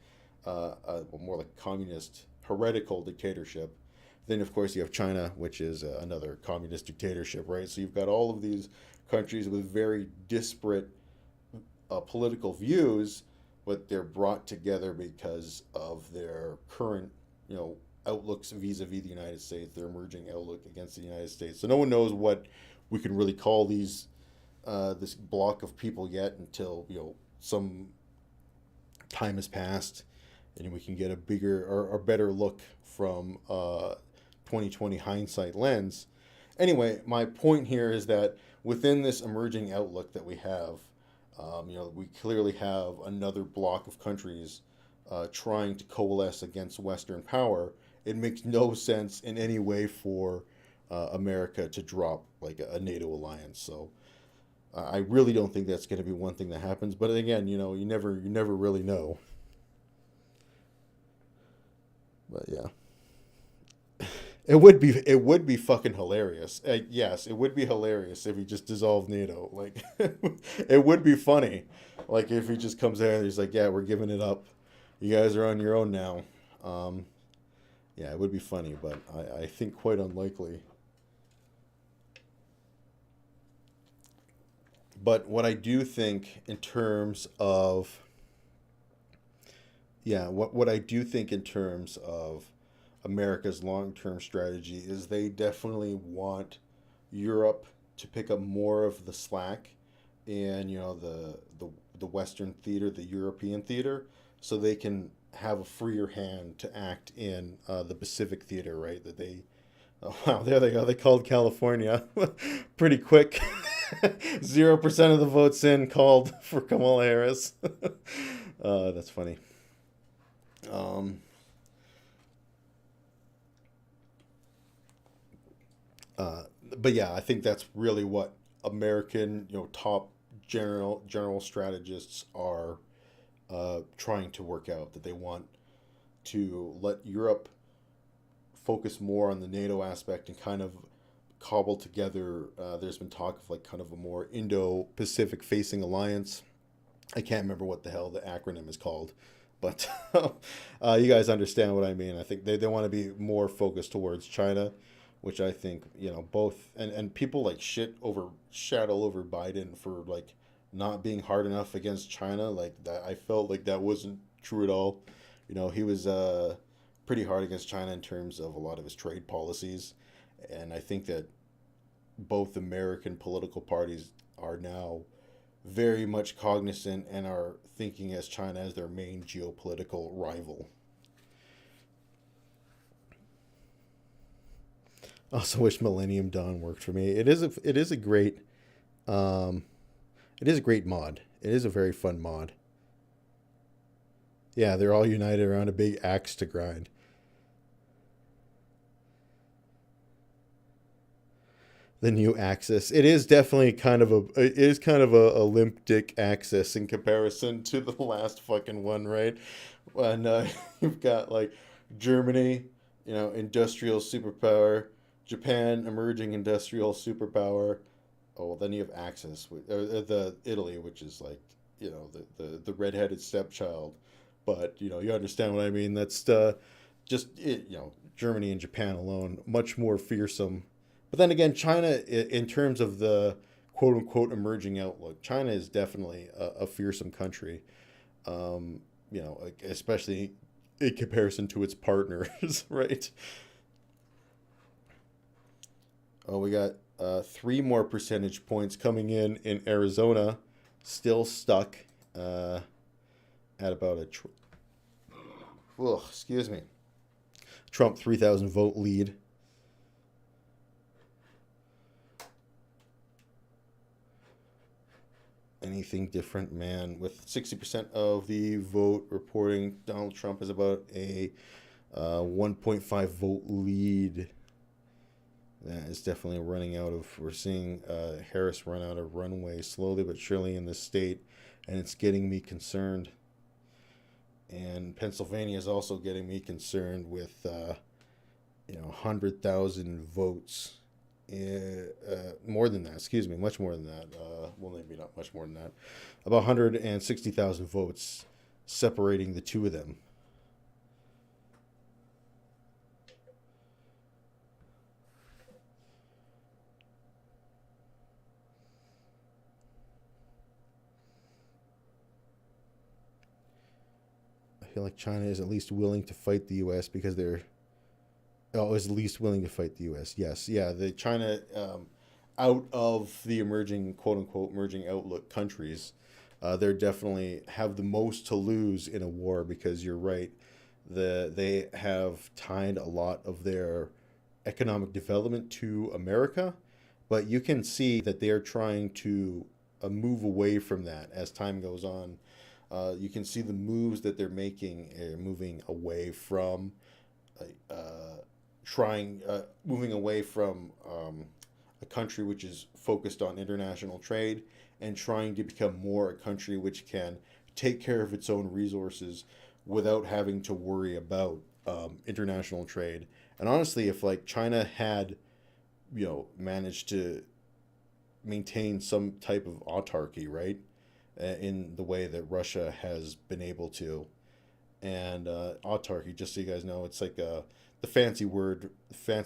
more like communist heretical dictatorship. Then, of course, you have China, which is another communist dictatorship, right? So you've got all of these countries with very disparate political views, but they're brought together because of their current outlooks vis-a-vis the United States, their emerging outlook against the United States. So no one knows what we can really call these this block of people yet until some time has passed and we can get a bigger or better look from 2020 hindsight lens. Anyway, my point here is that within this emerging outlook that we have, we clearly have another block of countries trying to coalesce against Western power. It makes no sense in any way for America to drop like a NATO alliance. So I really don't think that's going to be one thing that happens. But again, you never really know. But yeah, it would be fucking hilarious. Yes, it would be hilarious if he just dissolved NATO. Like, it would be funny. Like if he just comes out and he's like, "Yeah, we're giving it up. You guys are on your own now." Yeah, it would be funny, but I think quite unlikely. But what I do think in terms of what I do think in terms of America's long-term strategy is they definitely want Europe to pick up more of the slack in the Western theater, the European theater, so they can have a freer hand to act in the Pacific theater, right? That they, oh wow, there they go. They called California pretty quick. 0% of the votes in called for Kamala Harris. That's funny. But yeah, I think that's really what American, top general strategists are trying to work out, that they want to let Europe focus more on the NATO aspect and kind of cobble together. There's been talk of like kind of a more Indo-Pacific facing alliance. I can't remember what the hell the acronym is called, but you guys understand what I mean. I think they want to be more focused towards China, which I think, both, and people like shadow over Biden for like not being hard enough against China. Like that, I felt like that wasn't true at all. He was pretty hard against China in terms of a lot of his trade policies. And I think that both American political parties are now very much cognizant and are thinking as China as their main geopolitical rival. Also wish Millennium Dawn worked for me. It is a great mod. It is a very fun mod. Yeah, they're all united around a big axe to grind. The new Axis. It is definitely kind of a limp dick Axis in comparison to the last fucking one, right? When you've got like Germany, industrial superpower, Japan, emerging industrial superpower. Oh, well, then you have Axis, the Italy, which is like, the redheaded stepchild. But you understand what I mean. That's just Germany and Japan alone, much more fearsome. But then again, China, in terms of the quote unquote emerging outlook, China is definitely a fearsome country. Especially in comparison to its partners, right? Oh, we got 3 more percentage points coming in Arizona, still stuck at about a Trump 3,000 vote lead. Anything different, man? With 60% of the vote reporting Donald Trump is about a 1.5 vote lead. That is definitely running out of. We're seeing Harris run out of runway slowly but surely in this state, and it's getting me concerned. And Pennsylvania is also getting me concerned with 100,000 votes. More than that, excuse me, much more than that. Well, maybe not much more than that. About 160,000 votes separating the two of them. feel like China is at least willing to fight the U.S. because they're is at least willing to fight the U.S. Yes, yeah, the China out of the emerging quote unquote emerging outlook countries, they're definitely have the most to lose in a war because you're right, they have tied a lot of their economic development to America, but you can see that they are trying to move away from that as time goes on. You can see the moves that they're making, moving away from moving away from a country which is focused on international trade and trying to become more a country which can take care of its own resources without having to worry about international trade. And honestly, if like China had, managed to maintain some type of autarky, right, in the way that Russia has been able to, and autarky, just so you guys know, it's like the fancy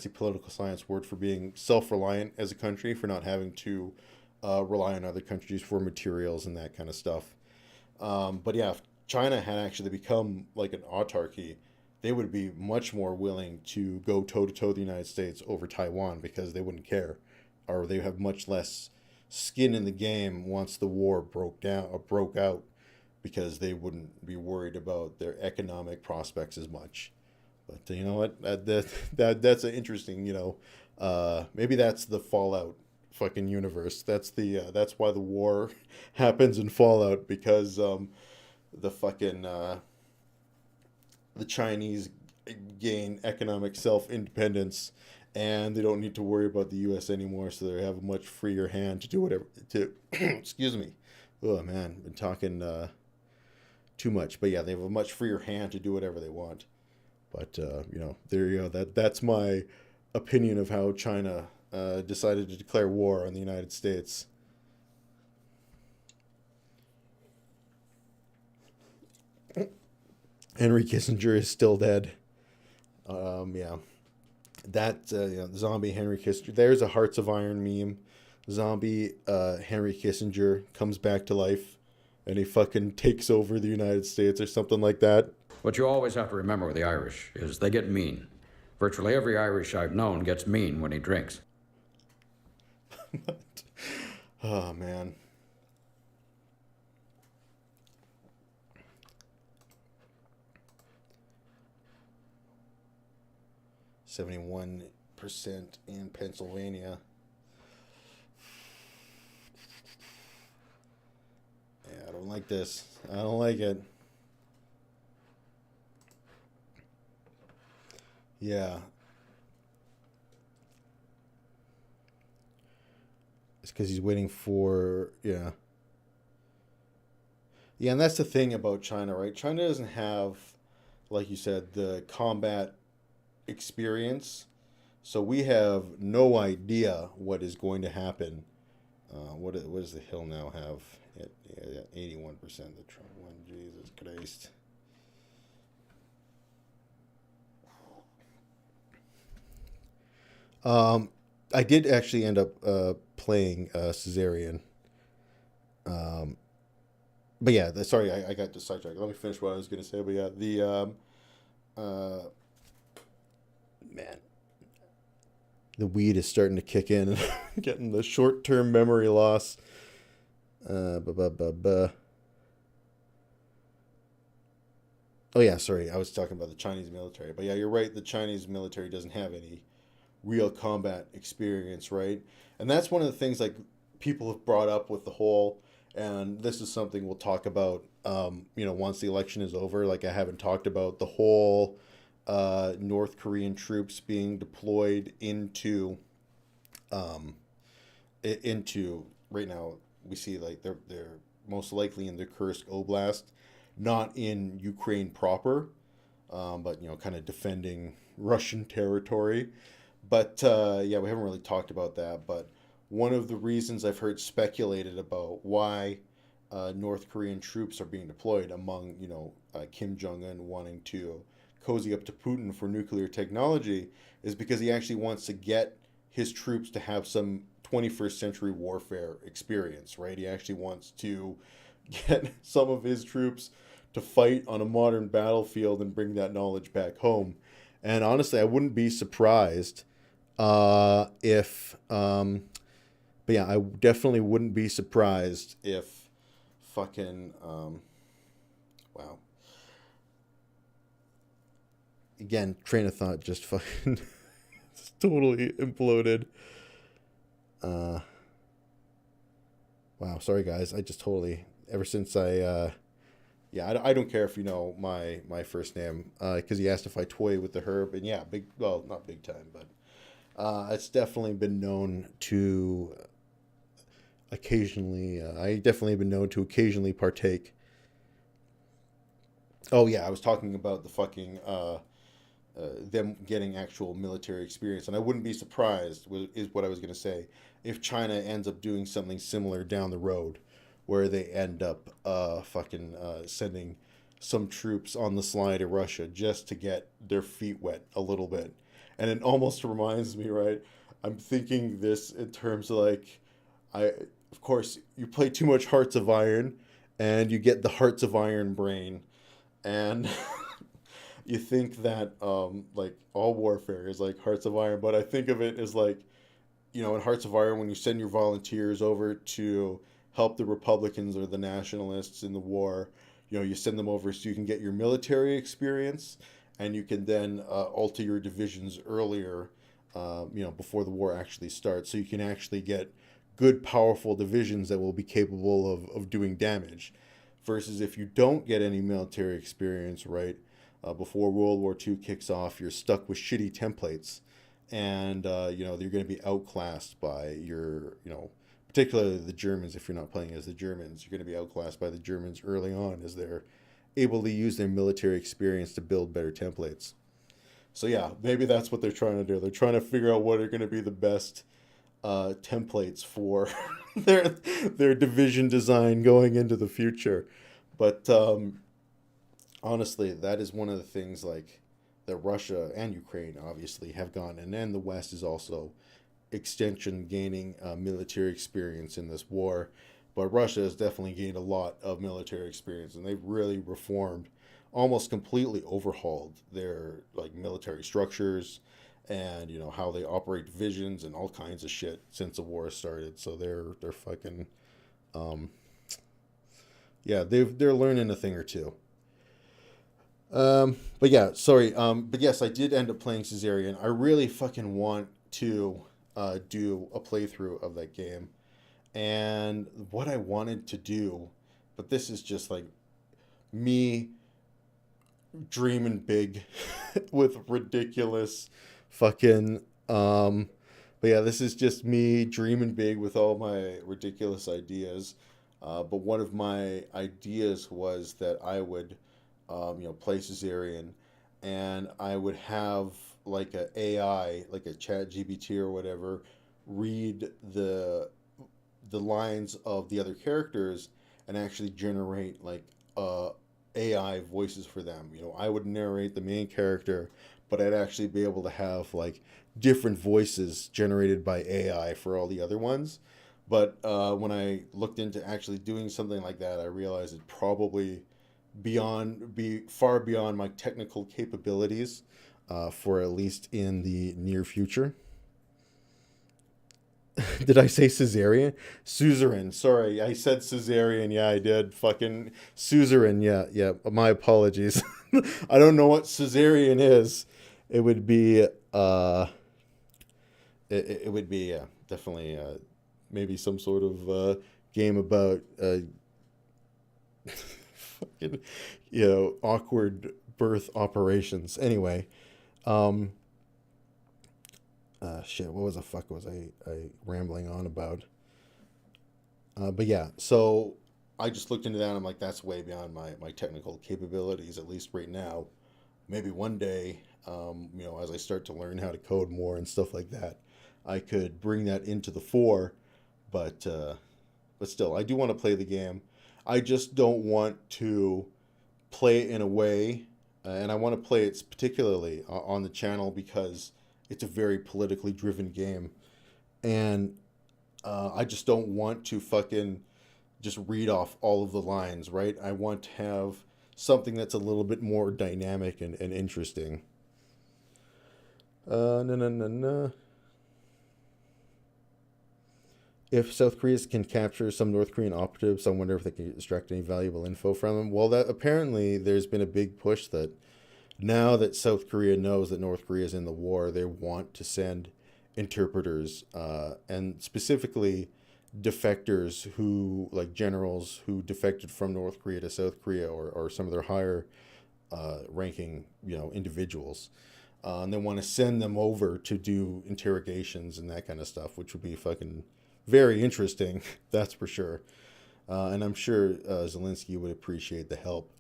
political science word for being self-reliant as a country, for not having to rely on other countries for materials and that kind of stuff. But yeah, if China had actually become like an autarky, they would be much more willing to go toe-to-toe with the United States over Taiwan because they wouldn't care, or they have much less skin in the game once the war broke out, because they wouldn't be worried about their economic prospects as much. But you know what? That's an interesting, maybe that's the Fallout fucking universe. That's why the war happens in Fallout, because the fucking the Chinese gain economic self-independence, and they don't need to worry about the U.S. anymore, so they have a much freer hand to do whatever. Excuse me. Oh man, been talking too much, but yeah, they have a much freer hand to do whatever they want. But there you go. That's my opinion of how China decided to declare war on the United States. Henry Kissinger is still dead. Yeah, that zombie Henry Kissinger. There's a Hearts of Iron meme. Zombie Henry Kissinger comes back to life, and he fucking takes over the United States or something like that. What you always have to remember with the Irish is they get mean. Virtually every Irish I've known gets mean when he drinks. Oh man. %71 in Pennsylvania. Yeah, I don't like this. I don't like it. Yeah. It's because he's waiting for, yeah. Yeah, and that's the thing about China, right? China doesn't have, like you said, the combat experience, so we have no idea what is going to happen. What does the Hill now have? At 81% the Trump one. Jesus Christ. I did actually end up playing Caesarian. But yeah, sorry, I got sidetracked. Let me finish what I was going to say. But yeah, man, the weed is starting to kick in, and getting the short-term memory loss. Oh yeah, sorry, I was talking about the Chinese military. But yeah, you're right. The Chinese military doesn't have any real combat experience, right? And that's one of the things like people have brought up with the whole, and this is something we'll talk about, once the election is over. Like, I haven't talked about the whole North Korean troops being deployed into right now. We see like they're most likely in the Kursk Oblast, not in Ukraine proper, but kind of defending Russian territory. But yeah, we haven't really talked about that. But one of the reasons I've heard speculated about why North Korean troops are being deployed, among Kim Jong-un wanting to cozy up to Putin for nuclear technology, is because he actually wants to get his troops to have some 21st century warfare experience, right? He actually wants to get some of his troops to fight on a modern battlefield and bring that knowledge back home. And honestly, I wouldn't be surprised if, but yeah, I definitely wouldn't be surprised if fucking, wow. Again, train of thought just fucking just totally imploded. Wow, sorry guys. I just totally, ever since I don't care if you know my first name, because he asked if I toy with the herb, and yeah, well, not big time, but it's definitely been known to occasionally, I definitely have been known to occasionally partake. Oh yeah, I was talking about the fucking, them getting actual military experience, and I wouldn't be surprised, is what I was going to say, if China ends up doing something similar down the road, where they end up sending some troops on the sly to Russia just to get their feet wet a little bit. And it almost reminds me, right? I'm thinking this in terms of like, of course, you play too much Hearts of Iron, and you get the Hearts of Iron brain, and you think that like all warfare is like Hearts of Iron, but I think of it as like, you know, in Hearts of Iron, when you send your volunteers over to help the Republicans or the nationalists in the war, you know, you send them over so you can get your military experience, and you can then alter your divisions earlier, you know, before the war actually starts, so you can actually get good, powerful divisions that will be capable of doing damage. Versus if you don't get any military experience, right, before World War II kicks off, you're stuck with shitty templates. And, you know, you're going to be outclassed by your, you know, particularly the Germans. If you're not playing as the Germans, you're going to be outclassed by the Germans early on, as they're able to use their military experience to build better templates. So, yeah, maybe that's what they're trying to do. They're trying to figure out what are going to be the best templates for their division design going into the future. But honestly, that is one of the things, like, that Russia and Ukraine obviously have gone, and then the West is also extension gaining military experience in this war. But Russia has definitely gained a lot of military experience, and they've really reformed, almost completely overhauled their like military structures, and you know how they operate divisions and all kinds of shit since the war started. So they're fucking yeah, they're learning a thing or two. But yeah, sorry. But yes, I did end up playing Caesarion. I really fucking want to do a playthrough of that game. And what I wanted to do, but this is just like me dreaming big with ridiculous fucking but yeah, this is just me dreaming big with all my ridiculous ideas. But one of my ideas was that I would you know, play Caesarion, and I would have like a AI, like a chat GPT or whatever, read the lines of the other characters and actually generate like AI voices for them. You know, I would narrate the main character, but I'd actually be able to have like different voices generated by AI for all the other ones. But when I looked into actually doing something like that, I realized it probably be far beyond my technical capabilities for at least in the near future. Did I say Caesarian? Suzerain. Sorry, I said Caesarian. Yeah, I did. Fucking Suzerain. Yeah. My apologies. I don't know what Caesarian is. It would be it would be definitely maybe some sort of game about fucking, you know, awkward birth operations. Anyway, shit, what was the fuck was I rambling on about? But yeah, so I just looked into that and I'm like, that's way beyond my technical capabilities, at least right now. Maybe one day, you know, as I start to learn how to code more and stuff like that, I could bring that into the fore. But still, I do want to play the game. I just don't want to play it in a way, and I want to play it particularly on the channel because it's a very politically driven game. And I just don't want to fucking just read off all of the lines, right? I want to have something that's a little bit more dynamic and interesting. No. If South Korea can capture some North Korean operatives, I wonder if they can extract any valuable info from them. Well, that apparently there's been a big push that now that South Korea knows that North Korea is in the war, they want to send interpreters, and specifically defectors who, like generals who defected from North Korea to South Korea, or some of their higher ranking, individuals. And they want to send them over to do interrogations and that kind of stuff, which would be fucking very interesting, that's for sure. And I'm sure Zelensky would appreciate the help.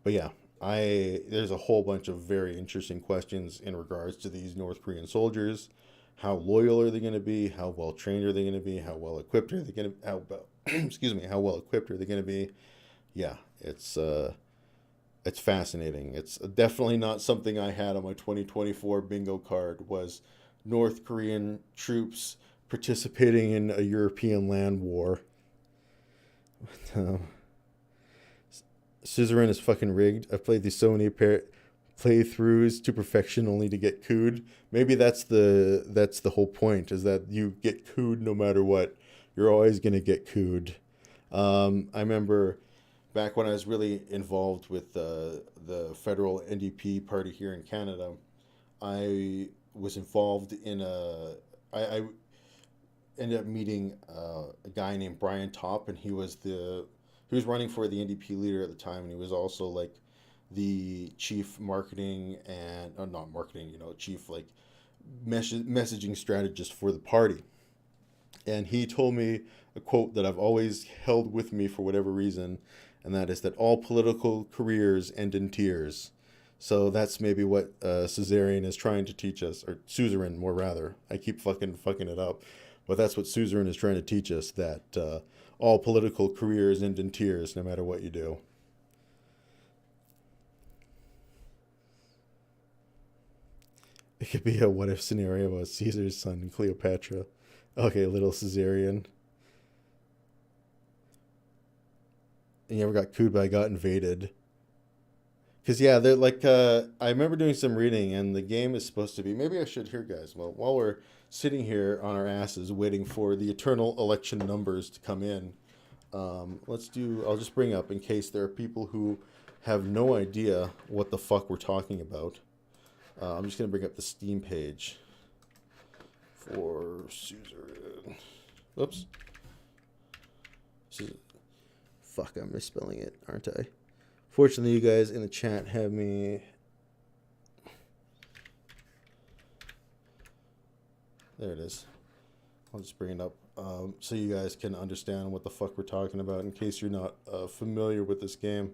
But yeah, there's a whole bunch of very interesting questions in regards to these North Korean soldiers. How loyal are they going to be? How well trained are they going to be? How well equipped are they going to? How well equipped are they going to be? Yeah, it's fascinating. It's definitely not something I had on my 2024 bingo card. Was North Korean troops participating in a European land war? Suzerain is fucking rigged. I've played these so many playthroughs to perfection only to get cooed. Maybe that's the whole point, is that you get cooed no matter what. You're always gonna get cooed. I remember back when I was really involved with the federal NDP party here in Canada, I was involved in I ended up meeting a guy named Brian Topp, and he was running for the NDP leader at the time, and he was also like the chief marketing and not marketing, chief like messaging strategist for the party. And he told me a quote that I've always held with me for whatever reason, and that is that all political careers end in tears. So that's maybe what Suzerain is trying to teach us, or Suzerain more rather. I keep fucking it up. But that's what Suzerain is trying to teach us, that all political careers end in tears no matter what you do. It could be a what-if scenario about Caesar's son and Cleopatra. Okay, little Caesarion. You ever got cooed, but I got invaded. Because, yeah, they're like, I remember doing some reading, and the game is supposed to be, maybe I should hear, guys, well, while we're sitting here on our asses waiting for the eternal election numbers to come in, I'll just bring up, in case there are people who have no idea what the fuck we're talking about. I'm just going to bring up the Steam page for Suzerain. Oops. Fuck, I'm misspelling it, aren't I? Fortunately, you guys in the chat have me... There it is. I'll just bring it up so you guys can understand what the fuck we're talking about in case you're not familiar with this game.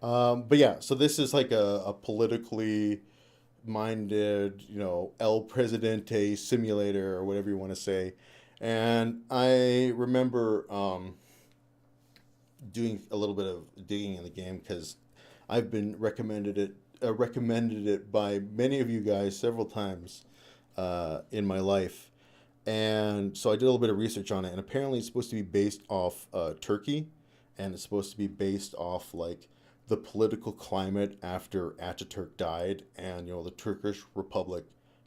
But yeah, so this is like a politically minded, El Presidente simulator or whatever you want to say. And I remember doing a little bit of digging in the game because I've been recommended it by many of you guys several times in my life. And so I did a little bit of research on it, and apparently it's supposed to be based off Turkey, and it's supposed to be based off like the political climate after Ataturk died, and the Turkish Republic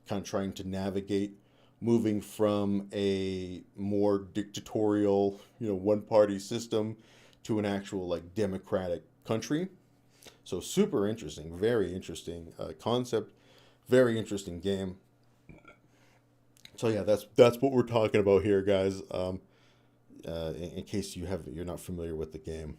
kind of trying to navigate moving from a more dictatorial, one-party system to an actual like democratic country. So super interesting, very interesting concept, very interesting game. So yeah, that's what we're talking about here, guys. In case you're not familiar with the game.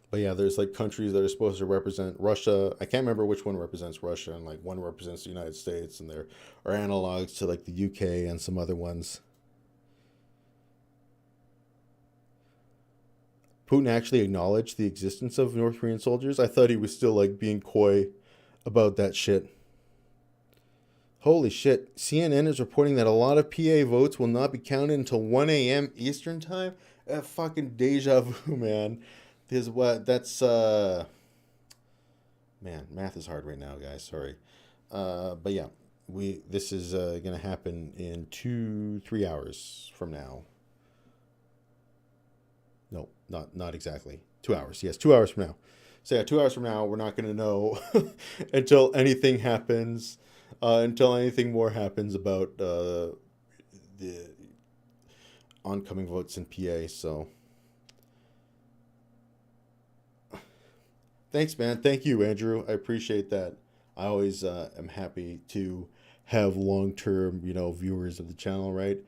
But yeah, there's like countries that are supposed to represent Russia. I can't remember which one represents Russia, and like one represents the United States, and there are analogs to like the UK and some other ones. Putin actually acknowledged the existence of North Korean soldiers. I thought he was still like being coy about that shit. Holy shit. CNN is reporting that a lot of PA votes will not be counted until 1 a.m. Eastern time. Fucking deja vu, man. Man, math is hard right now, guys. Sorry. But yeah. this is going to happen in 2-3 hours from now. No, not exactly 2 hours. Yes, 2 hours from now. So yeah, 2 hours from now, we're not going to know until anything happens, until anything more happens about the oncoming votes in PA. So thanks, man. Thank you, Andrew. I appreciate that. I always am happy to have long-term, viewers of the channel, right?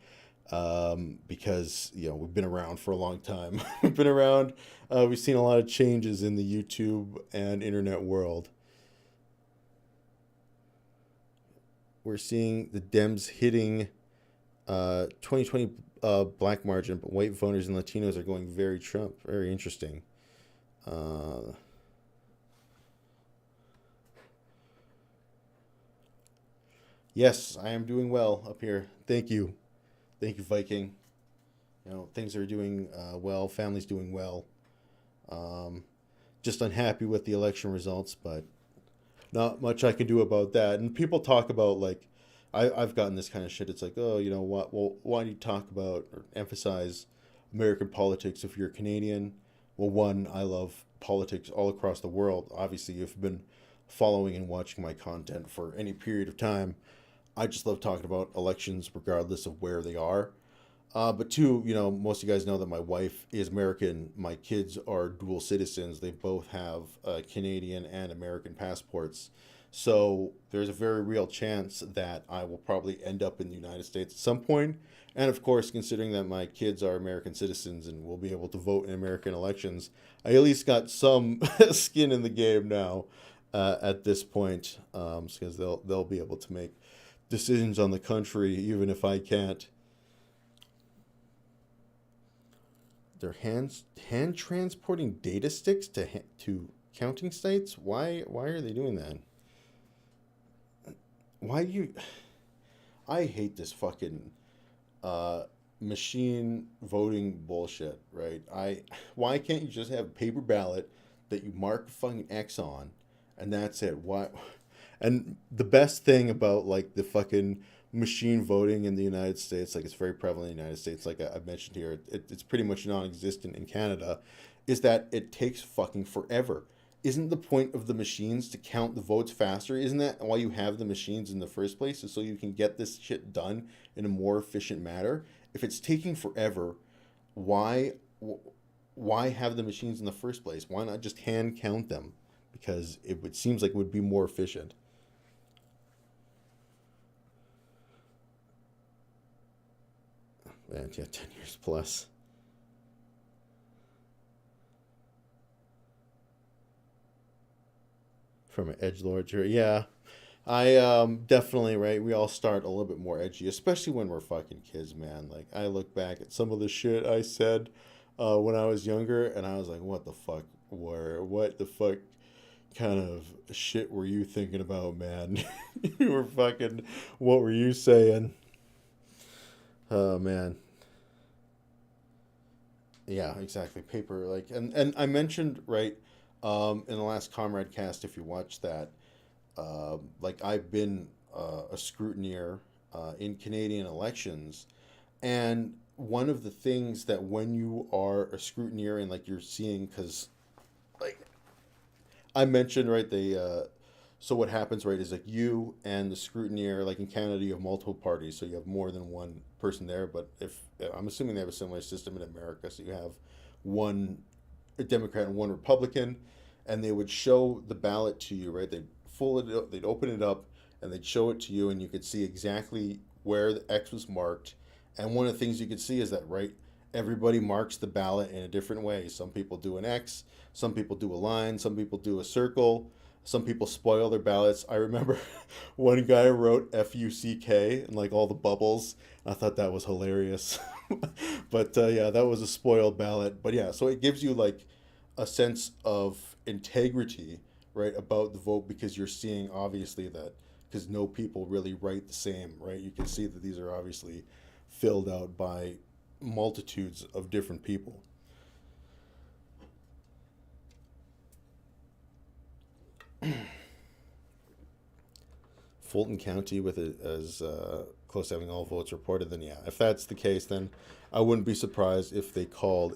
Because, we've been around for a long time. We've been around. We've seen a lot of changes in the YouTube and internet world. We're seeing the Dems hitting 2020 black margin, but white voters and Latinos are going very Trump. Very interesting. Yes, I am doing well up here. Thank you. Thank you, Viking. Things are doing well. Family's doing well. Just unhappy with the election results, but not much I can do about that. And people talk about, like, I've gotten this kind of shit. It's like, oh, what? Well, why do you talk about or emphasize American politics if you're Canadian? Well, one, I love politics all across the world. Obviously, you've been following and watching my content for any period of time. I just love talking about elections regardless of where they are. But two, most of you guys know that my wife is American. My kids are dual citizens. They both have Canadian and American passports. So there's a very real chance that I will probably end up in the United States at some point. And of course, considering that my kids are American citizens and will be able to vote in American elections, I at least got some skin in the game now at this point, because they'll be able to make decisions on the country, even if I can't. They're hand transporting data sticks to counting sites. Why are they doing that? I hate this fucking machine voting bullshit, right? Why can't you just have a paper ballot that you mark a fucking X on, and that's it? Why? And the best thing about, like, the fucking machine voting in the United States, like, it's very prevalent in the United States, like I mentioned here, it's pretty much non-existent in Canada, is that it takes fucking forever. Isn't the point of the machines to count the votes faster? Isn't that why you have the machines in the first place? Is so you can get this shit done in a more efficient manner? If it's taking forever, why have the machines in the first place? Why not just hand count them? Because it seems like it would be more efficient. Man, yeah, 10 years plus. From an edgelord jury. Yeah, I definitely, right, we all start a little bit more edgy, especially when we're fucking kids, man. Like, I look back at some of the shit I said when I was younger, and I was like, what the fuck kind of shit were you thinking about, man? You were fucking, what were you saying? Oh, man. Yeah, exactly. Paper, like, and I mentioned, right, in the last Comrade cast, if you watched that, like, I've been a scrutineer in Canadian elections, and one of the things that when you are a scrutineer and, like, you're seeing, because, like, I mentioned, right, so what happens, right, is, like, you and the scrutineer, like, in Canada, you have multiple parties, so you have more than one person there, but I'm assuming they have a similar system in America, so you have one Democrat and one Republican, and they would show the ballot to you, right? They'd open it up, and they'd show it to you, and you could see exactly where the X was marked, and one of the things you could see is that, right, everybody marks the ballot in a different way. Some people do an X, some people do a line, some people do a circle, some people spoil their ballots. I remember one guy wrote F-U-C-K and, like, all the bubbles. I thought that was hilarious. But yeah, that was a spoiled ballot. But yeah, so it gives you, like, a sense of integrity, right, about the vote, because you're seeing, obviously, that because no people really write the same, right? You can see that these are obviously filled out by multitudes of different people. Fulton County with it as close to having all votes reported, then yeah, if that's the case, then I wouldn't be surprised if they called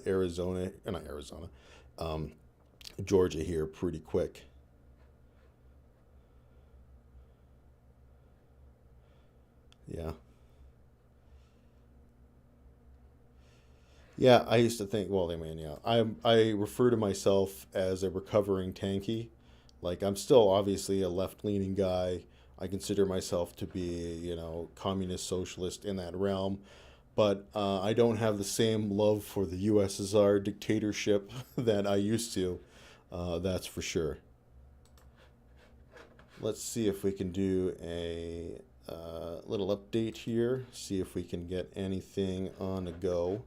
Georgia here pretty quick. Yeah. Yeah, I used to think, well, I mean, yeah, I refer to myself as a recovering tanky. Like, I'm still obviously a left-leaning guy. I consider myself to be, communist socialist in that realm. But I don't have the same love for the USSR dictatorship that I used to. That's for sure. Let's see if we can do a little update here. See if we can get anything on the go.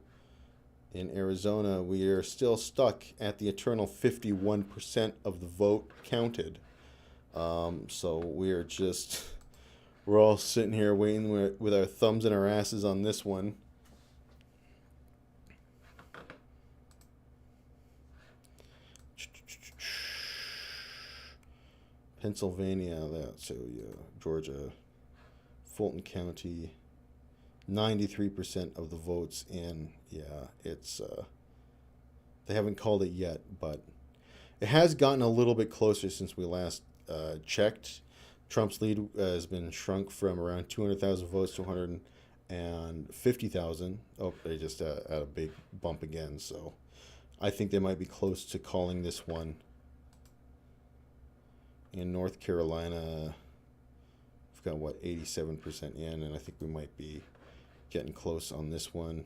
In Arizona, we are still stuck at the eternal 51% of the vote counted. So we're all sitting here waiting with our thumbs in our asses on this one. Pennsylvania, Georgia, Fulton County, 93% of the votes in. Yeah, it's they haven't called it yet, but it has gotten a little bit closer since we last checked. Trump's lead has been shrunk from around 200,000 votes to 150,000. Oh, they just had a big bump again, so I think they might be close to calling this one. In North Carolina, we've got, 87% in, and I think we might be getting close on this one.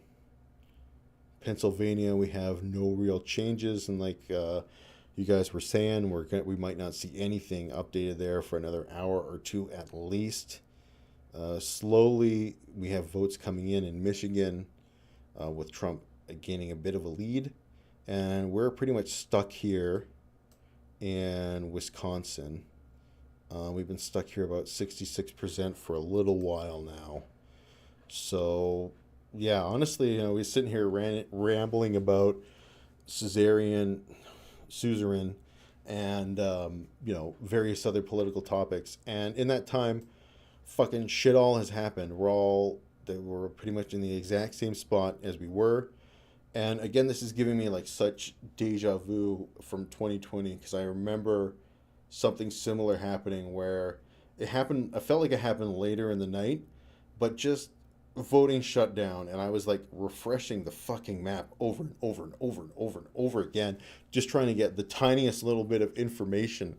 Pennsylvania, we have no real changes, and like you guys were saying, we might not see anything updated there for another hour or two at least. Slowly, we have votes coming in Michigan, with Trump gaining a bit of a lead, and we're pretty much stuck here in Wisconsin. We've been stuck here about 66% for a little while now. So, yeah, honestly, we're sitting here rambling about suzerain, and, various other political topics. And in that time, fucking shit all has happened. We're pretty much in the exact same spot as we were. And again, this is giving me like such deja vu from 2020, because I remember something similar happening where it happened. I felt like it happened later in the night, but just voting shut down, and I was like refreshing the fucking map over and over and over and over and over again, just trying to get the tiniest little bit of information,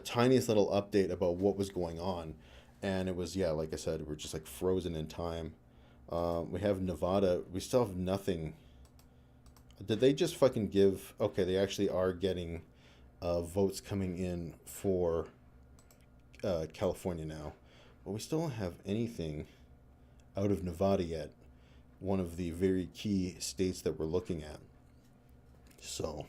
tiniest little update about what was going on. And it was, yeah, like I said, we're just like frozen in time. We have Nevada. We still have nothing. Did they just fucking give... Okay, they actually are getting votes coming in for California now. But we still don't have anything out of Nevada yet. One of the very key states that we're looking at. So,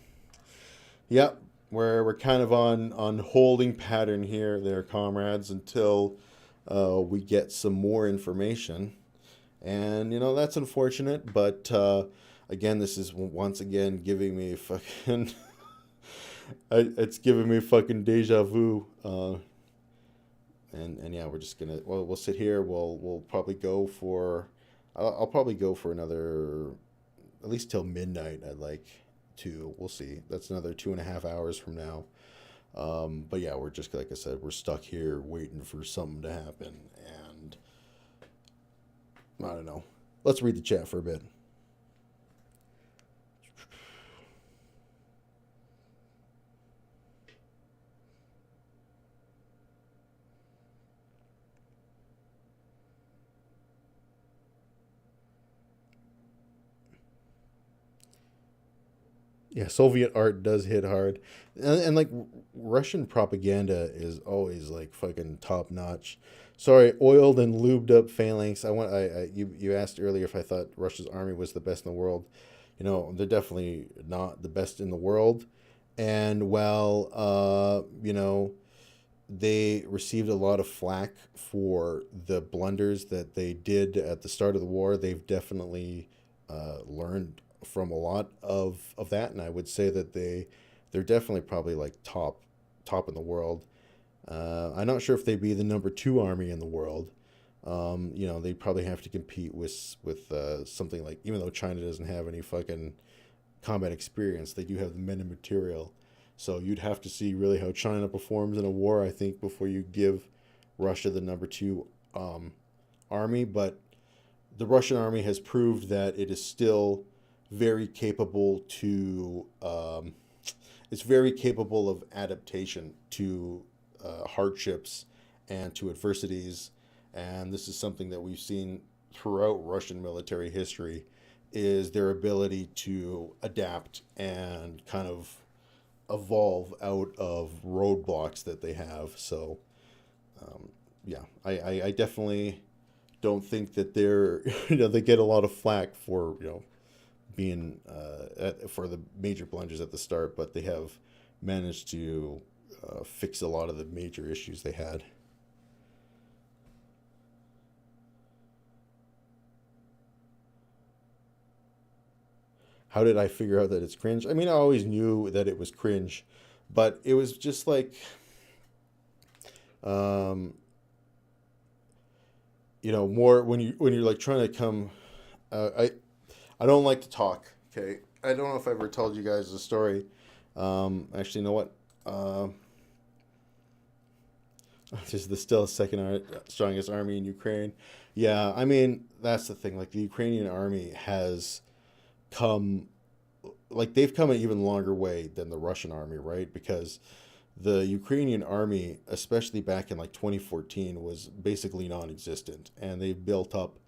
yeah, we're kind of on holding pattern here, there, comrades, until we get some more information. And, that's unfortunate, but... Again, this is once again giving me fucking... it's giving me fucking deja vu. And yeah, we're just gonna... Well, we'll sit here. We'll probably go for... I'll probably go for another... At least till midnight, I'd like to. We'll see. That's another 2.5 hours from now. But yeah, we're just, like I said, we're stuck here waiting for something to happen. And... I don't know. Let's read the chat for a bit. Yeah, Soviet art does hit hard. And like, Russian propaganda is always, like, fucking top notch. Sorry, oiled and lubed up phalanx. You asked earlier if I thought Russia's army was the best in the world. They're definitely not the best in the world. And while, they received a lot of flack for the blunders that they did at the start of the war, they've definitely learned from a lot of that, and I would say that they're definitely probably like top in the world. I'm not sure if they'd be the number 2 army in the world. They'd probably have to compete with something like, even though China doesn't have any fucking combat experience, they do have the men and material. So you'd have to see really how China performs in a war, I think, before you give Russia the number 2 army. But the Russian army has proved that it is still very capable to it's very capable of adaptation to hardships and to adversities. And this is something that we've seen throughout Russian military history, is their ability to adapt and kind of evolve out of roadblocks that they have. So I definitely don't think that they're they get a lot of flack for being for the major blunders at the start, but they have managed to fix a lot of the major issues they had. How did I figure out that it's cringe? I mean, I always knew that it was cringe, but it was just like, more when you're like trying to come. I don't like to talk. Okay, I don't know if I ever told you guys the story. Actually, you know what? This is the still second strongest army in Ukraine. Yeah, I mean that's the thing. Like the Ukrainian army has they've come an even longer way than the Russian army, right? Because the Ukrainian army, especially back in like 2014, was basically non-existent, and they've built up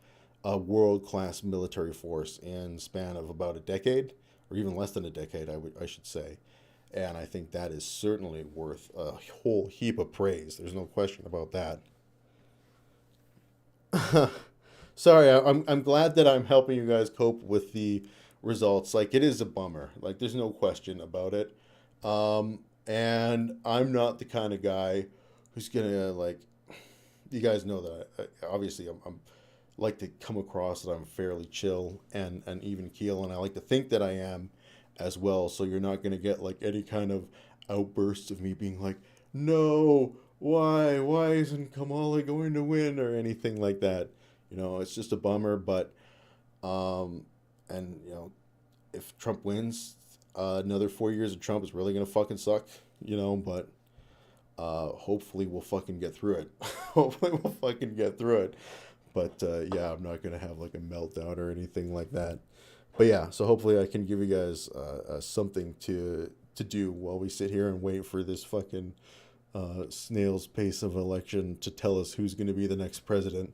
a world-class military force in the span of about a decade, or even less than a decade, I should say. And I think that is certainly worth a whole heap of praise. There's no question about that. Sorry, I'm glad that I'm helping you guys cope with the results. Like, it is a bummer. Like, there's no question about it. And I'm not the kind of guy who's gonna, like, you guys know that obviously I'm like to come across that I'm fairly chill and even keel, and I like to think that I am as well. So you're not gonna get like any kind of outbursts of me being like, no, why isn't Kamala going to win, or anything like that. It's just a bummer. But if Trump wins, another 4 years of Trump is really gonna fucking suck, but hopefully we'll fucking get through it. Hopefully we'll fucking get through it. But yeah, I'm not gonna have like a meltdown or anything like that. But yeah, so hopefully I can give you guys something to do while we sit here and wait for this fucking snail's pace of election to tell us who's gonna be the next president.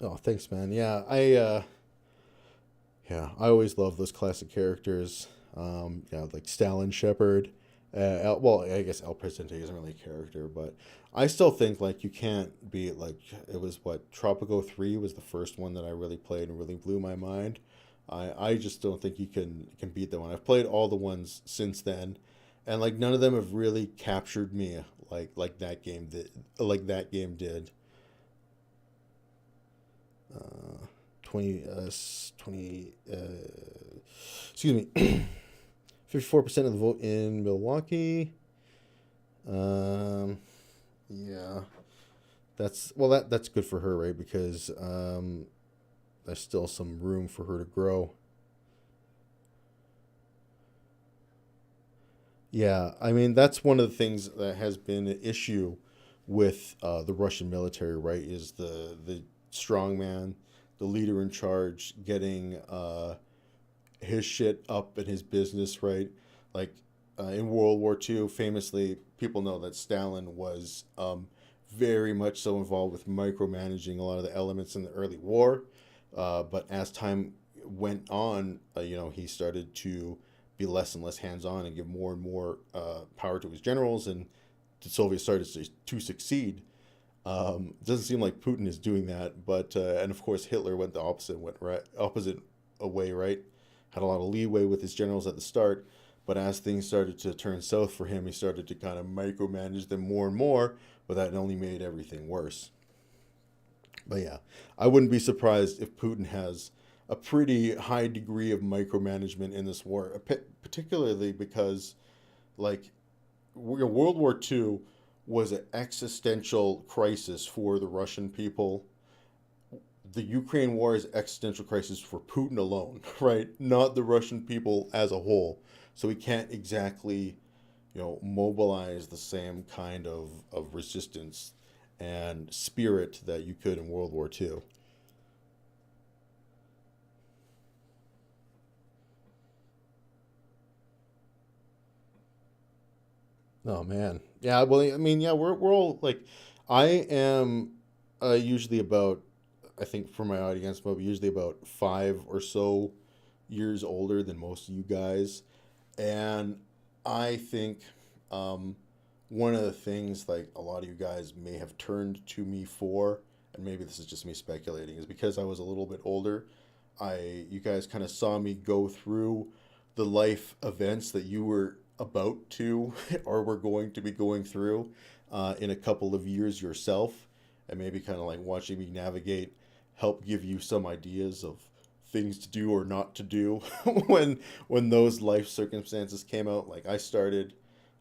Oh, thanks, man. Yeah, I always love those classic characters. Like Stalin Shepard. I guess El Presidente isn't really a character, but I still think like you can't beat, like, it was what, Tropico 3 was the first one that I really played and really blew my mind. I just don't think you can beat that one. I've played all the ones since then, and like none of them have really captured me like that game did. 54% of the vote in Milwaukee. Yeah, that's good for her, right? Because there's still some room for her to grow. Yeah, I mean that's one of the things that has been an issue with the Russian military, right? Is the strongman, the leader in charge, getting his shit up in his business, right? Like in World War II, famously, people know that Stalin was very much so involved with micromanaging a lot of the elements in the early war. But as time went on, he started to be less and less hands-on and give more and more power to his generals, and the Soviets started to succeed. Doesn't seem like Putin is doing that, but and of course Hitler went the opposite way, right? Had a lot of leeway with his generals at the start, but as things started to turn south for him, he started to kind of micromanage them more and more, but that only made everything worse. But yeah, I wouldn't be surprised if Putin has a pretty high degree of micromanagement in this war, particularly because, like, World War II was an existential crisis for the Russian people. The Ukraine war is existential crisis for Putin alone, right? Not the Russian people as a whole. So he can't exactly, mobilize the same kind of resistance and spirit that you could in World War II. Oh man, yeah. Well, I mean, yeah, we're all like, I am usually about, I think for my audience, maybe usually about 5 or so years older than most of you guys, and I think one of the things like a lot of you guys may have turned to me for, and maybe this is just me speculating, is because I was a little bit older. You guys kind of saw me go through the life events that you were about to or were going to be going through in a couple of years yourself, and maybe kind of like watching me navigate, help give you some ideas of things to do or not to do when those life circumstances came out. Like I started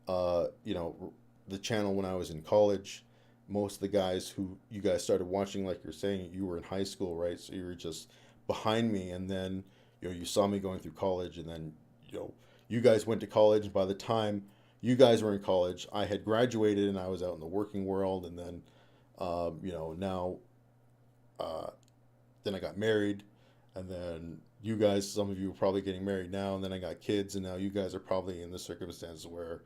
the channel when I was in college. Most of the guys who you guys started watching, like you're saying, you were in high school, right? So you were just behind me, and then you saw me going through college, and then you guys went to college, and by the time you guys were in college, I had graduated and I was out in the working world, and then now then I got married, and then you guys, some of you are probably getting married now, and then I got kids, and now you guys are probably in the circumstances where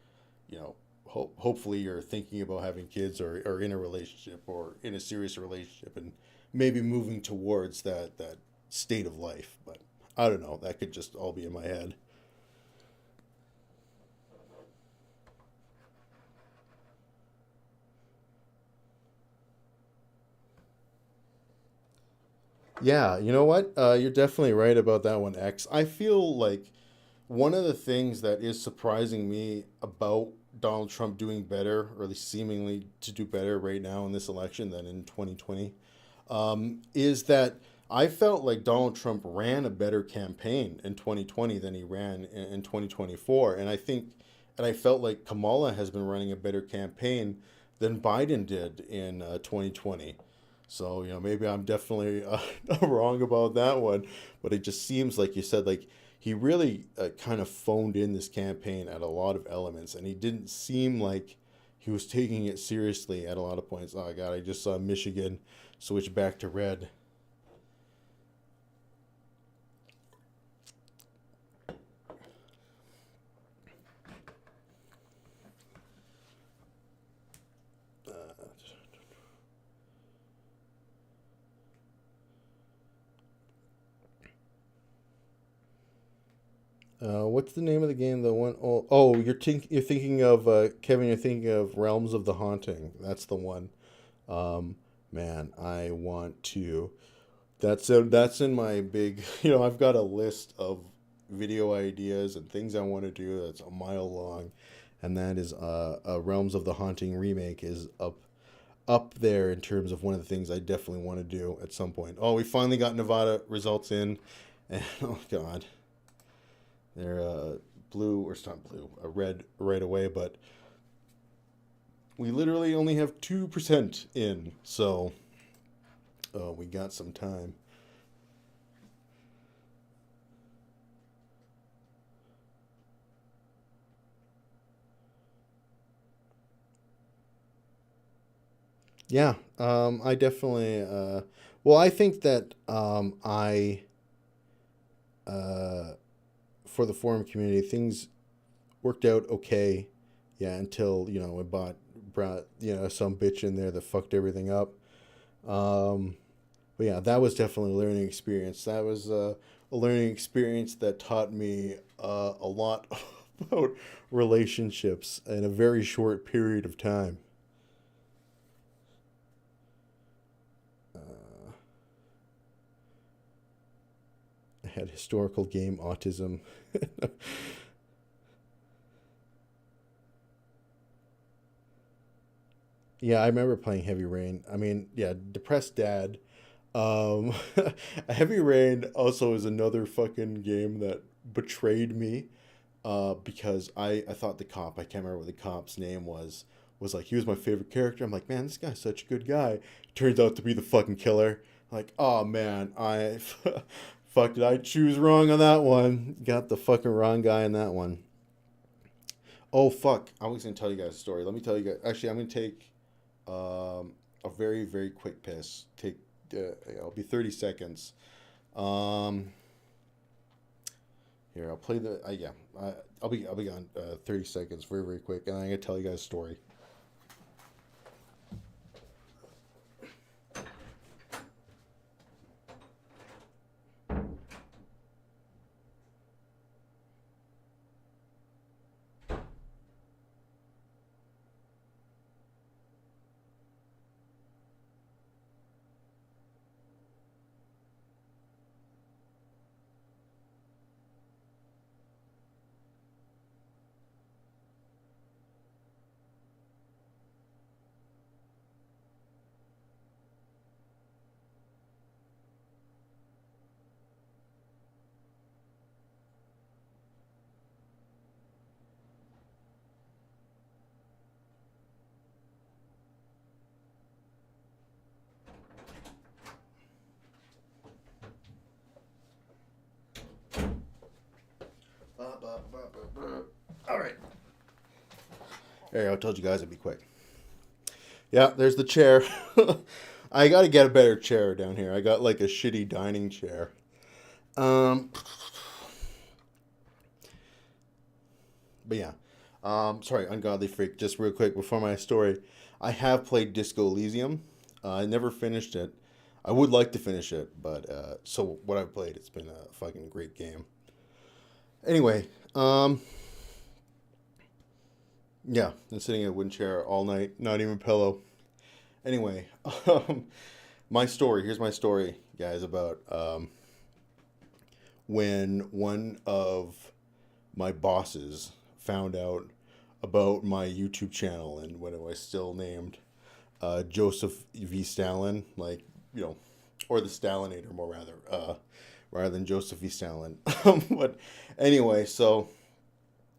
hopefully you're thinking about having kids, or in a relationship, or in a serious relationship, and maybe moving towards that state of life. But I don't know, that could just all be in my head. Yeah, you know what? You're definitely right about that one, X. I feel like one of the things that is surprising me about Donald Trump doing better, or at least seemingly to do better right now in this election than in 2020, is that I felt like Donald Trump ran a better campaign in 2020 than he ran in 2024. And I felt like Kamala has been running a better campaign than Biden did in 2020. So, maybe I'm definitely wrong about that one, but it just seems like you said, like, he really kind of phoned in this campaign at a lot of elements, and he didn't seem like he was taking it seriously at a lot of points. Oh, God, I just saw Michigan switch back to red. What's the name of the game? The one you're thinking of Kevin. You're thinking of Realms of the Haunting. That's the one. Man, I want to. That's in my big. I've got a list of video ideas and things I want to do. That's a mile long, and that is a Realms of the Haunting remake is up there in terms of one of the things I definitely want to do at some point. Oh, we finally got Nevada results in, and oh God. They're blue, or it's not blue, red right away, but we literally only have 2% in, so we got some time. Yeah, I definitely, I think that for the forum community, things worked out okay. Yeah, until I brought some bitch in there that fucked everything up. But yeah, that was definitely a learning experience. That was a learning experience that taught me a lot about relationships in a very short period of time. I had historical game autism. Yeah, I remember playing Heavy Rain. I mean, yeah, depressed dad Um, Heavy Rain also is another fucking game that betrayed me. Because I thought the cop, I can't remember what the cop's name was like, he was my favorite character. I'm like, man, this guy's such a good guy. Turns out to be the fucking killer. Like, oh man, fuck, did I choose wrong on that one? Got the fucking wrong guy in that one. Oh fuck, I was gonna tell you guys a story. Let me tell you guys. Actually, I'm gonna take a very very quick piss. It'll be 30 seconds. Here, I'll play the. I'll be gone 30 seconds, very very quick, and I'm gonna tell you guys a story. All right. There you go. I told you guys it'd be quick. Yeah, there's the chair. I gotta get a better chair down here. I got like a shitty dining chair. But yeah. Sorry, Ungodly Freak. Just real quick before my story. I have played Disco Elysium. I never finished it. I would like to finish it, but so what I've played, it's been a fucking great game. Anyway, yeah, been sitting in a wooden chair all night, not even a pillow. Anyway, my story. Here's my story, guys, about when one of my bosses found out about my YouTube channel and when it was still named Joseph V. Stalin, like, or the Stalinator, more rather than Joseph V. Stalin. But anyway, so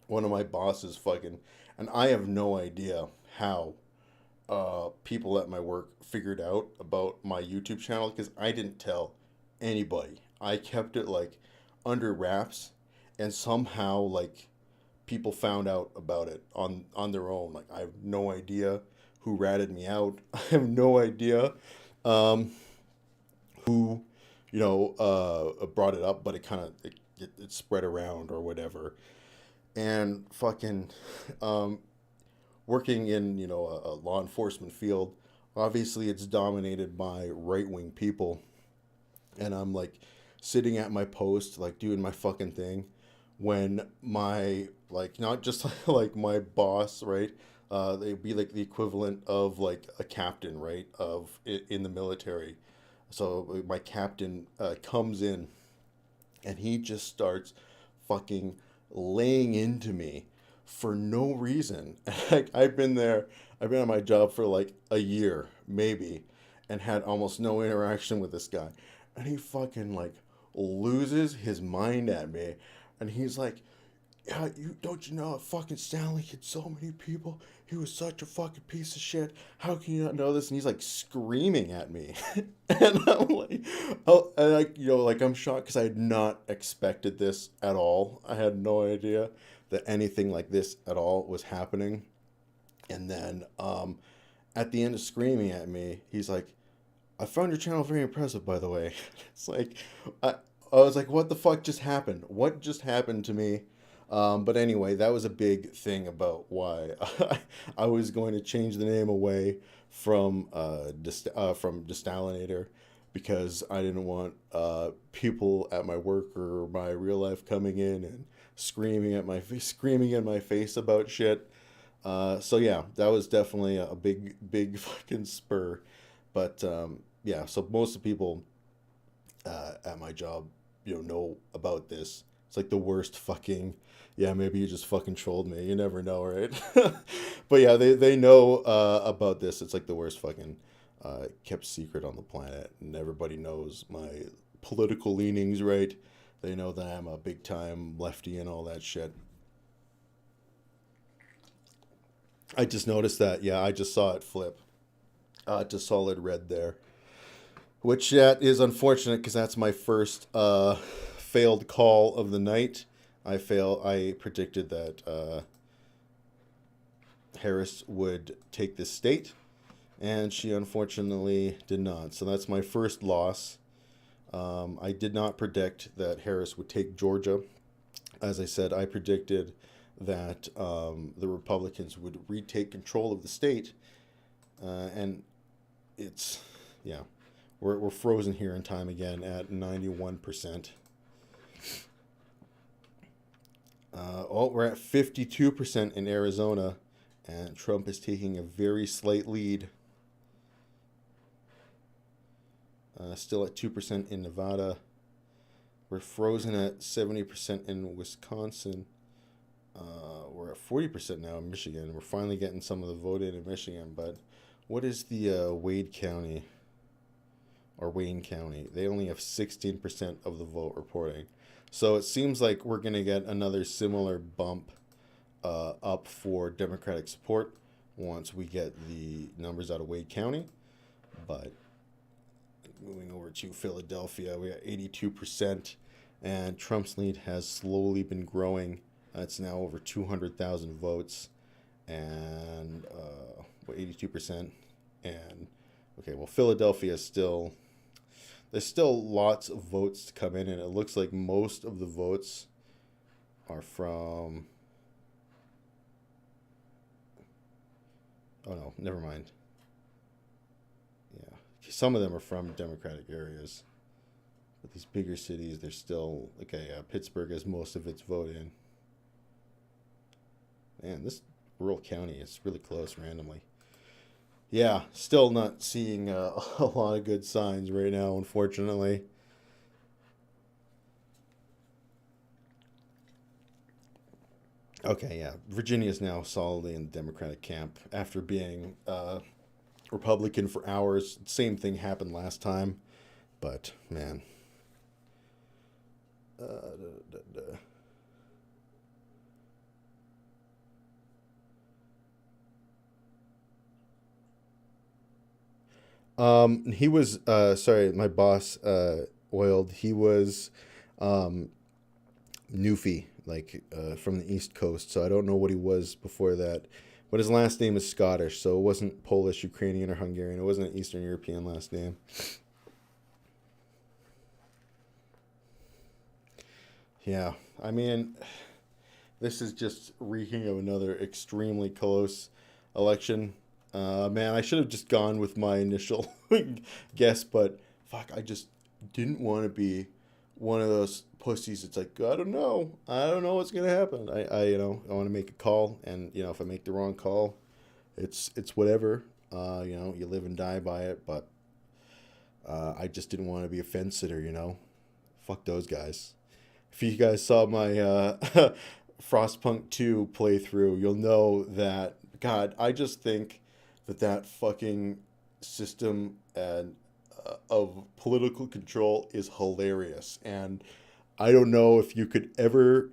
one of my bosses and I have no idea how people at my work figured out about my YouTube channel because I didn't tell anybody. I kept it like under wraps, and somehow like people found out about it on their own. Like, I have no idea who ratted me out. I have no idea who brought it up, but it kind of it spread around or whatever. And fucking working in a law enforcement field, obviously it's dominated by right-wing people, and I'm like sitting at my post, like doing my fucking thing, when my, like, not just like my boss, right, they'd be like the equivalent of like a captain, right, of in the military. So my captain comes in and he just starts fucking laying into me for no reason. Like, I've been on my job for like a year maybe, and had almost no interaction with this guy, and he fucking like loses his mind at me, and he's like, yeah, you know fucking Stanley killed so many people. He was such a fucking piece of shit. How can you not know this? And he's like screaming at me. And I'm like, oh, and like I'm shocked because I had not expected this at all. I had no idea that anything like this at all was happening. And then at the end of screaming at me, he's like, I found your channel very impressive, by the way. It's like, I was like, what the fuck just happened? What just happened to me? But anyway, that was a big thing about why I was going to change the name away from Destalinator, because I didn't want people at my work or my real life coming in and screaming in my face about shit. So yeah, that was definitely a big fucking spur. But yeah, so most of the people at my job, know about this. It's like the worst fucking, yeah, maybe you just fucking trolled me. You never know, right? But yeah, they know about this. It's like the worst fucking kept secret on the planet, and everybody knows my political leanings, right? They know that I'm a big time lefty and all that shit. I just noticed that. Yeah, I just saw it flip to solid red there, which is unfortunate because that's my first failed call of the night. I predicted that Harris would take this state, and she unfortunately did not. So that's my first loss. I did not predict that Harris would take Georgia. As I said, I predicted that the Republicans would retake control of the state, and it's, yeah, we're frozen here in time again at 91%. We're at 52% in Arizona, and Trump is taking a very slight lead. Still at 2% in Nevada. We're frozen at 70% in Wisconsin. We're at 40% now in Michigan. We're finally getting some of the vote in Michigan. But what is the Wade County or Wayne County? They only have 16% of the vote reporting. So it seems like we're going to get another similar bump up for Democratic support once we get the numbers out of Wade County. But moving over to Philadelphia, we got 82%, and Trump's lead has slowly been growing. It's now over 200,000 votes, and 82%. And okay, well, Philadelphia is still, there's still lots of votes to come in, and it looks like most of the votes are from, oh no, never mind. Yeah, some of them are from Democratic areas, but these bigger cities, they're still, okay, Pittsburgh has most of its vote in. Man, this rural county is really close randomly. Yeah, still not seeing a lot of good signs right now, unfortunately. Okay, yeah, Virginia is now solidly in the Democratic camp after being Republican for hours. Same thing happened last time, but man. He was, sorry, my boss, oiled. He was, Newfie, like, from the East Coast. So I don't know what he was before that, but his last name is Scottish. So it wasn't Polish, Ukrainian, or Hungarian. It wasn't an Eastern European last name. Yeah. I mean, this is just reeking of another extremely close election. Man, I should have just gone with my initial guess, but fuck, I just didn't want to be one of those pussies. It's like, I don't know what's gonna happen. I want to make a call, and if I make the wrong call, it's whatever. You live and die by it. But I just didn't want to be a fence sitter. Fuck those guys. If you guys saw my Frostpunk 2 playthrough, you'll know that, God, I just think that fucking system and of political control is hilarious. And I don't know if you could ever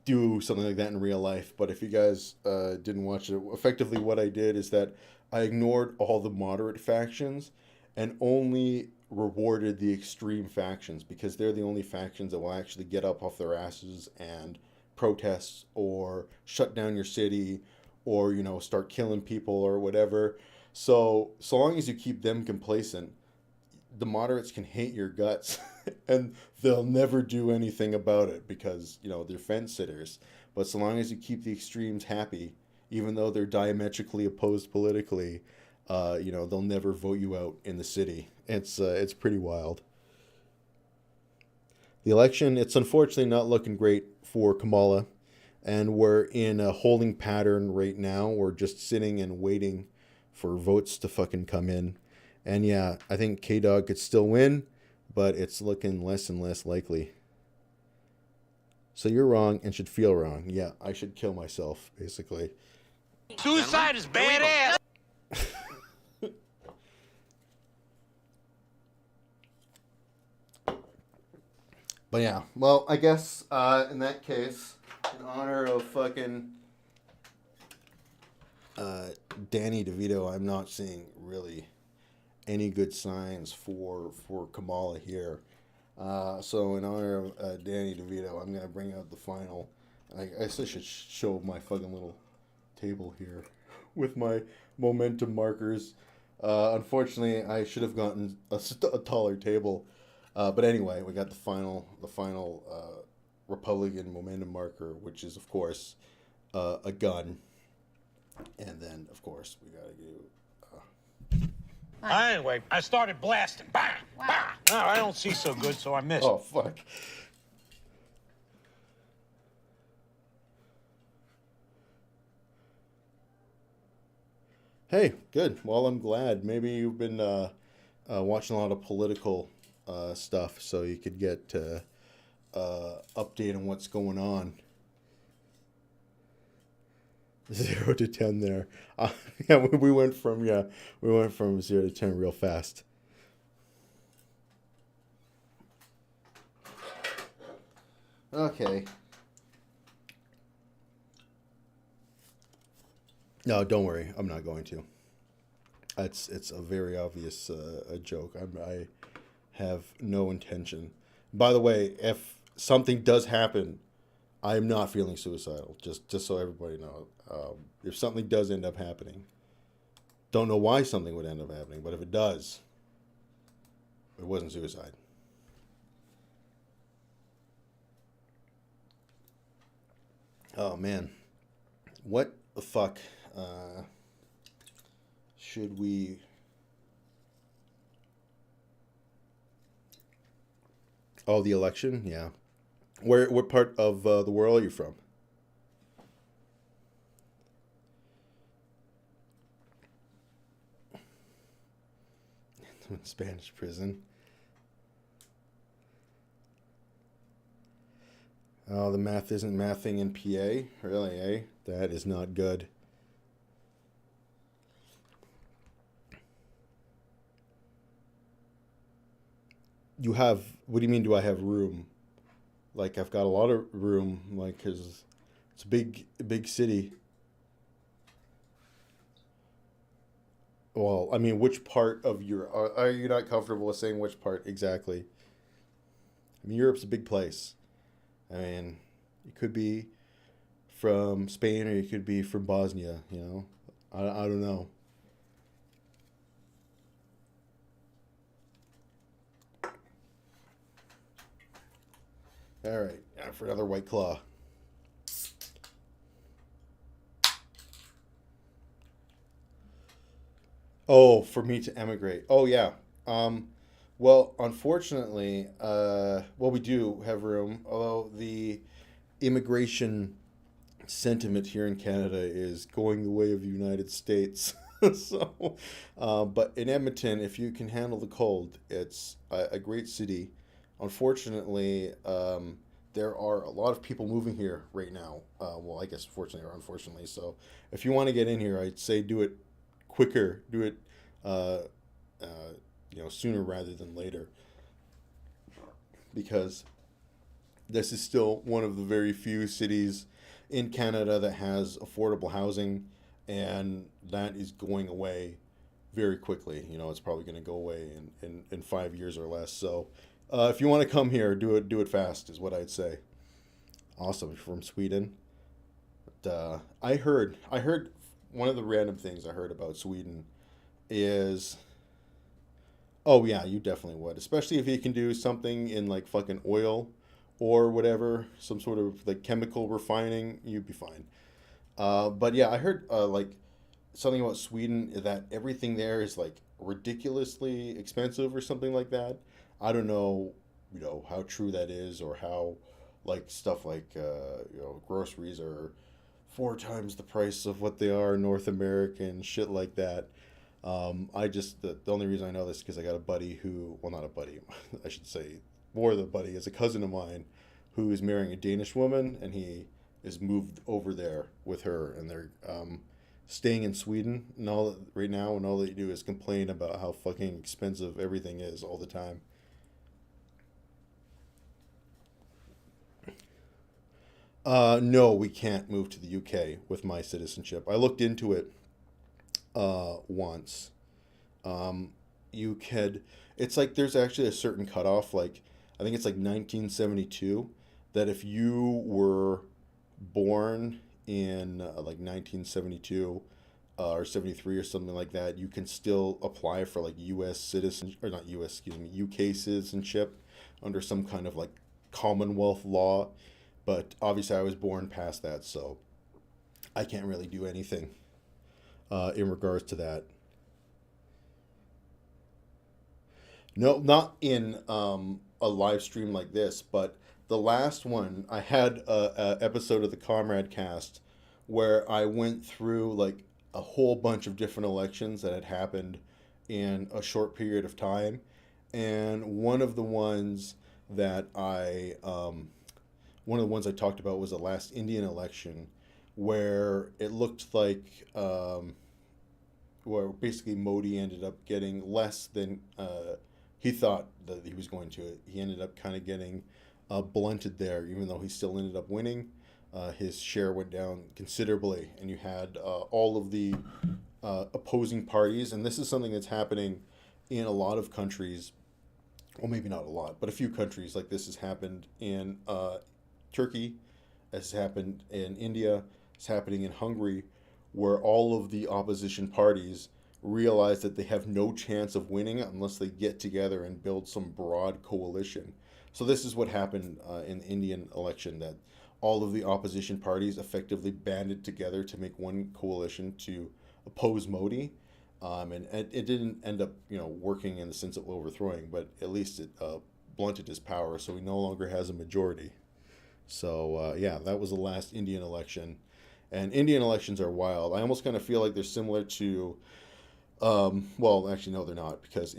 do something like that in real life. But if you guys didn't watch it, effectively what I did is that I ignored all the moderate factions and only rewarded the extreme factions, because they're the only factions that will actually get up off their asses and protest or shut down your city or start killing people or whatever. So long as you keep them complacent, the moderates can hate your guts and they'll never do anything about it because they're fence sitters. But so long as you keep the extremes happy, even though they're diametrically opposed politically, they'll never vote you out in the city. It's pretty wild. The election, it's unfortunately not looking great for Kamala, and we're in a holding pattern right now. We're just sitting and waiting for votes to fucking come in. And yeah, I think K-Dog could still win, but it's looking less and less likely. So you're wrong and should feel wrong. Yeah, I should kill myself, basically. Suicide is badass. But yeah, well, I guess in that case, in honor of fucking Danny DeVito, I'm not seeing really any good signs for Kamala here. So in honor of Danny DeVito, I'm gonna bring out the final. I guess I should show my fucking little table here with my momentum markers. Unfortunately, I should have gotten a taller table. But anyway, we got the final Republican momentum marker, which is of course a gun, and then of course we gotta do. Anyway, I started blasting. Bang! Bang! No, I don't see so good, so I missed. Oh fuck. Hey, good. Well, I'm glad. Maybe you've been watching a lot of political stuff, so you could get update on what's going on. 0 to 10 there. Yeah, we went from 0 to 10 real fast. Okay. No, don't worry. I'm not going to. It's a very obvious a joke. I have no intention. By the way, if something does happen, I'm not feeling suicidal. Just so everybody knows. If something does end up happening, don't know why something would end up happening, but if it does, it wasn't suicide. Oh man, what the fuck should we? Oh, the election, yeah. What part of the world are you from? Spanish prison. Oh, the math isn't mathing in PA? Really, eh? That is not good. You have, what do you mean, do I have room? Like, I've got a lot of room, like, because it's a big city. Well, I mean, which part of Europe? Are you not comfortable with saying which part exactly? I mean, Europe's a big place. I mean, you could be from Spain or you could be from Bosnia, you know? I don't know. All right, for another White Claw. Oh, for me to emigrate. Oh, yeah. Well, unfortunately, well, we do have room, although the immigration sentiment here in Canada is going the way of the United States. So, but in Edmonton, if you can handle the cold, it's a great city. Unfortunately, there are a lot of people moving here right now. Well, I guess fortunately or unfortunately. So, if you want to get in here, I'd say do it quicker. Do it, uh, sooner rather than later, because this is still one of the very few cities in Canada that has affordable housing, and that is going away very quickly. You know, it's probably going to go away in 5 years or less. So, if you want to come here, do it fast, is what I'd say. Awesome, from Sweden. But, I heard one of the random things I heard about Sweden is, oh yeah, you definitely would, especially if you can do something in like fucking oil or whatever, some sort of like chemical refining, you'd be fine. But yeah, I heard like something about Sweden that everything there is like ridiculously expensive or something like that. I don't know, how true that is, or how like stuff like groceries are 4 times the price of what they are in North America and shit like that. The only reason I know this is because I got a buddy who, well, not a buddy, I should say more than a buddy, is a cousin of mine who is marrying a Danish woman, and he is moved over there with her, and they're staying in Sweden and all right now, and all they do is complain about how fucking expensive everything is all the time. No, we can't move to the UK with my citizenship. I looked into it once. You could, it's like there's actually a certain cutoff, like I think it's like 1972, that if you were born in like 1972 or 73 or something like that, you can still apply for like US citizen, or not US, excuse me, UK citizenship under some kind of like Commonwealth law. But obviously I was born past that, so I can't really do anything in regards to that. No, not in a live stream like this, but the last one, I had a episode of the Comrade Cast where I went through like a whole bunch of different elections that had happened in a short period of time, and one of the ones I talked about was the last Indian election, where it looked like where basically Modi ended up getting less than he thought that he was going to. He ended up kind of getting blunted there, even though he still ended up winning. His share went down considerably, and you had all of the opposing parties, and this is something that's happening in a lot of countries. Well, maybe not a lot, but a few countries. Like this has happened in Turkey, has happened in India, it's happening in Hungary, where all of the opposition parties realize that they have no chance of winning unless they get together and build some broad coalition. So this is what happened in the Indian election, that all of the opposition parties effectively banded together to make one coalition to oppose Modi. And it didn't end up, working in the sense of overthrowing, but at least it blunted his power, so he no longer has a majority. So yeah, that was the last Indian election. And Indian elections are wild. I almost kind of feel like they're similar to, well, actually, no, they're not, because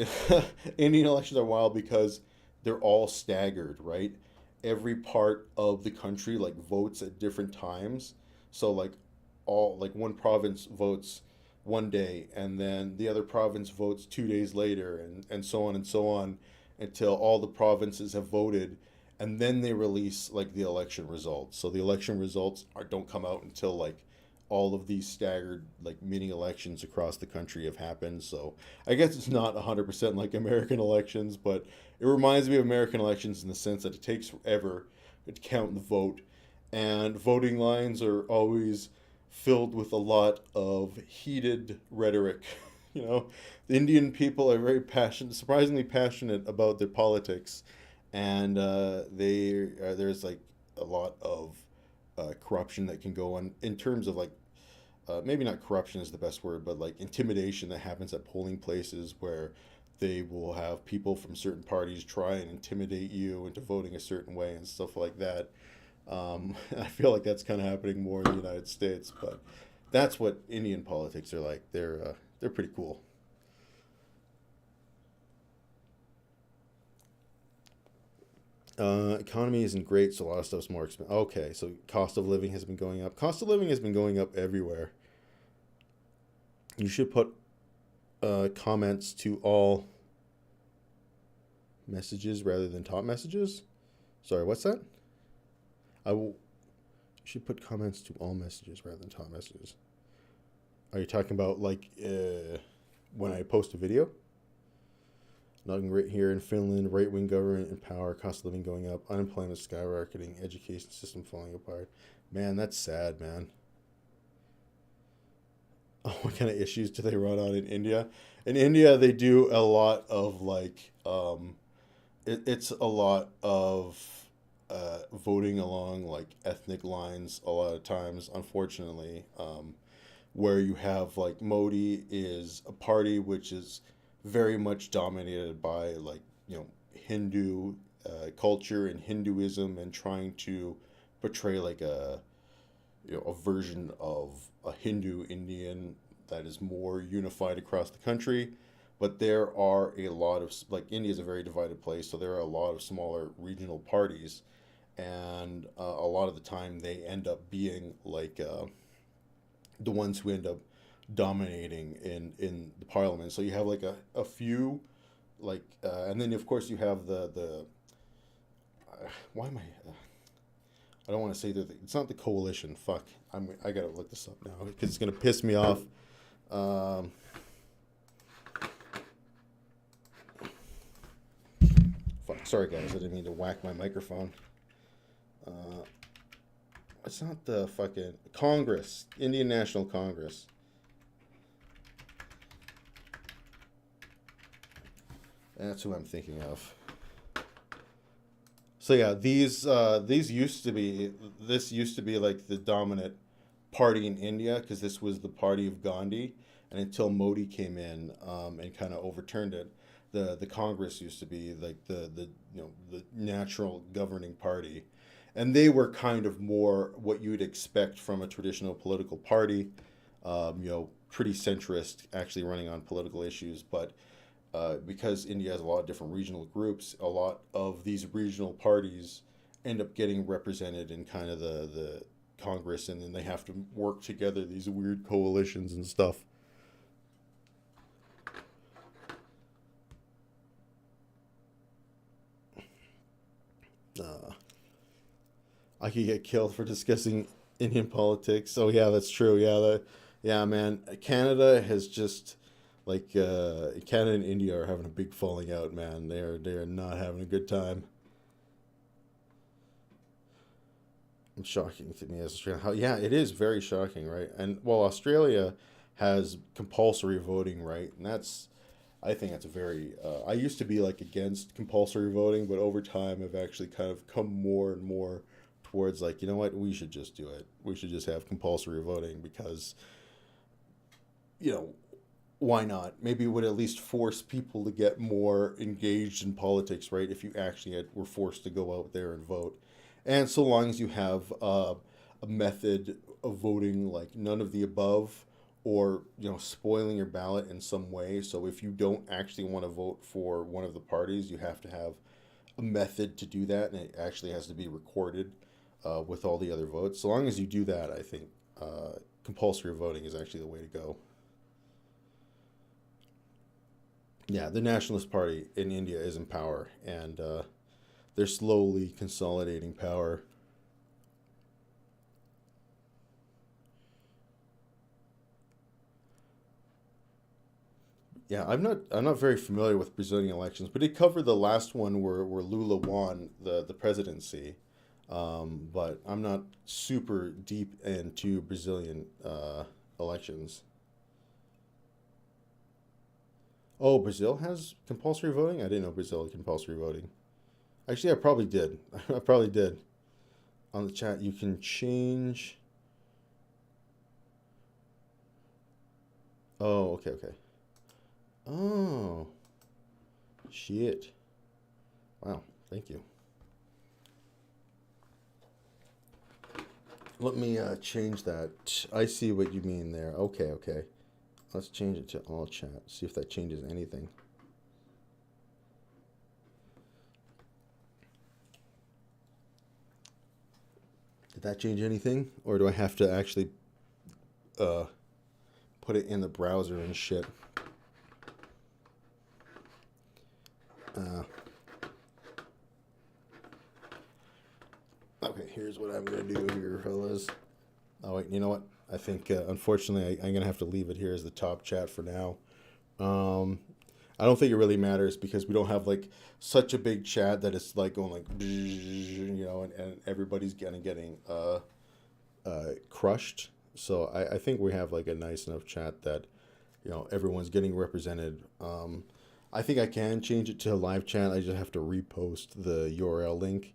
Indian elections are wild because they're all staggered, right? Every part of the country like votes at different times. So like one province votes one day, and then the other province votes 2 days later, and so on until all the provinces have voted, and then they release like the election results. So the election results don't come out until like all of these staggered like mini elections across the country have happened. So I guess it's not 100% like American elections, but it reminds me of American elections in the sense that it takes forever to count the vote, and voting lines are always filled with a lot of heated rhetoric. The Indian people are very passionate, surprisingly passionate about their politics, and there's like a lot of corruption that can go on in terms of like maybe not corruption is the best word, but like intimidation that happens at polling places, where they will have people from certain parties try and intimidate you into voting a certain way and stuff like that. I feel like that's kind of happening more in the United States, but that's what Indian politics are like. They're pretty cool. Economy isn't great, so a lot of stuff's more expensive. Okay, so cost of living has been going up. Cost of living has been going up everywhere. You should put comments to all messages rather than top messages. Sorry, what's that? Should put comments to all messages rather than top messages. Are you talking about like when I post a video? Nothing right here in Finland, right-wing government in power, cost of living going up, unemployment skyrocketing, education system falling apart. Man, that's sad, man. Oh, what kind of issues do they run on in India? In India, they do a lot of like, it's a lot of voting along like ethnic lines a lot of times, unfortunately, where you have like Modi is a party which is very much dominated by like Hindu culture and Hinduism, and trying to portray like a version of a Hindu Indian that is more unified across the country. But there are a lot of, like, India is a very divided place, so there are a lot of smaller regional parties, and a lot of the time they end up being like the ones who end up dominating in the parliament. So you have like a few like and then of course you have the why am I I don't want to say that it's not the coalition. Fuck, I gotta look this up now because it's gonna piss me off. Fuck, sorry guys, I didn't mean to whack my microphone. It's not the fucking Congress, Indian National Congress. That's who I'm thinking of. So yeah, these used to be, this used to be like the dominant party in India because this was the party of Gandhi, and until Modi came in and kind of overturned it, the Congress used to be like the natural governing party, and they were kind of more what you would expect from a traditional political party, pretty centrist, actually running on political issues, but. Because India has a lot of different regional groups, a lot of these regional parties end up getting represented in kind of the Congress, and then they have to work together, these weird coalitions and stuff. I could get killed for discussing Indian politics. Oh yeah, that's true. Yeah, man. Canada has just... Like, Canada and India are having a big falling out, man. They are not having a good time. It's shocking to me as Australia. Yeah, it is very shocking, right? And, well, Australia has compulsory voting, right? And I think that's a very... I used to be, like, against compulsory voting, but over time I've actually kind of come more and more towards, like, you know what? We should just do it. We should just have compulsory voting because, why not? Maybe it would at least force people to get more engaged in politics, right? If you actually were forced to go out there and vote. And so long as you have a method of voting like none of the above, or, spoiling your ballot in some way. So if you don't actually want to vote for one of the parties, you have to have a method to do that, and it actually has to be recorded with all the other votes. So long as you do that, I think compulsory voting is actually the way to go. Yeah, the Nationalist Party in India is in power, and they're slowly consolidating power. Yeah, I'm not very familiar with Brazilian elections, but it covered the last one where Lula won the presidency. But I'm not super deep into Brazilian elections. Oh, Brazil has compulsory voting? I didn't know Brazil had compulsory voting. Actually, I probably did. I probably did. On the chat, you can change... Oh, okay. Oh. Shit. Wow, thank you. Let me change that. I see what you mean there. Okay. Let's change it to all chat. See if that changes anything. Did that change anything? Or do I have to actually put it in the browser and shit? Okay, here's what I'm going to do here, fellas. Oh, wait, you know what? I think, unfortunately, I'm going to have to leave it here as the top chat for now. I don't think it really matters because we don't have, like, such a big chat that it's, like, going, like, and everybody's getting crushed. So I think we have, like, a nice enough chat that, everyone's getting represented. I think I can change it to a live chat. I just have to repost the URL link,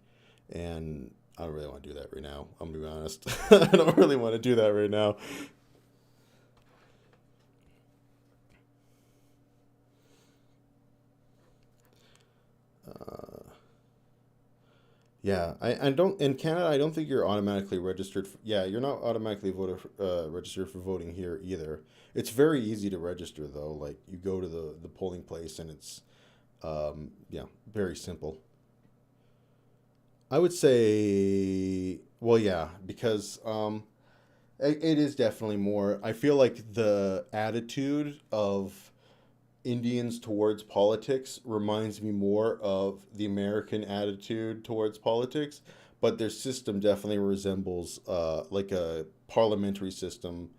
and I don't really want to do that right now. I'm going to be honest. I don't really want to do that right now. Yeah, I don't, in Canada, I don't think you're automatically registered. You're not automatically registered for voting here either. It's very easy to register, though. Like, you go to the polling place, and it's, very simple. I would say, well, yeah, because it is definitely more. I feel like the attitude of Indians towards politics reminds me more of the American attitude towards politics. but their system definitely resembles like a parliamentary system.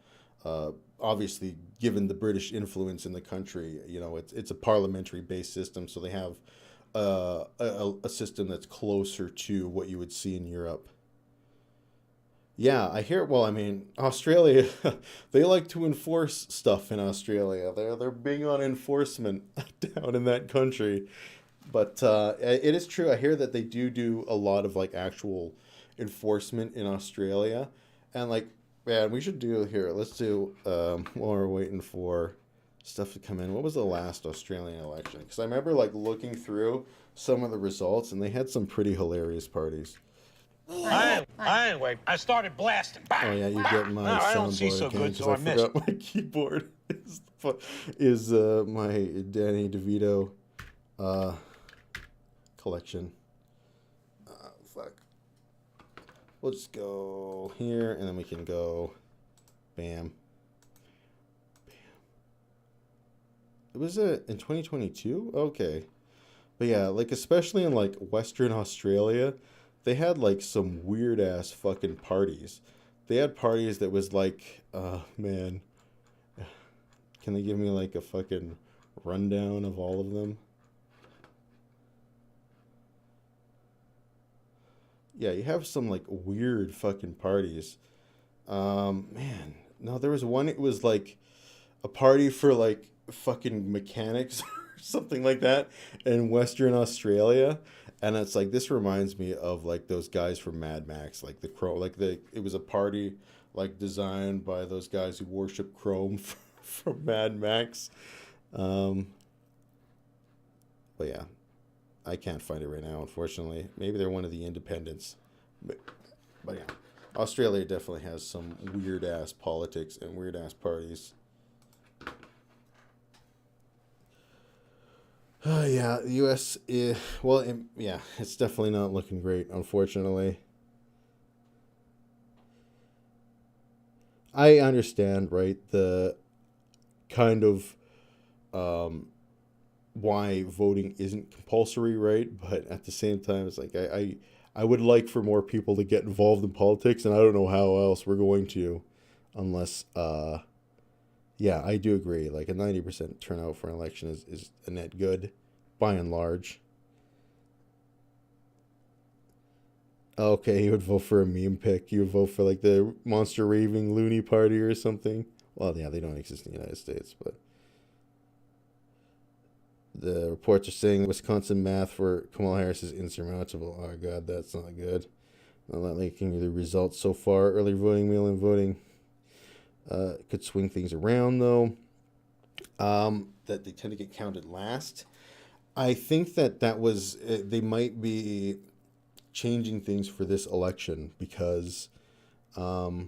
Obviously, given the British influence in the country, you know, it's a parliamentary based system, so they have a system that's closer to what you would see in Europe. Yeah, I hear. Well, I mean, Australia, they like to enforce stuff in Australia. They're big on enforcement down in that country. But it is true. I hear that they do a lot of like actual enforcement in Australia, and like, man, we should do here. Let's do while we're waiting for stuff to come in. What was the last Australian election? Because I remember like looking through some of the results, and they had some pretty hilarious parties. Anyway, I started blasting. Oh yeah, you get my No, I don't see soundboard so again good, because so I missed. forgot my keyboard is my Danny DeVito collection. Fuck. We'll just go here, and then we can go, bam, bam. It was in 2022. Okay, but yeah, like especially in like Western Australia, they had like some weird ass fucking parties. They had parties that was like, man, can they give me like a fucking rundown of all of them? Yeah, you have some like weird fucking parties. Man, no, there was one. It was like a party for like fucking mechanics or something like that in Western Australia, and it's like this reminds me of like those guys from Mad Max, like the Chrome. It was a party like designed by those guys who worship Chrome from Mad Max. But yeah. I can't find it right now, unfortunately. Maybe they're one of the independents. But yeah, Australia definitely has some weird-ass politics and weird-ass parties. Yeah, the U.S. Yeah, it's definitely not looking great, unfortunately. I understand, right, the kind of why voting isn't compulsory, right? But at the same time, it's like I would like for more people to get involved in politics, and I don't know how else we're going to, unless yeah, I do agree. Like a 90% turnout for an election is a net good, by and large. Okay, you would vote for a meme pick. You would vote for like the Monster Raving Loony Party or something. Well, yeah, they don't exist in the United States, but the reports are saying Wisconsin math for Kamala Harris is insurmountable. Oh, God, that's not good. Not liking the results so far. Early voting, mail-in voting could swing things around, though. That they tend to get counted last. I think that was... they might be changing things for this election because... I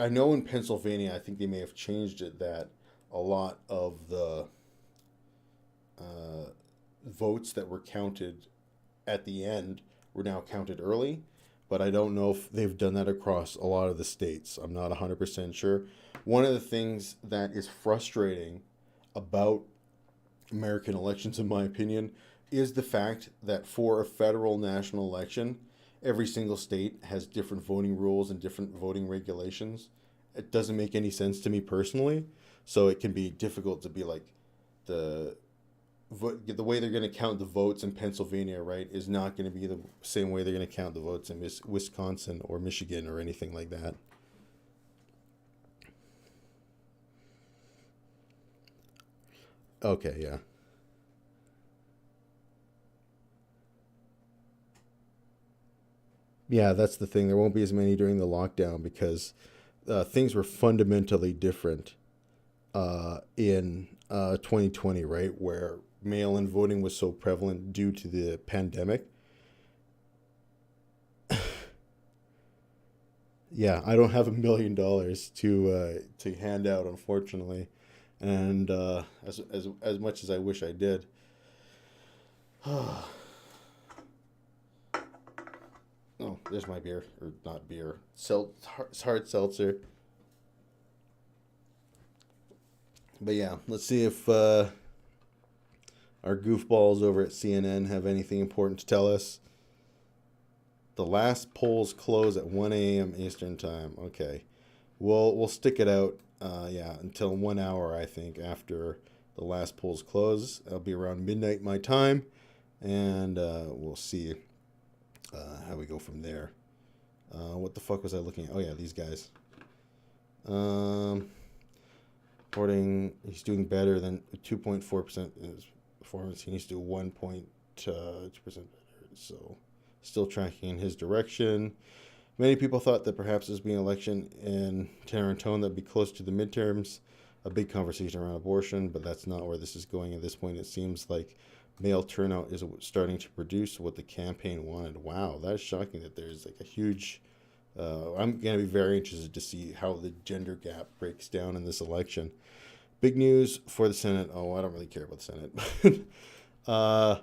know in Pennsylvania, I think they may have changed it that a lot of the votes that were counted at the end were now counted early, but I don't know if they've done that across a lot of the states. I'm not 100% sure. One of the things that is frustrating about American elections, in my opinion, is the fact that for a federal national election, every single state has different voting rules and different voting regulations. It doesn't make any sense to me personally. So it can be difficult to be like the way they're going to count the votes in Pennsylvania, right, is not going to be the same way they're going to count the votes in Wisconsin or Michigan or anything like that. Okay, yeah. Yeah, that's the thing. There won't be as many during the lockdown because things were fundamentally different in 2020, right, where mail-in voting was so prevalent due to the pandemic. Yeah, I don't have $1 million to hand out, unfortunately, and as much as I wish I did. Oh, there's my beer, or not beer, hard seltzer. But yeah, let's see if our goofballs over at CNN have anything important to tell us. The last polls close at 1 a.m. Eastern time. Okay. We'll stick it out, until 1 hour, I think, after the last polls close. It'll be around midnight my time, and we'll see how we go from there. What the fuck was I looking at? Oh, yeah, these guys. Reporting, he's doing better than 2.4% in his performance. He needs to do 1.2% better, so still tracking in his direction. Many people thought that perhaps this being an election in tenor and tone that would be close to the midterms, a big conversation around abortion, but that's not where this is going at this point. It seems like male turnout is starting to produce what the campaign wanted. Wow, that's shocking that there's like a huge... I'm going to be very interested to see how the gender gap breaks down in this election. Big news for the Senate. Oh, I don't really care about the Senate.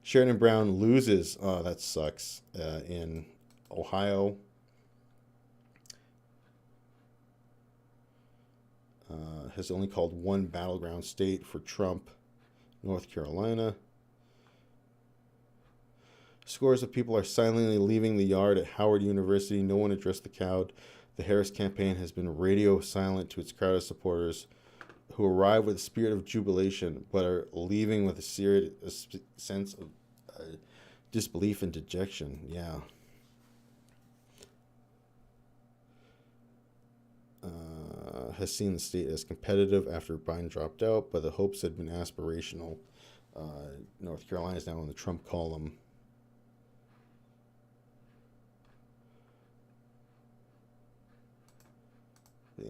Sherrod Brown loses. Oh, that sucks. In Ohio. Has only called one battleground state for Trump, North Carolina. Scores of people are silently leaving the yard at Howard University. No one addressed the crowd. The Harris campaign has been radio silent to its crowd of supporters who arrive with a spirit of jubilation but are leaving with a sense of disbelief and dejection. Yeah. Has seen the state as competitive after Biden dropped out, but the hopes had been aspirational. North Carolina is now in the Trump column. Yeah.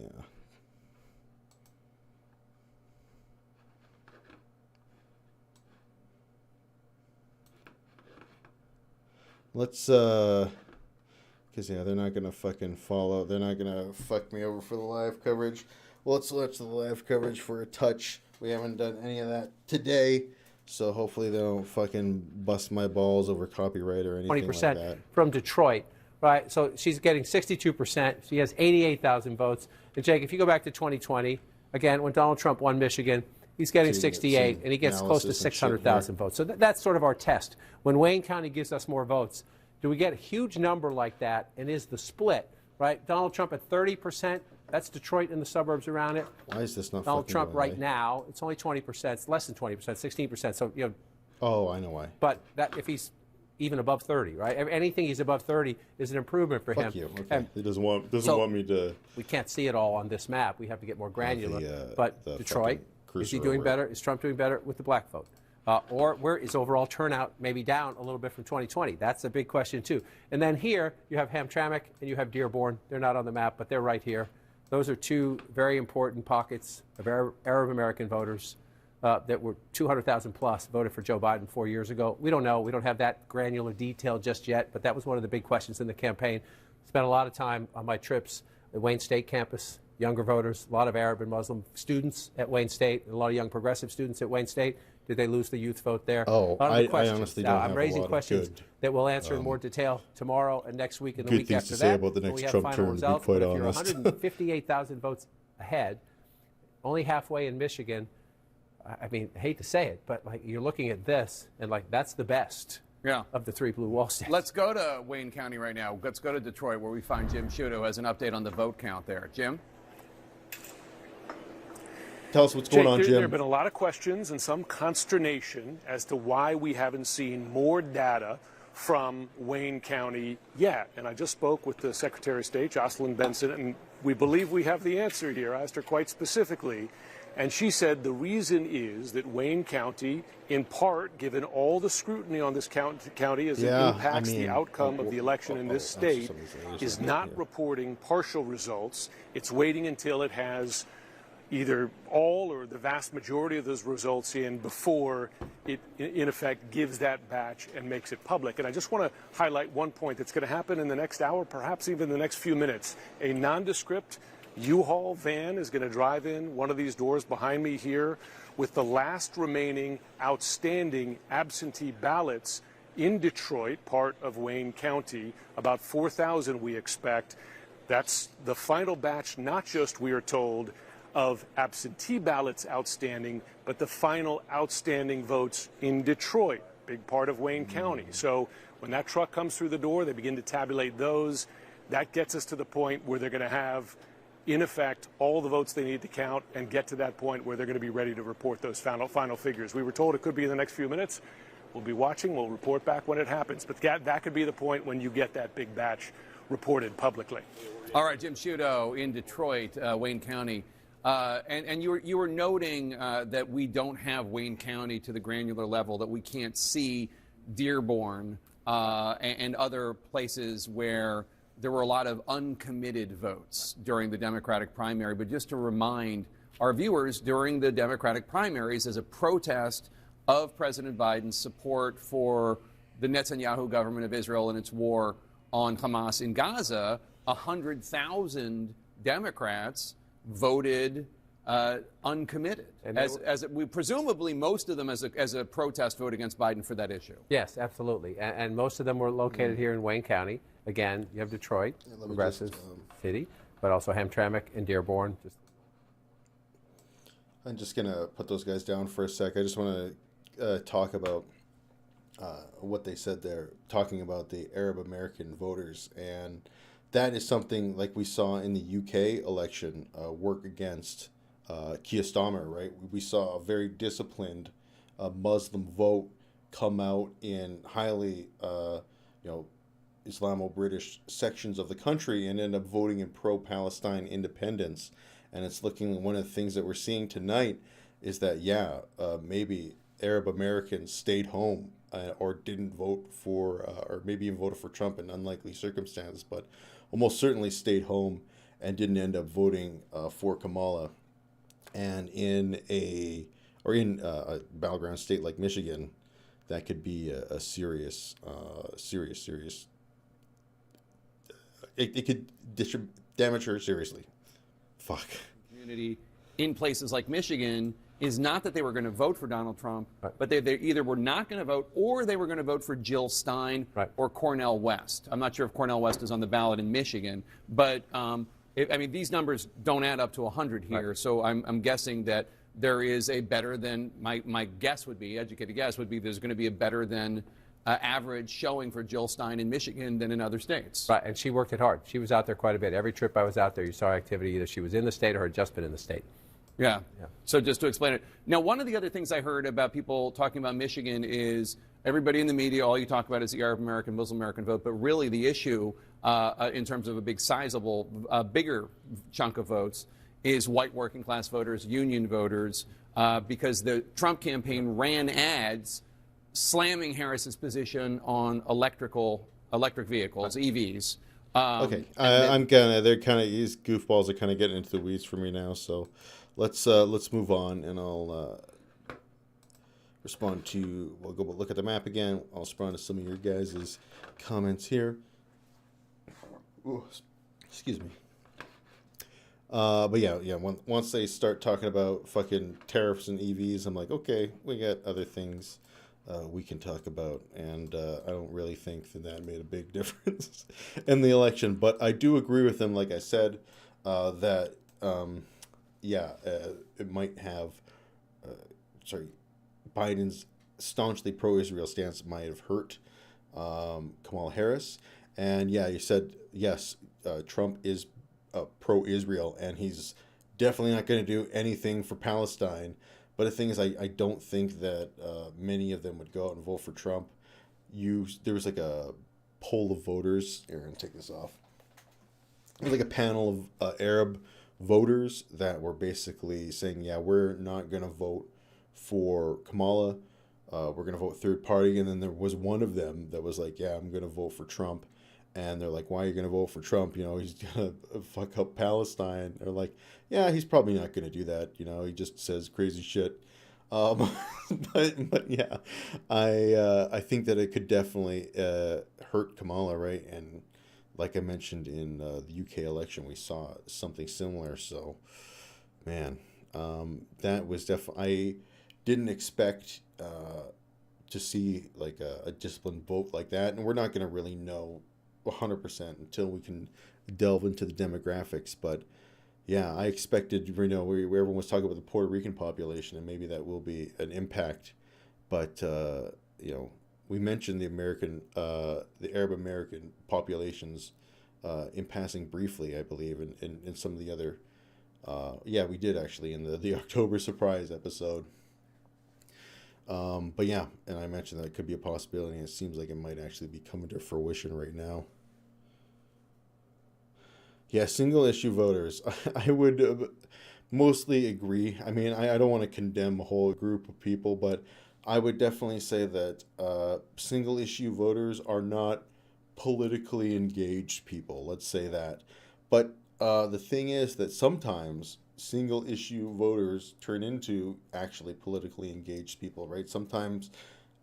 Let's because they're not gonna fucking follow. They're not gonna fuck me over for the live coverage. Well, let's watch the live coverage for a touch. We haven't done any of that today, so hopefully they don't fucking bust my balls over copyright or anything 20% like that. from Detroit, right? So she's getting 62%. She has 88,000 votes. And Jake, if you go back to 2020, again, when Donald Trump won Michigan, he's getting 68, and he gets close to 600,000 votes. So that's sort of our test. When Wayne County gives us more votes, do we get a huge number like that, and is the split, right? Donald Trump at 30%, that's Detroit and the suburbs around it. Why is this not Donald fucking Trump going right away? now, it's only 20%. It's less than 20%, 16%. So, you know. Oh, I know why. But that if he's even above 30, right? Anything he's above 30 is an improvement for him. Fuck you. Okay. And He doesn't want me to. we can't see it all on this map. We have to get more granular. But the Detroit, fucking is he cursor doing over. better? Is Trump doing better with the black vote? Or where is overall turnout maybe down a little bit from 2020? That's a big question, too. And then here, you have Hamtramck and you have Dearborn. They're not on the map, but they're right here. Those are two very important pockets of Arab American voters that were 200,000 plus voted for Joe Biden 4 years ago. We don't know. We don't have that granular detail just yet, but that was one of the big questions in the campaign. Spent a lot of time on my trips at Wayne State campus, younger voters, a lot of Arab and Muslim students at Wayne State, and a lot of young progressive students at Wayne State. Did they lose the youth vote there? Oh, I honestly don't have I'm a raising lot of questions good, that we'll answer in more detail tomorrow and next week and the good week things after to say that. about the when next we have Trump final term, to be results. quite But if you're honest. 158,000 votes ahead, only halfway in Michigan, I mean, I hate to say it, but like you're looking at this and like that's the best of the three blue wall states. Let's go to Wayne County right now. Let's go to Detroit where we find Jim Sciutto who has an update on the vote count there. Jim? Tell us what's going on, Jim. There have been a lot of questions and some consternation as to why we haven't seen more data from Wayne County yet. And I just spoke with the Secretary of State, Jocelyn Benson, and we believe we have the answer here. I asked her quite specifically, and she said the reason is that Wayne County, in part, given all the scrutiny on this county as it impacts the outcome of the election in this state, is not reporting partial results. It's waiting until it has either all or the vast majority of those results in before it, in effect, gives that batch and makes it public. And I just want to highlight one point that's going to happen in the next hour, perhaps even the next few minutes. A nondescript U-Haul van is going to drive in one of these doors behind me here with the last remaining outstanding absentee ballots in Detroit, part of Wayne County, about 4,000 we expect. That's the final batch, not just, we are told, of absentee ballots outstanding, but the final outstanding votes in Detroit, big part of Wayne County. So when that truck comes through the door, they begin to tabulate those. That gets us to the point where they're going to have, in effect, all the votes they need to count and get to that point where they're going to be ready to report those final figures. We were told it could be in the next few minutes. We'll be watching. We'll report back when it happens. But that could be the point when you get that big batch reported publicly. All right, Jim Sciutto in Detroit, Wayne County. And you were noting that we don't have Wayne County to the granular level, that we can't see Dearborn and other places where there were a lot of uncommitted votes during the Democratic primary. But just to remind our viewers, during the Democratic primaries, as a protest of President Biden's support for the Netanyahu government of Israel and its war on Hamas in Gaza, 100,000 Democrats voted uncommitted, we presumably most of them as a protest vote against Biden for that issue. Yes, absolutely, and most of them were located here in Wayne County. Again, you have Detroit, progressive city, but also Hamtramck and Dearborn. I'm just gonna put those guys down for a sec. I just want to talk about what they said there, talking about the Arab American voters, and that is something like we saw in the UK election work against Keir Starmer, right? We saw a very disciplined Muslim vote come out in highly, Islamo-British sections of the country and end up voting in pro-Palestine independence. And it's looking, one of the things that we're seeing tonight is that, maybe Arab Americans stayed home or didn't vote for, or maybe even voted for Trump in unlikely circumstances, but almost certainly stayed home and didn't end up voting for Kamala. And in a battleground state like Michigan, that could be a serious. It could damage her seriously. Fuck. Community in places like Michigan is not that they were going to vote for Donald Trump, but they either were not going to vote or they were going to vote for Jill Stein or Cornel West. I'm not sure if Cornel West is on the ballot in Michigan, but these numbers don't add up to 100 here, so I'm guessing that there is a better than, my guess would be, educated guess would be, there's going to be a better than average showing for Jill Stein in Michigan than in other states. Right, and she worked it hard. She was out there quite a bit. Every trip I was out there, you saw activity. Either she was in the state or had just been in the state. Yeah. So just to explain it. Now, one of the other things I heard about people talking about Michigan is everybody in the media, all you talk about is the Arab American, Muslim American vote, but really the issue in terms of a big sizable, bigger chunk of votes is white working class voters, union voters, because the Trump campaign ran ads slamming Harris's position on electric vehicles, EVs. These goofballs are kind of getting into the weeds for me now, so let's move on, and I'll respond to. We'll go look at the map again. I'll respond to some of your guys' comments here. Ooh, excuse me. Once they start talking about fucking tariffs and EVs, I'm like, okay, we got other things we can talk about, and I don't really think that made a big difference in the election. But I do agree with them, like I said, that it might have, Biden's staunchly pro-Israel stance might have hurt Kamala Harris. And you said, yes, Trump is pro-Israel, and he's definitely not going to do anything for Palestine. But the thing is, I don't think that many of them would go out and vote for Trump. There was like a poll of voters. Here, I'm going to take this off. There was like a panel of Arab voters that were basically saying, we're not going to vote for Kamala. We're going to vote third party. And then there was one of them that was like, I'm going to vote for Trump. And they're like, why are you going to vote for Trump? He's going to fuck up Palestine. They're like, he's probably not going to do that. He just says crazy shit. But I think that it could definitely hurt Kamala, right? And like I mentioned in the UK election, we saw something similar. So, man, that was definitely, I didn't expect to see like a disciplined vote like that. And we're not going to really know 100% until we can delve into the demographics. But yeah, I expected, you know, where everyone was talking about the Puerto Rican population, and maybe that will be an impact. But, you know, we mentioned the Arab American populations in passing briefly, I believe, in some of the other, yeah, we did actually in the October surprise episode. But yeah, and I mentioned that it could be a possibility, and it seems like it might actually be coming to fruition right now. Yeah, single issue voters. I would mostly agree. I mean, I don't want to condemn a whole group of people, but I would definitely say that single issue voters are not politically engaged people. Let's say that. But the thing is that sometimes single issue voters turn into actually politically engaged people, right? Sometimes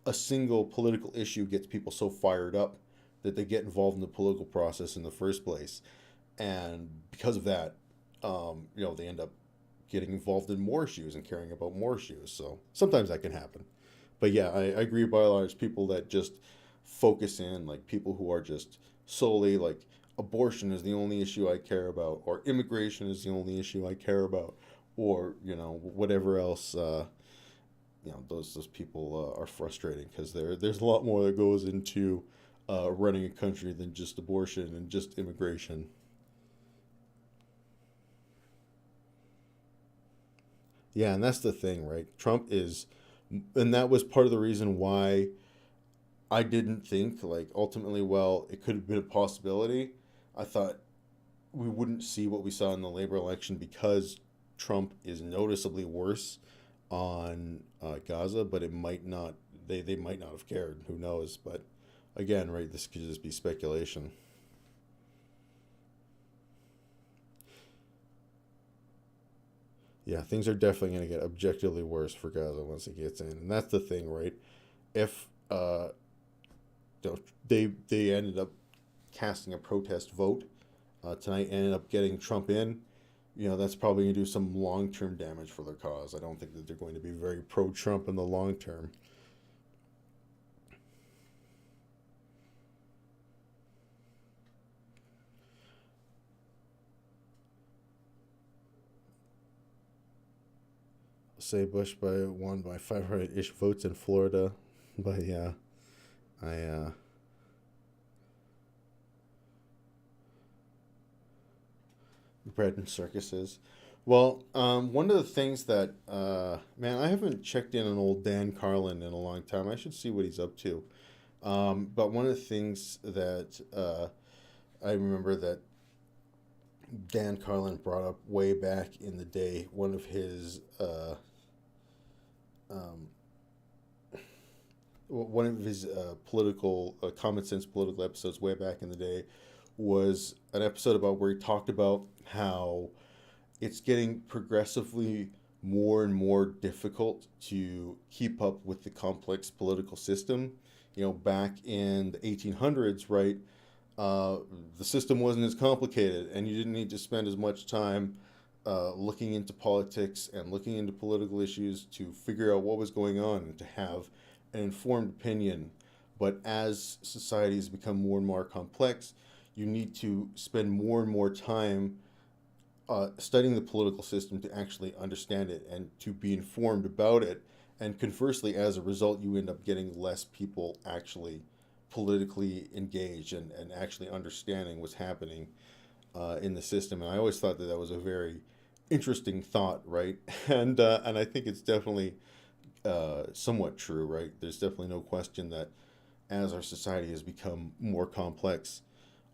a single political issue gets people so fired up that they get involved in the political process in the first place. And because of that, you know, they end up getting involved in more issues and caring about more issues. So sometimes that can happen. But yeah, I agree by and large, people that just focus in, like people who are just solely like abortion is the only issue I care about, or immigration is the only issue I care about, or, you know, whatever else, you know, those people are frustrating because there's a lot more that goes into running a country than just abortion and just immigration. Yeah, and that's the thing, right? Trump is, and that was part of the reason why I didn't think, like, ultimately, well, it could have been a possibility. I thought we wouldn't see what we saw in the labor election because Trump is noticeably worse on Gaza, but it might not, they might not have cared. Who knows? But again, right, this could just be speculation. Yeah, things are definitely going to get objectively worse for Gaza once it gets in. And that's the thing, right? If they ended up casting a protest vote tonight, ended up getting Trump in, you know, that's probably going to do some long-term damage for their cause. I don't think that they're going to be very pro-Trump in the long term. Say Bush won by 500-ish votes in Florida. But yeah, bread and circuses. Well, one of the things that, man, I haven't checked in on old Dan Carlin in a long time. I should see what he's up to. But one of the things that I remember that Dan Carlin brought up way back in the day, one of his political common sense political episodes way back in the day was an episode about where he talked about how it's getting progressively more and more difficult to keep up with the complex political system. You know, back in the 1800s, right, the system wasn't as complicated, and you didn't need to spend as much time looking into politics and looking into political issues to figure out what was going on and to have an informed opinion. But as societies become more and more complex, you need to spend more and more time studying the political system to actually understand it and to be informed about it. And conversely, as a result, you end up getting less people actually politically engaged and actually understanding what's happening in the system. And I always thought that that was a very interesting thought, right? And I think it's definitely somewhat true, right? There's definitely no question that as our society has become more complex,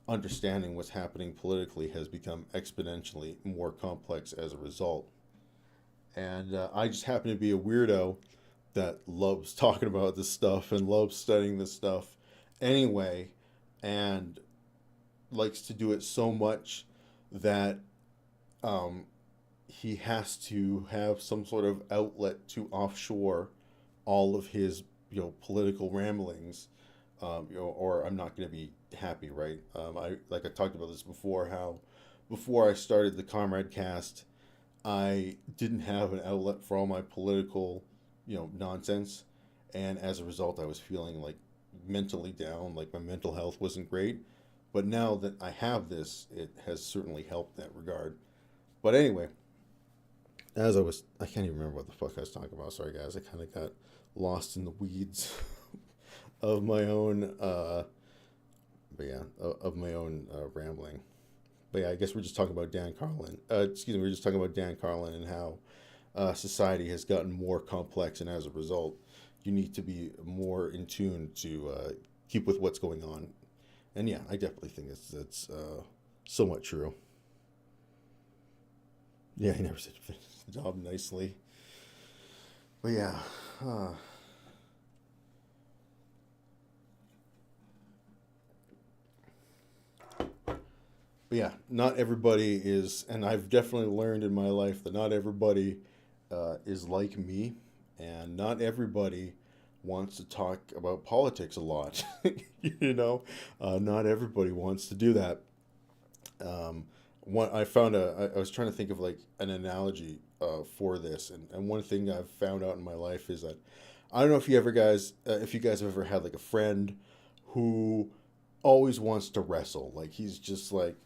understanding what's happening politically has become exponentially more complex as a result. And I just happen to be a weirdo that loves talking about this stuff and loves studying this stuff anyway, and likes to do it so much that he has to have some sort of outlet to offshore all of his, you know, political ramblings, you know, or I'm not going to be happy, right? I talked about this before, how before I started the Comrade Cast, I didn't have an outlet for all my political, you know, nonsense, and as a result, I was feeling like mentally down, like my mental health wasn't great. But now that I have this, it has certainly helped in that regard. But anyway, I can't even remember what the fuck I was talking about. Sorry, guys. I kind of got lost in the weeds of my own, rambling. But yeah, I guess we're just talking about Dan Carlin. We're just talking about Dan Carlin and how society has gotten more complex, and as a result, you need to be more in tune to keep with what's going on. And yeah, I definitely think that's somewhat true. Yeah, he never said finish the job nicely. But yeah. But yeah, not everybody is, and I've definitely learned in my life that not everybody is like me, and not everybody wants to talk about politics a lot. Not everybody wants to do that. I was trying to think of like an analogy for this, and one thing I've found out in my life is that I don't know if you guys have ever had like a friend who always wants to wrestle. Like he's just like,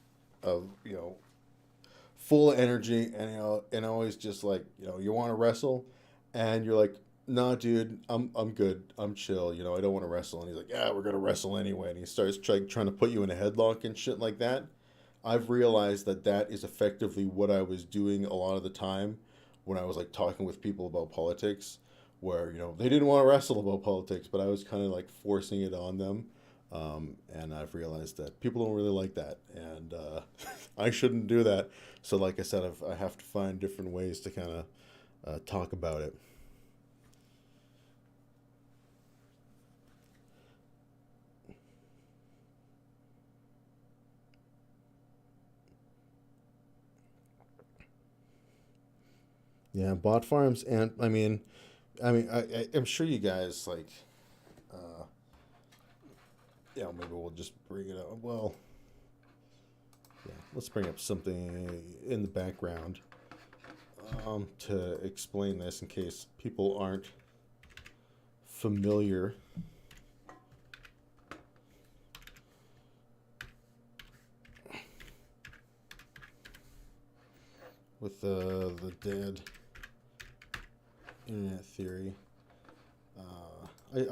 full of energy, and always just like, you want to wrestle, and you're like, nah, dude, I'm good, I'm chill, I don't want to wrestle, and he's like, yeah, we're gonna wrestle anyway, and he starts trying to put you in a headlock and shit like that. I've realized that is effectively what I was doing a lot of the time when I was like talking with people about politics, where they didn't want to wrestle about politics, but I was kind of like forcing it on them. And I've realized that people don't really like that, and I shouldn't do that. So like I said, I have to find different ways to kind of talk about it. Yeah, bot farms, and I'm sure you guys like. Maybe we'll just bring it up. Well, yeah, let's bring up something in the background to explain this in case people aren't familiar. With the dead internet theory.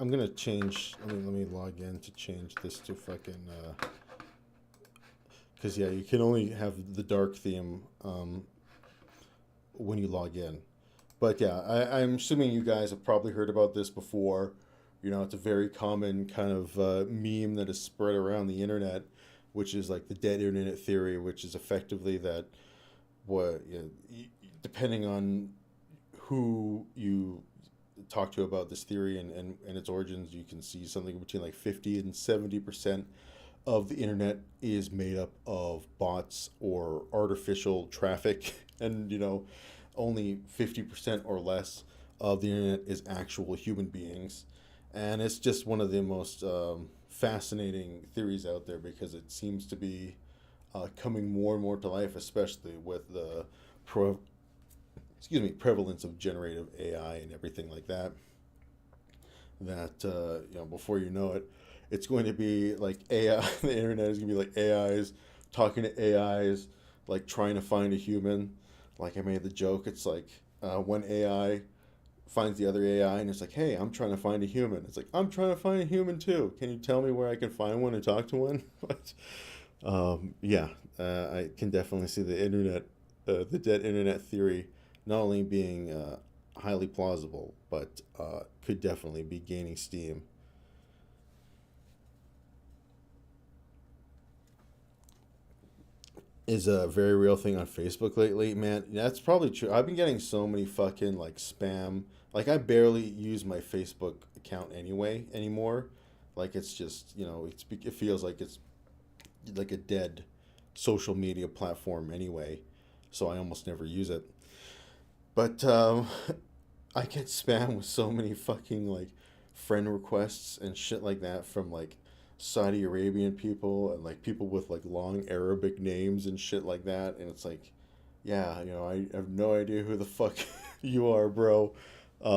I'm gonna change. Let me log in to change this to fucking. Because yeah, you can only have the dark theme when you log in. But yeah, I'm assuming you guys have probably heard about this before. It's a very common kind of meme that is spread around the internet, which is like the dead internet theory, which is effectively that depending on who you talk to about this theory and its origins, you can see something between like 50 and 70% of the internet is made up of bots or artificial traffic, and only 50% or less of the internet is actual human beings. And it's just one of the most fascinating theories out there, because it seems to be coming more and more to life, especially with the prevalence of generative AI and everything like that. That before you know it, it's going to be like AI. The internet is going to be like AIs talking to AIs, like trying to find a human. Like I made the joke. It's like when AI finds the other AI and it's like, hey, I'm trying to find a human. It's like, I'm trying to find a human too. Can you tell me where I can find one and talk to one? I can definitely see the internet, the dead internet theory, not only being highly plausible, but could definitely be gaining steam. Is a very real thing on Facebook lately, man. That's probably true. I've been getting so many fucking like spam. Like I barely use my Facebook account anymore. Like it's just, it feels like it's like a dead social media platform anyway. So I almost never use it. But I get spam with so many fucking like friend requests and shit like that from like Saudi Arabian people and like people with like long Arabic names and shit like that. And it's like, yeah, I have no idea who the fuck you are, bro. I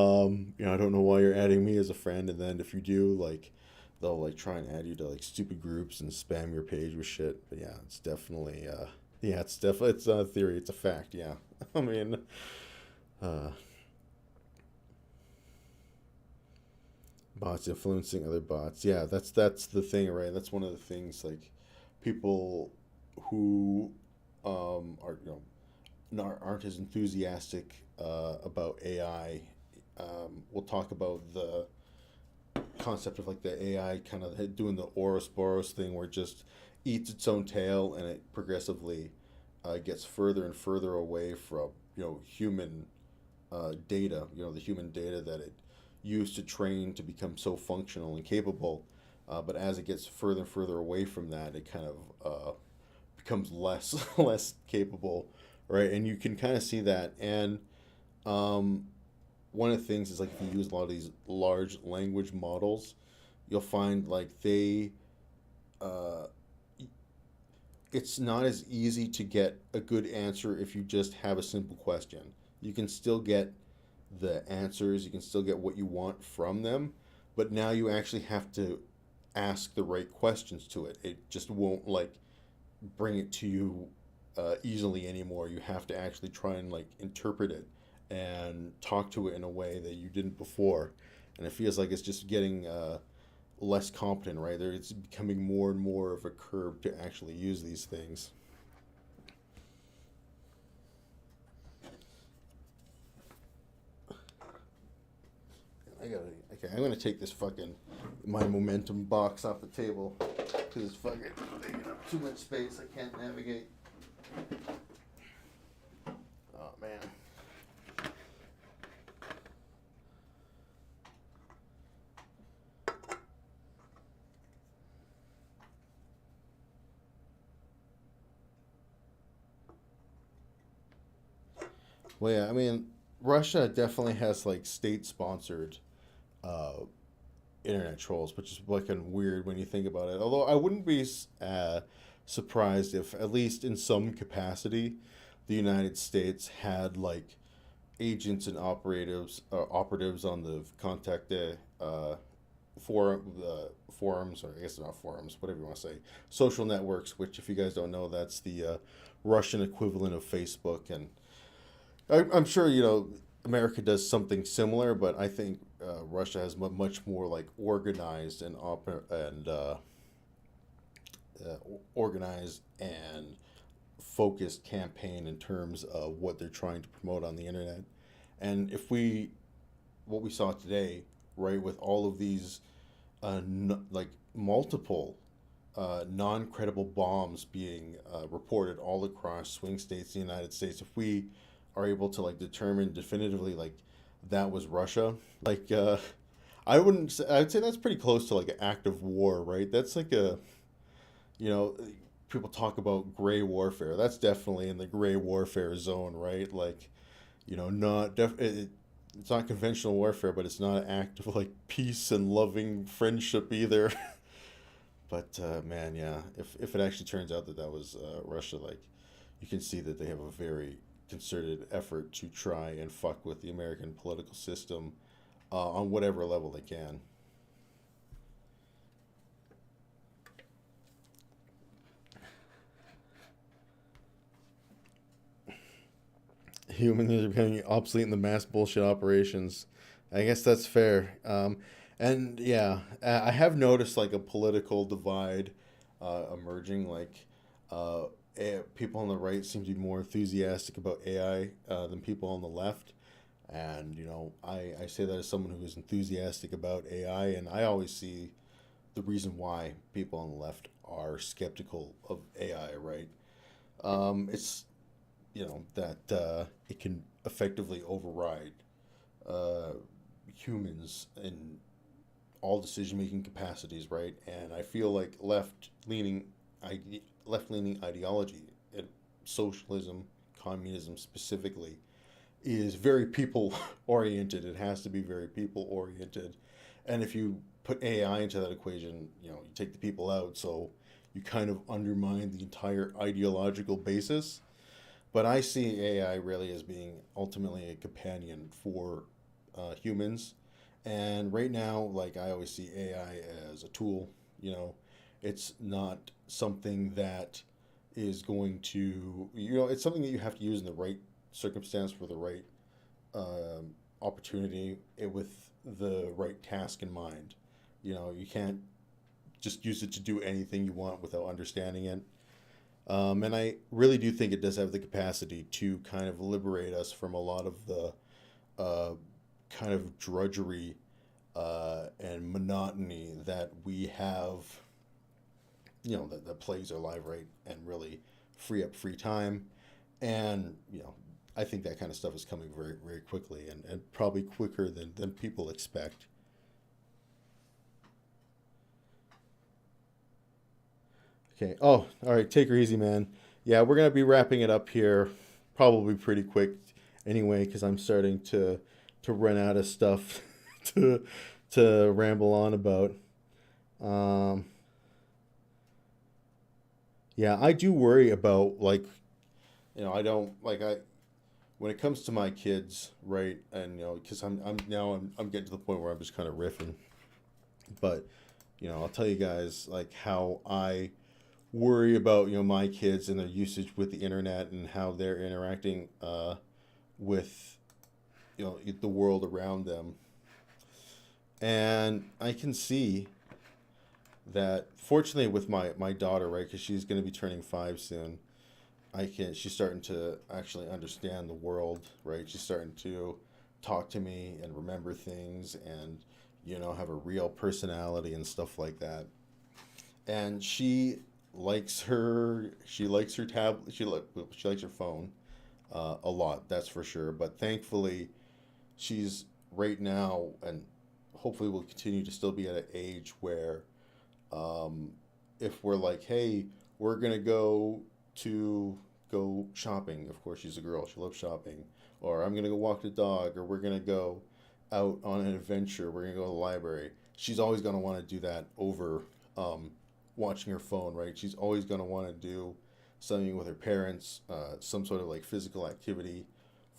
don't know why you're adding me as a friend. And then if you do, like, they'll like try and add you to like stupid groups and spam your page with shit. But yeah, it's definitely Yeah, it's definitely, it's not a theory, it's a fact. Yeah. I mean, bots influencing other bots. Yeah, that's the thing, right? That's one of the things, like, people who are, aren't as enthusiastic about AI. We'll talk about the concept of like the AI kind of doing the Ouroboros thing, where it just eats its own tail, and it progressively gets further and further away from human data. The human data that it used to train to become so functional and capable. But as it gets further and further away from that, it kind of becomes less less capable, right? And you can kind of see that. And one of the things is, like, if you use a lot of these large language models, you'll find like it's not as easy to get a good answer if you just have a simple question. You can still get the answers, you can still get what you want from them, but now you actually have to ask the right questions to it. It just won't like bring it to you easily anymore. You have to actually try and like interpret it and talk to it in a way that you didn't before. And it feels like it's just getting less competent, right? It's becoming more and more of a curb to actually use these things. Okay, I'm gonna take this my momentum box off the table because it's fucking taking up too much space. I can't navigate. Oh man. Well, yeah, I mean, Russia definitely has like state-sponsored uh, internet trolls, which is like weird when you think about it. Although I wouldn't be surprised if, at least in some capacity, the United States had like agents and operatives on the contact forums, or I guess they're not forums, whatever you want to say, social networks. Which, if you guys don't know, that's the Russian equivalent of Facebook. And I'm sure America does something similar, but I think Russia has much more like organized and organized and focused campaign in terms of what they're trying to promote on the internet. And what we saw today, right, with all of these like multiple non-credible bombs being reported all across swing states in the United States, if we are able to like determine definitively like that was Russia, like I'd say that's pretty close to like an act of war, right? That's like people talk about gray warfare. That's definitely in the gray warfare zone, right? Like, it's not conventional warfare, but it's not an act of like peace and loving friendship either. But man, yeah, if it actually turns out that was Russia, like, you can see that they have a very concerted effort to try and fuck with the American political system on whatever level they can. Humans are becoming obsolete in the mass bullshit operations. I guess that's fair. And yeah, I have noticed like a political divide emerging. Like, people on the right seem to be more enthusiastic about AI than people on the left. And, I say that as someone who is enthusiastic about AI, and I always see the reason why people on the left are skeptical of AI, right? It's, that it can effectively override humans in all decision-making capacities, right? And I feel like left-leaning ideology, and socialism, communism specifically, is very people-oriented. It has to be very people-oriented. And if you put AI into that equation, you take the people out, so you kind of undermine the entire ideological basis. But I see AI really as being ultimately a companion for humans. And right now, like, I always see AI as a tool. It's not something that is going to, it's something that you have to use in the right circumstance for the right opportunity with the right task in mind. You can't just use it to do anything you want without understanding it. And I really do think it does have the capacity to kind of liberate us from a lot of the kind of drudgery and monotony that we have, that plagues our life, right? And really free up free time. And, I think that kind of stuff is coming very, very quickly and probably quicker than people expect. Okay. Oh, all right. Take her easy, man. Yeah, we're going to be wrapping it up here probably pretty quick anyway, because I'm starting to run out of stuff to ramble on about. Yeah, I do worry about, I don't, when it comes to my kids, right, and, because I'm getting to the point where I'm just kind of riffing. But, I'll tell you guys, how I worry about, my kids and their usage with the internet and how they're interacting with, the world around them. And I can see that, fortunately, with my daughter, right, because she's going to be turning 5 soon, she's starting to actually understand the world, right? She's starting to talk to me and remember things and, have a real personality and stuff like that. And she likes her tablet, she likes her phone a lot, that's for sure. But thankfully, she's right now, and hopefully will continue to still be at an age where if we're like, hey, we're going to go shopping. Of course, she's a girl. She loves shopping. Or I'm going to go walk the dog. Or we're going to go out on an adventure. We're going to go to the library. She's always going to want to do that over watching her phone, right? She's always going to want to do something with her parents, some sort of physical activity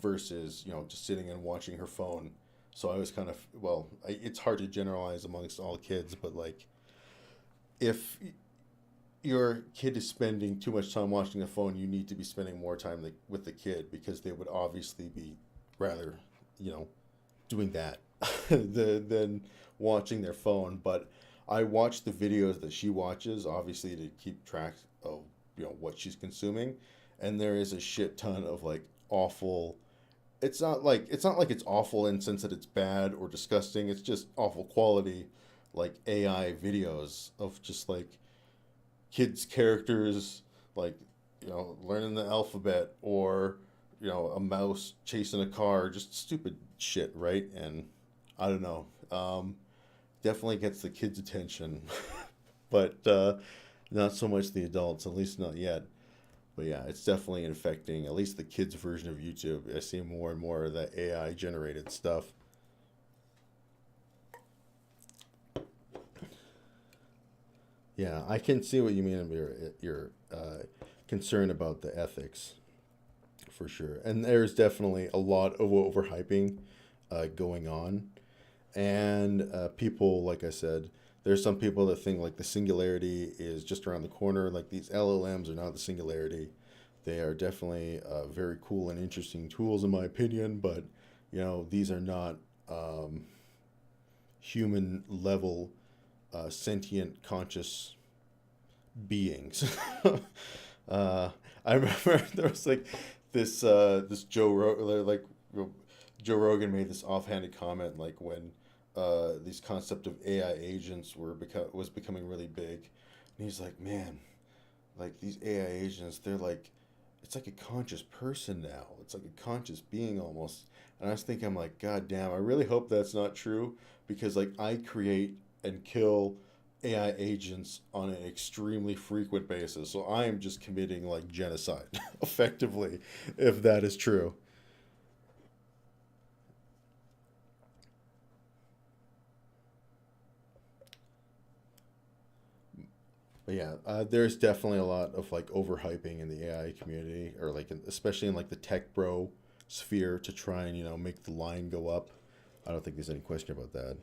versus, just sitting and watching her phone. So I was kind of, it's hard to generalize amongst all kids, but if your kid is spending too much time watching the phone, you need to be spending more time with the kid, because they would obviously be rather, doing that than watching their phone. But I watch the videos that she watches, obviously, to keep track of, what she's consuming. And there is a shit ton of awful, it's not like it's awful in the sense that it's bad or disgusting. It's just awful quality, AI videos of just kids' characters, learning the alphabet, or, a mouse chasing a car, just stupid shit, right? And I don't know, definitely gets the kids' attention, but not so much the adults, at least not yet. But yeah, it's definitely infecting at least the kids' version of YouTube. I see more and more of that AI-generated stuff. Yeah, I can see what you mean about your concern about the ethics, for sure. And there's definitely a lot of overhyping going on. And people, like I said, there's some people that think the singularity is just around the corner. These LLMs are not the singularity. They are definitely very cool and interesting tools, in my opinion. But, these are not human level sentient, conscious beings. I remember there was this Joe Rogan made this offhanded comment when these concept of AI agents was becoming really big, and he's like, man, these AI agents, they're it's like a conscious person now. It's like a conscious being almost. And I was thinking, I'm like, God damn, I really hope that's not true, because I create and kill AI agents on an extremely frequent basis. So I am just committing genocide, effectively, if that is true. But yeah, there's definitely a lot of overhyping in the AI community, or especially in the tech bro sphere, to try and make the line go up. I don't think there's any question about that.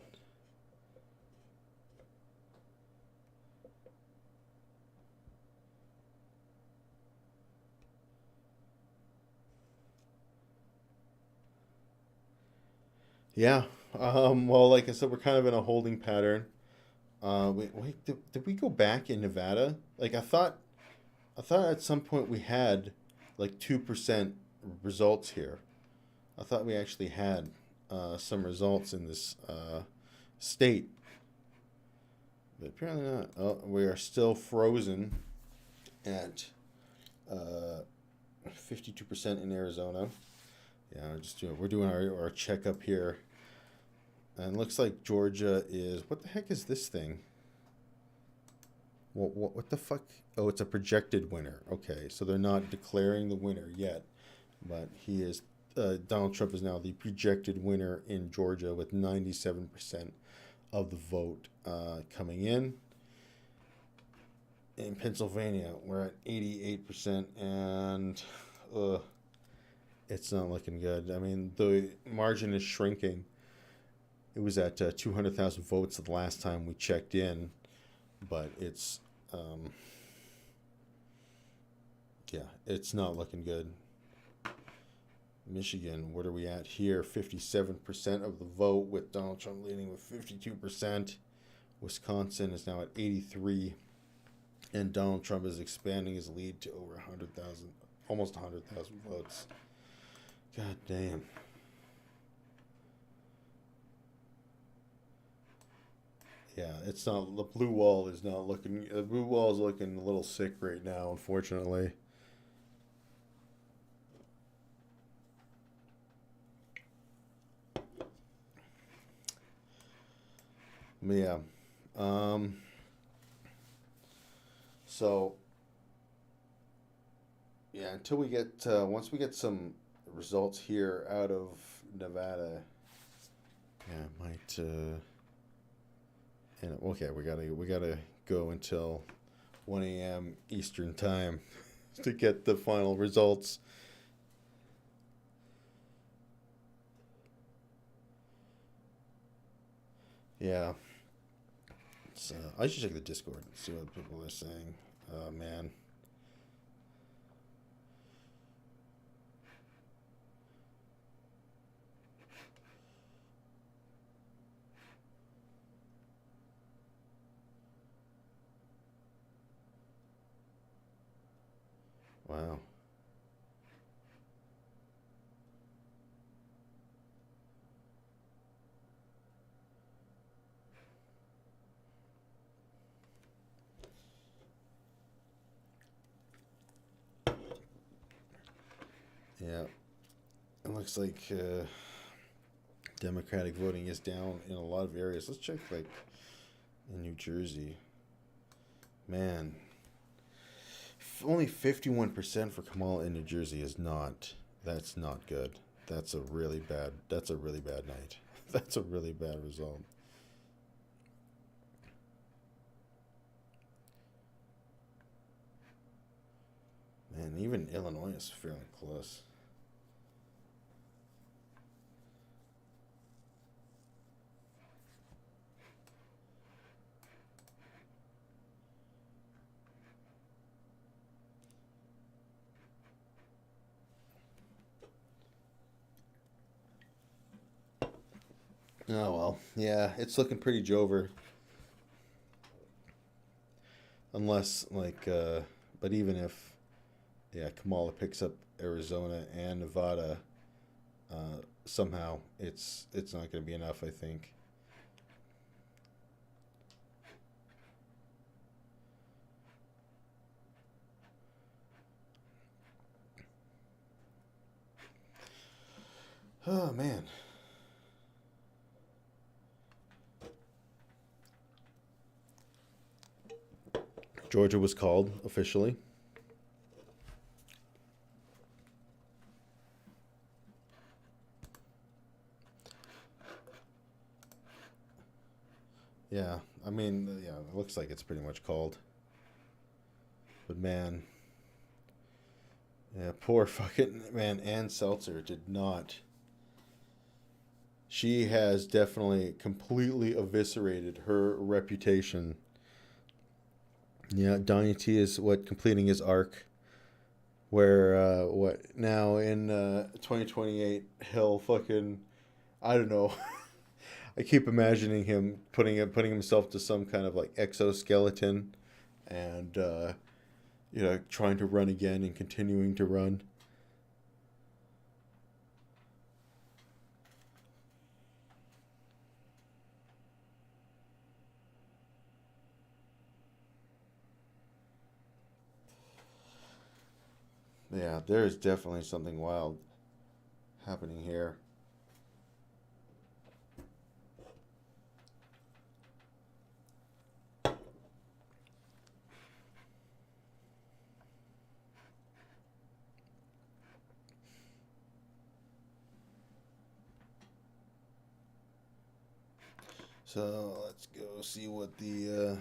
Yeah. Well, like I said, we're kind of in a holding pattern. Wait, did we go back in Nevada? Like I thought at some point we had like 2% results here. I thought we actually had some results in this state, but apparently not. Oh, we are still frozen at 52% in Arizona. Yeah, we're doing our checkup here, and it looks like Georgia is. What the heck is this thing? What the fuck? Oh, it's a projected winner. Okay, so they're not declaring the winner yet, but he is. Donald Trump is now the projected winner in Georgia with 97% of the vote coming in. In Pennsylvania, we're at 88%, and it's not looking good. I mean, the margin is shrinking. It was at 200,000 votes the last time we checked in, but it's it's not looking good. Michigan, what are we at here? 57% of the vote, with Donald Trump leading with 52%. Wisconsin is now at 83%, and Donald Trump is expanding his lead to over 100,000, almost 100,000 votes. God damn. Yeah, it's not. The blue wall is not looking. The blue wall is looking a little sick right now, unfortunately. Yeah. So. Yeah, until we get once we get some results here out of Nevada. Yeah, it might. And okay, we gotta go until 1 a.m. Eastern time to get the final results. Yeah. So I should check the Discord and see what people are saying. Oh man. Wow. Yeah. It looks like Democratic voting is down in a lot of areas. Let's check, like, in New Jersey. Man. Only 51% for Kamala in New Jersey is not. That's not good. That's a really bad night. That's a really bad result. Man, even Illinois is fairly close. Oh, well. Yeah, it's looking pretty Jover. Unless, like, but even if, yeah, Kamala picks up Arizona and Nevada, somehow it's not going to be enough, I think. Oh, man. Georgia was called officially. Yeah, I mean, yeah, it looks like it's pretty much called. But man, yeah, poor fucking man, Ann Seltzer did not. She has definitely completely eviscerated her reputation. Yeah, Donnie T is completing his arc, where what now in 2028 he'll fucking I don't know. I keep imagining him putting himself to some kind of like exoskeleton, and trying to run again and continuing to run. Yeah, there is definitely something wild happening here. So let's go see what the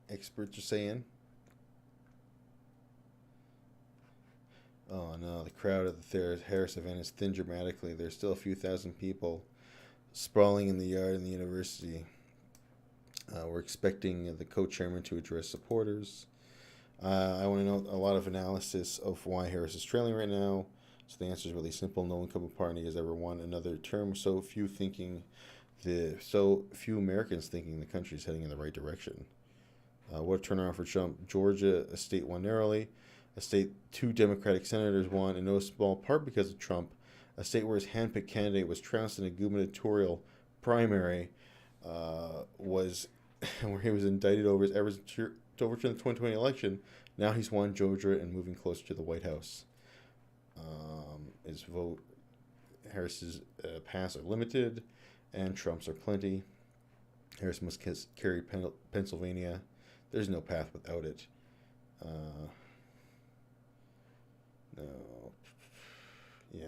experts are saying. Oh no, the crowd at the Harris event has thinned dramatically. There's still a few thousand people sprawling in the yard in the university. We're expecting the co-chairman to address supporters. I want to know a lot of analysis of why Harris is trailing right now. So the answer is really simple. No incumbent party has ever won another term. So few Americans thinking the country is heading in the right direction. What a turnaround for Trump. Georgia, a state won narrowly. A state 2 Democratic senators won in no small part because of Trump. A state where his handpicked candidate was trounced in a gubernatorial primary was where he was indicted over his efforts to overturn the 2020 election. Now he's won Georgia and moving closer to the White House. His vote, Harris's pass are limited, and Trump's are plenty. Harris must carry Pennsylvania. There's no path without it. No. Yeah.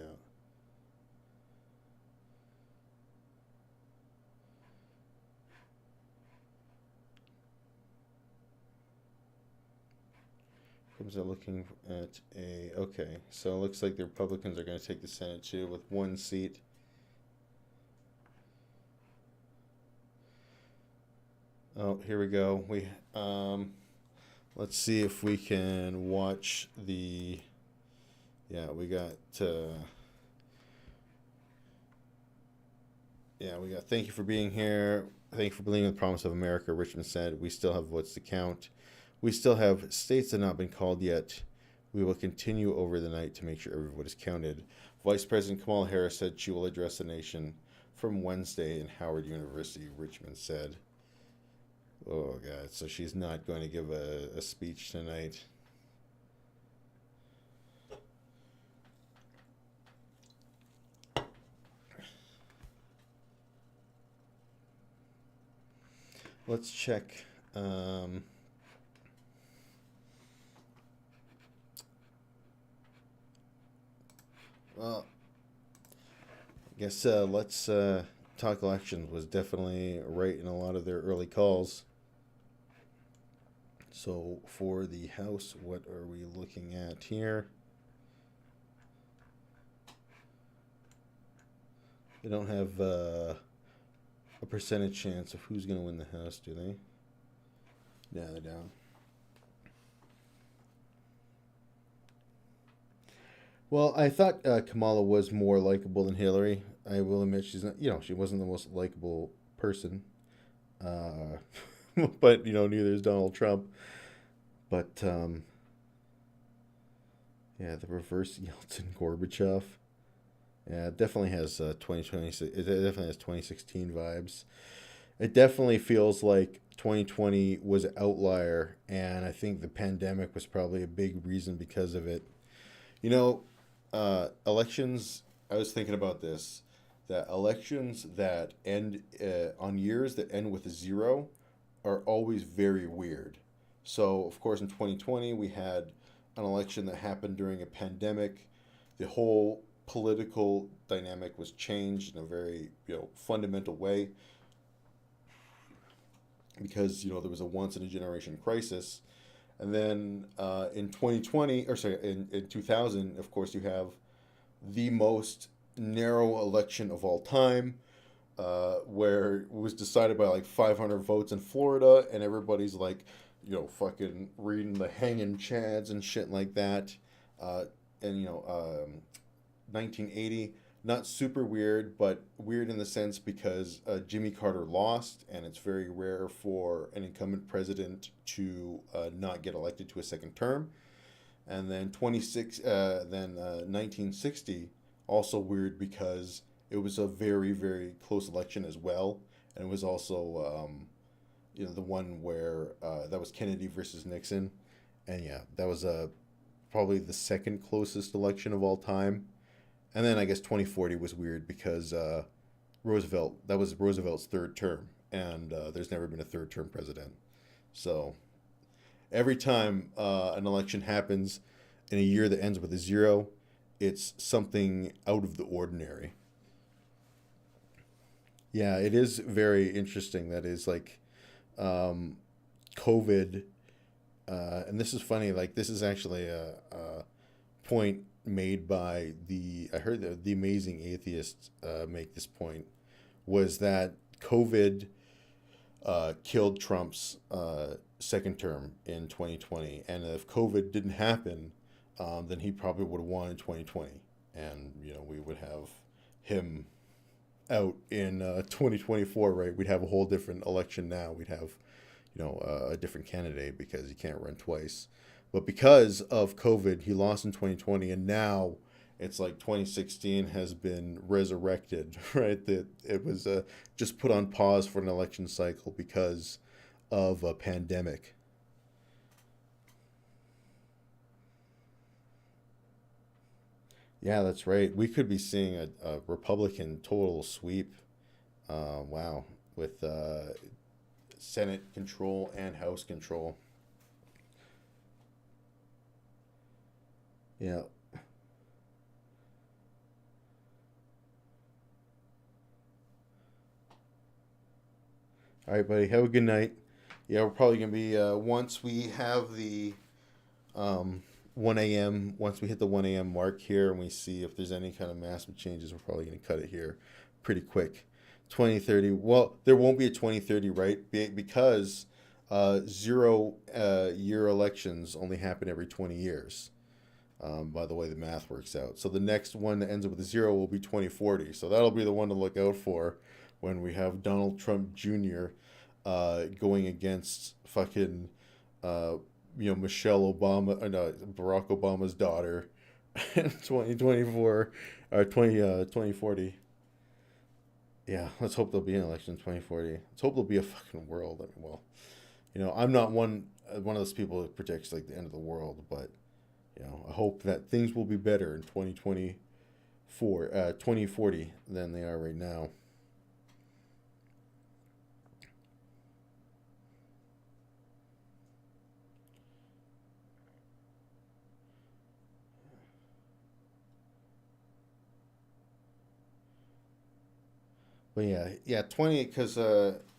Comes out looking at a... Okay, so it looks like the Republicans are going to take the Senate too with 1 seat. Oh, here we go. Let's see if we can watch the... Yeah, we got... Thank you for being here. Thank you for believing in the promise of America, Richmond said. We still have votes to count. We still have states that have not been called yet. We will continue over the night to make sure every vote is counted. Vice President Kamala Harris said she will address the nation from Wednesday in Howard University, Richmond said. Oh, God. So she's not going to give a speech tonight. Let's check. Well, I guess let's talk elections was definitely right in a lot of their early calls. So for the House, what are we looking at here? They don't have a percentage chance of who's going to win the House, do they? No, they don't. Well, I thought Kamala was more likable than Hillary. I will admit she's not, she wasn't the most likable person. But, neither is Donald Trump. But, yeah, the reverse Yeltsin-Gorbachev. Yeah, it definitely has 2016 vibes. It definitely feels like 2020 was an outlier, and I think the pandemic was probably a big reason because of it. Elections, I was thinking about this, that elections that end on years that end with a 0 are always very weird. So, of course, in 2020, we had an election that happened during a pandemic. The whole political dynamic was changed in a very, fundamental way because, there was a once-in-a-generation crisis. And then in 2000, of course, you have the most narrow election of all time, where it was decided by like 500 votes in Florida, and everybody's like, fucking reading the hanging chads and shit like that. 1980, not super weird, but weird in the sense because Jimmy Carter lost, and it's very rare for an incumbent president to not get elected to a second term. And then 1960, also weird because it was a very, very close election as well, and it was also the one where that was Kennedy versus Nixon, and yeah, that was probably the second closest election of all time. And then I guess 2040 was weird because that was Roosevelt's third term, and there's never been a third term president. So every time an election happens in a year that ends with a 0, it's something out of the ordinary. Yeah, it is very interesting. That is like COVID, and this is funny. Like, this is actually a point made by I heard the Amazing Atheists make this point, was that COVID killed Trump's second term in 2020, and if COVID didn't happen, then he probably would have won in 2020, and we would have him out in 2024, right? We'd have a whole different election now. We'd have a different candidate because you can't run twice. But because of COVID, he lost in 2020, and now it's like 2016 has been resurrected, right? That it was just put on pause for an election cycle because of a pandemic. Yeah, that's right. We could be seeing a Republican total sweep. Wow, with Senate control and House control. Yeah. All right, buddy. Have a good night. Yeah, we're probably going to be, once we have the 1 a.m., once we hit the 1 a.m. mark here and we see if there's any kind of massive changes, we're probably going to cut it here pretty quick. 2030. Well, there won't be a 2030, right? Because 0-year elections only happen every 20 years. By the way the math works out. So the next one that ends up with a 0 will be 2040. So that'll be the one to look out for when we have Donald Trump Jr. Going against fucking Michelle Obama, Barack Obama's daughter in 2024 or 2040. Yeah, let's hope there'll be an election in 2040. Let's hope there'll be a fucking world. I mean, well, I'm not one of those people that predicts like the end of the world, but I hope that things will be better in 2040 than they are right now. But yeah, 20, because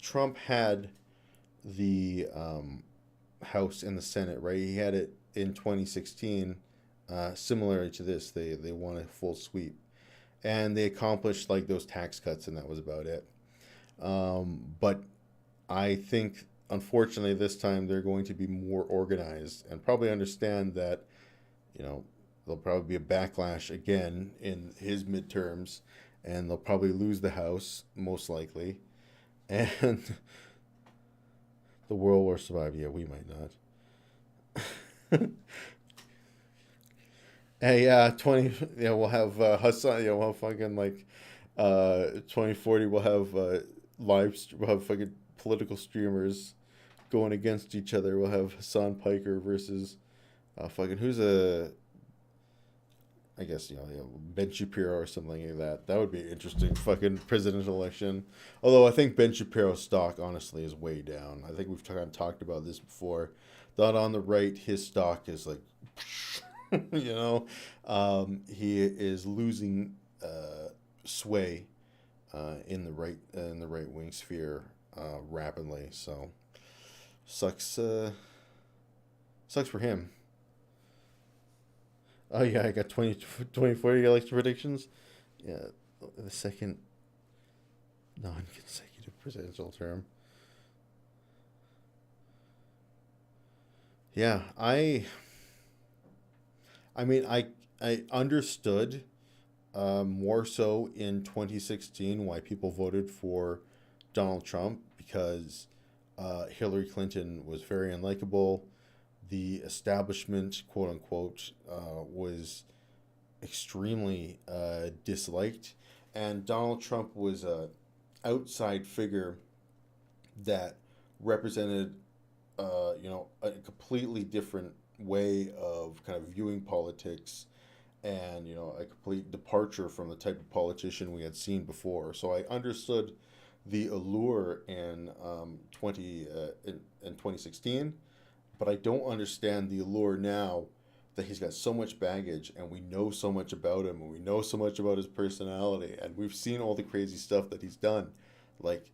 Trump had the House and the Senate, right? He had it in 2016, similar to this. They won a full sweep, and they accomplished like those tax cuts, and that was about it. But I think, unfortunately, this time they're going to be more organized and probably understand that, there'll probably be a backlash again in his midterms, and they'll probably lose the House, most likely, and the world will survive. Yeah, we might not. Hey, 20. Yeah, we'll have Hassan. Yeah, we'll have fucking 2040. We'll have we'll have fucking political streamers going against each other. We'll have Hassan Piker versus fucking I guess Ben Shapiro or something like that. That would be an interesting fucking presidential election. Although I think Ben Shapiro's stock honestly is way down. I think we've kind of talked about this before. That on the right, his stock is like, he is losing sway in the right wing sphere rapidly. So sucks for him. Oh yeah, I got 2040 election predictions. Yeah, the second non-consecutive presidential term. Yeah, I mean, I understood more so in 2016 why people voted for Donald Trump, because Hillary Clinton was very unlikable. The establishment, quote unquote, was extremely disliked, and Donald Trump was a outside figure that represented, a completely different way of kind of viewing politics, and a complete departure from the type of politician we had seen before. So I understood the allure in 2016, but I don't understand the allure now that he's got so much baggage, and we know so much about him, and we know so much about his personality, and we've seen all the crazy stuff that he's done. Like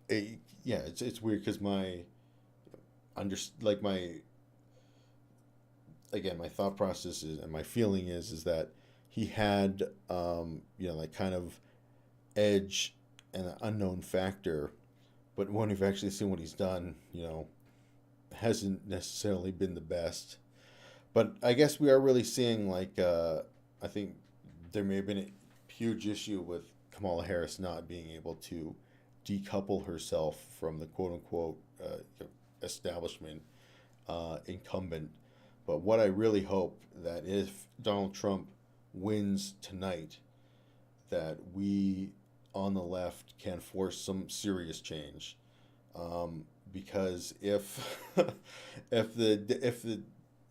it's weird because my thought process is, and my feeling is that he had kind of edge and an unknown factor, but when we've actually seen what he's done, hasn't necessarily been the best. But I guess we are really seeing I think there may have been a huge issue with Kamala Harris not being able to decouple herself from the quote unquote establishment incumbent. But what I really hope that if Donald Trump wins tonight, that we on the left can force some serious change. Because if the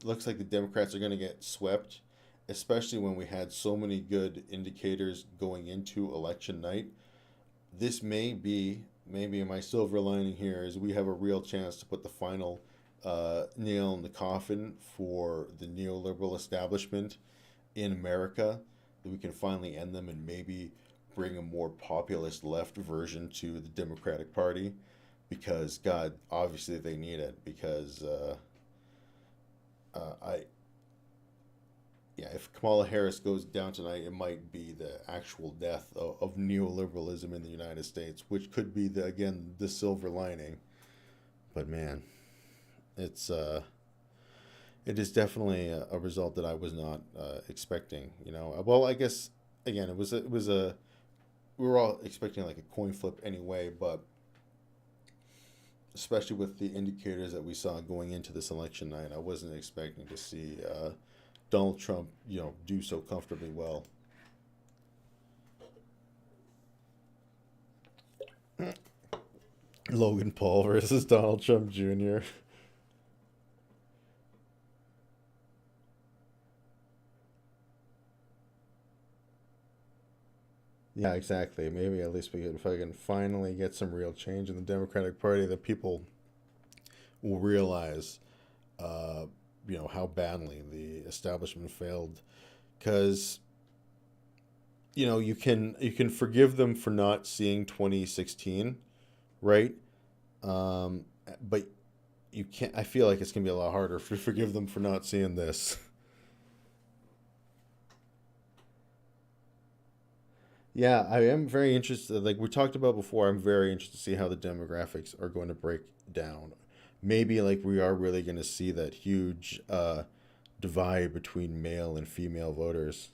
looks like the Democrats are going to get swept, especially when we had so many good indicators going into election night, this maybe my silver lining here is we have a real chance to put the final nail in the coffin for the neoliberal establishment in America, that we can finally end them and maybe bring a more populist left version to the Democratic Party, because God, obviously they need it, because if Kamala Harris goes down tonight, it might be the actual death of neoliberalism in the United States, which could be the silver lining. But man, it is definitely a result that I was not expecting. Well, I guess again it was a we were all expecting like a coin flip anyway, but especially with the indicators that we saw going into this election night, I wasn't expecting to see Donald Trump, do so comfortably well. Logan Paul versus Donald Trump Jr. Yeah, exactly. Maybe at least if I can finally get some real change in the Democratic Party, that people will realize, how badly the establishment failed. Because, you can forgive them for not seeing 2016, right? But you can't. I feel like it's gonna be a lot harder to forgive them for not seeing this. Yeah, I am very interested. Like we talked about before, I'm very interested to see how the demographics are going to break down. Maybe like we are really going to see that huge divide between male and female voters.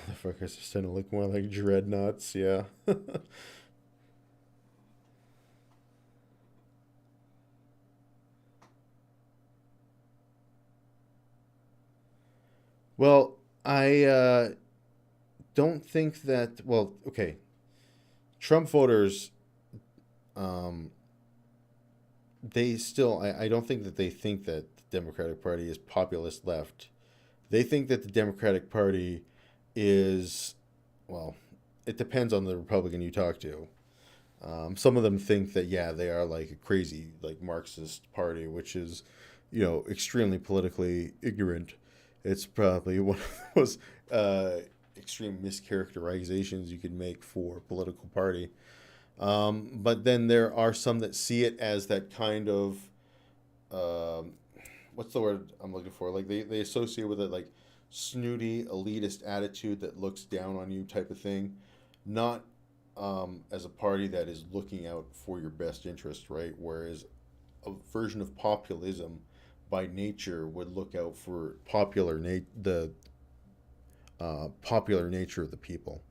Motherfuckers are starting to look more like dreadnoughts, yeah. Well, I don't think that. Well, okay. Trump voters, um, they still. I don't think that they think that the Democratic Party is populist left. They think that the Democratic Party is, well, it depends on the Republican you talk to. Some of them think that, yeah, they are like a crazy, like Marxist party, which is, extremely politically ignorant. It's probably one of the most extreme mischaracterizations you could make for a political party. But then there are some that see it as that kind of what's the word I'm looking for? Like they associate with it like snooty elitist attitude that looks down on you type of thing, not as a party that is looking out for your best interest, right? Whereas a version of populism by nature would look out for the popular nature of the people.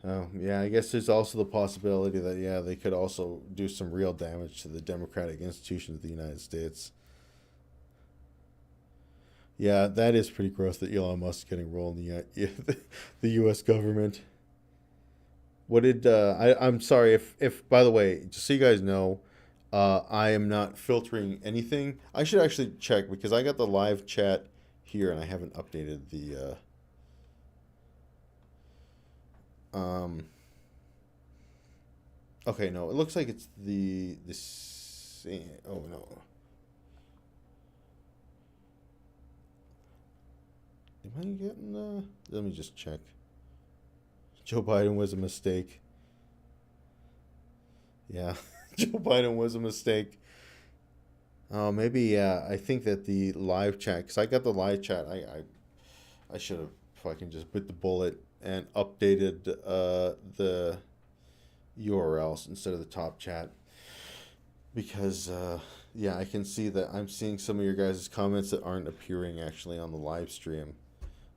Oh, yeah, I guess there's also the possibility that, yeah, they could also do some real damage to the democratic institutions of the United States. Yeah, that is pretty gross that Elon Musk's getting rolled in the U.S. government. What did, I'm sorry, if, by the way, just so you guys know, I am not filtering anything. I should actually check because I got the live chat here and I haven't updated the, okay, no, it looks like it's the same. Oh, no. Am I getting, let me just check. Joe Biden was a mistake. Yeah, Joe Biden was a mistake. Oh, maybe, yeah, I think that the live chat, because I got the live chat, I should have fucking just bit the bullet and updated the URLs instead of the top chat. Because, yeah, I can see that I'm seeing some of your guys' comments that aren't appearing actually on the live stream.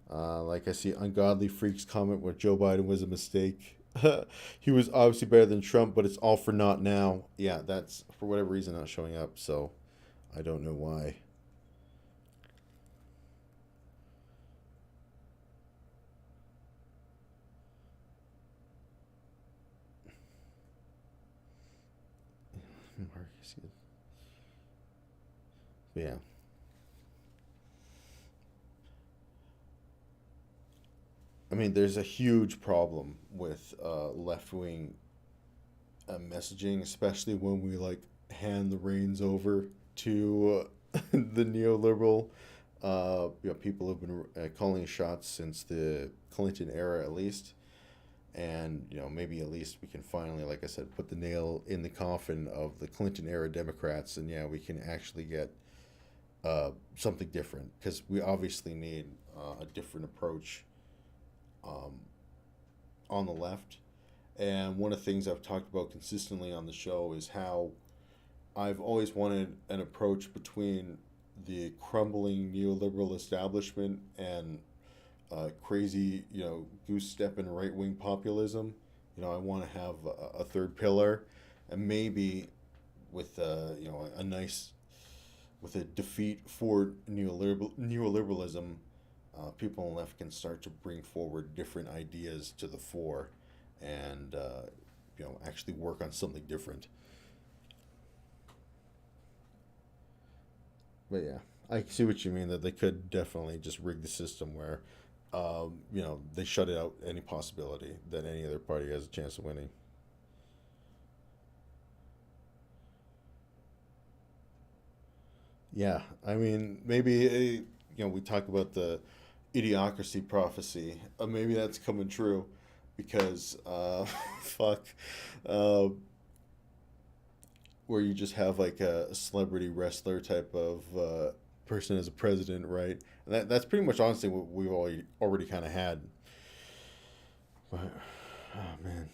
Like I see Ungodly Freaks comment where Joe Biden was a mistake. He was obviously better than Trump, but it's all for naught now. Yeah, that's for whatever reason not showing up, so I don't know why. But yeah. I mean, there's a huge problem with left-wing messaging, especially when we like hand the reins over to the neoliberal. People have been calling shots since the Clinton era, at least, and maybe at least we can finally, like I said, put the nail in the coffin of the Clinton era Democrats, and yeah, we can actually get something different because we obviously need a different approach on the left. And one of the things I've talked about consistently on the show is how I've always wanted an approach between the crumbling neoliberal establishment and crazy, goose-stepping right-wing populism. I want to have a third pillar, and maybe with a nice, with a defeat for neoliberalism, people on the left can start to bring forward different ideas to the fore and, actually work on something different. But yeah, I see what you mean, that they could definitely just rig the system where, they shut out any possibility that any other party has a chance of winning. Yeah, I mean, maybe, we talk about the idiocracy prophecy. Maybe that's coming true because, where you just have like a celebrity wrestler type of person as a president, right? And that's pretty much honestly what we've already kind of had. But, oh man.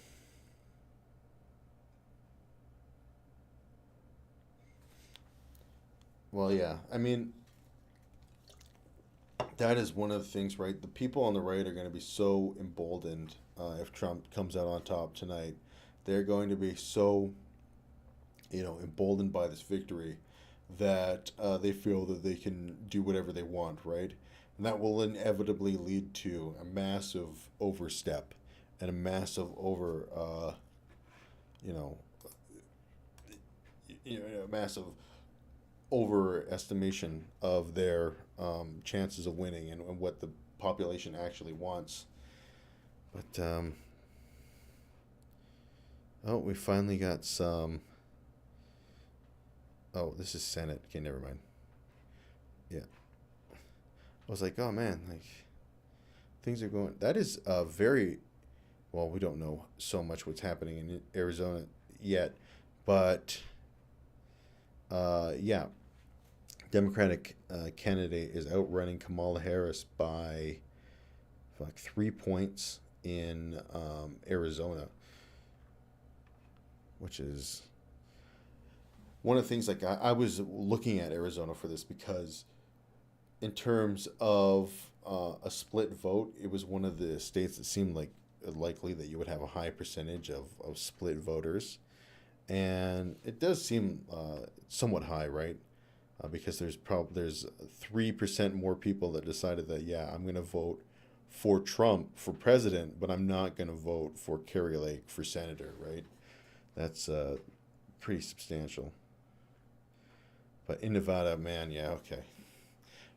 Well, yeah, I mean, that is one of the things, right? The people on the right are going to be so emboldened if Trump comes out on top tonight. They're going to be so, emboldened by this victory that they feel that they can do whatever they want, right? And that will inevitably lead to a massive overstep and a massive massive overestimation of their chances of winning and what the population actually wants. But Oh, we finally got some. Oh, this is Senate. Okay, never mind. Yeah. I was like, oh man, like things are going. That is a very well. We don't know so much what's happening in Arizona yet, but yeah, Democratic candidate is outrunning Kamala Harris by like 3 points in Arizona, which is one of the things. Like I was looking at Arizona for this because in terms of a split vote, it was one of the states that seemed like likely that you would have a high percentage of split voters. And it does seem somewhat high, right? Because there's 3% more people that decided that, yeah, I'm going to vote for Trump for president, but I'm not going to vote for Kerry Lake for senator, right? That's pretty substantial. But in Nevada, man, yeah, okay.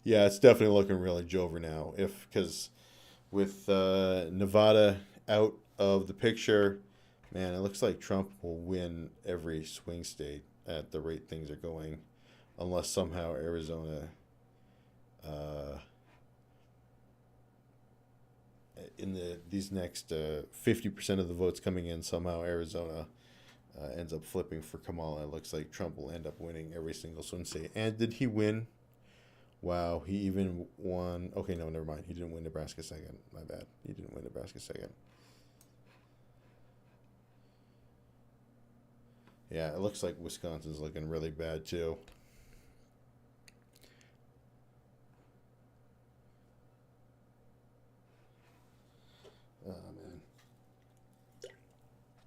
Yeah, it's definitely looking really Jover now. Because with Nevada out of the picture, man, it looks like Trump will win every swing state at the rate things are going, unless somehow Arizona, in these next 50% of the votes coming in, somehow Arizona ends up flipping for Kamala. It looks like Trump will end up winning every single swing state. And did he win? Wow, he even won. Okay, no, never mind. He didn't win Nebraska second. My bad. He didn't win Nebraska second. Yeah, it looks like Wisconsin's looking really bad too. Oh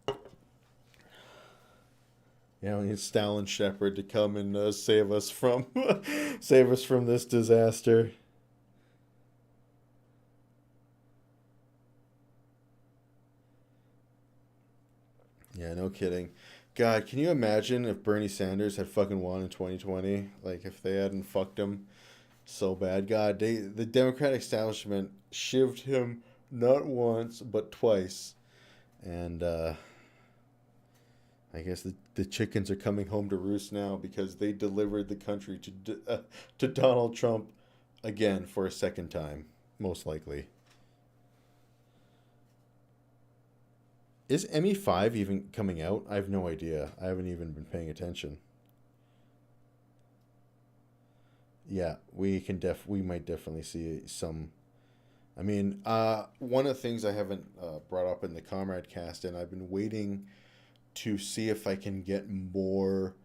man. Yeah, we need Stalin Shepard to come and save us from save us from this disaster. Yeah, no kidding. God, can you imagine if Bernie Sanders had fucking won in 2020? Like, if they hadn't fucked him so bad. God, the Democratic establishment shivved him not once, but twice. And, I guess the chickens are coming home to roost now because they delivered the country to Donald Trump again for a second time, most likely. Is ME5 even coming out? I have no idea. I haven't even been paying attention. Yeah, we might definitely see some. I mean, one of the things I haven't brought up in the Comrade cast, and I've been waiting to see if I can get more.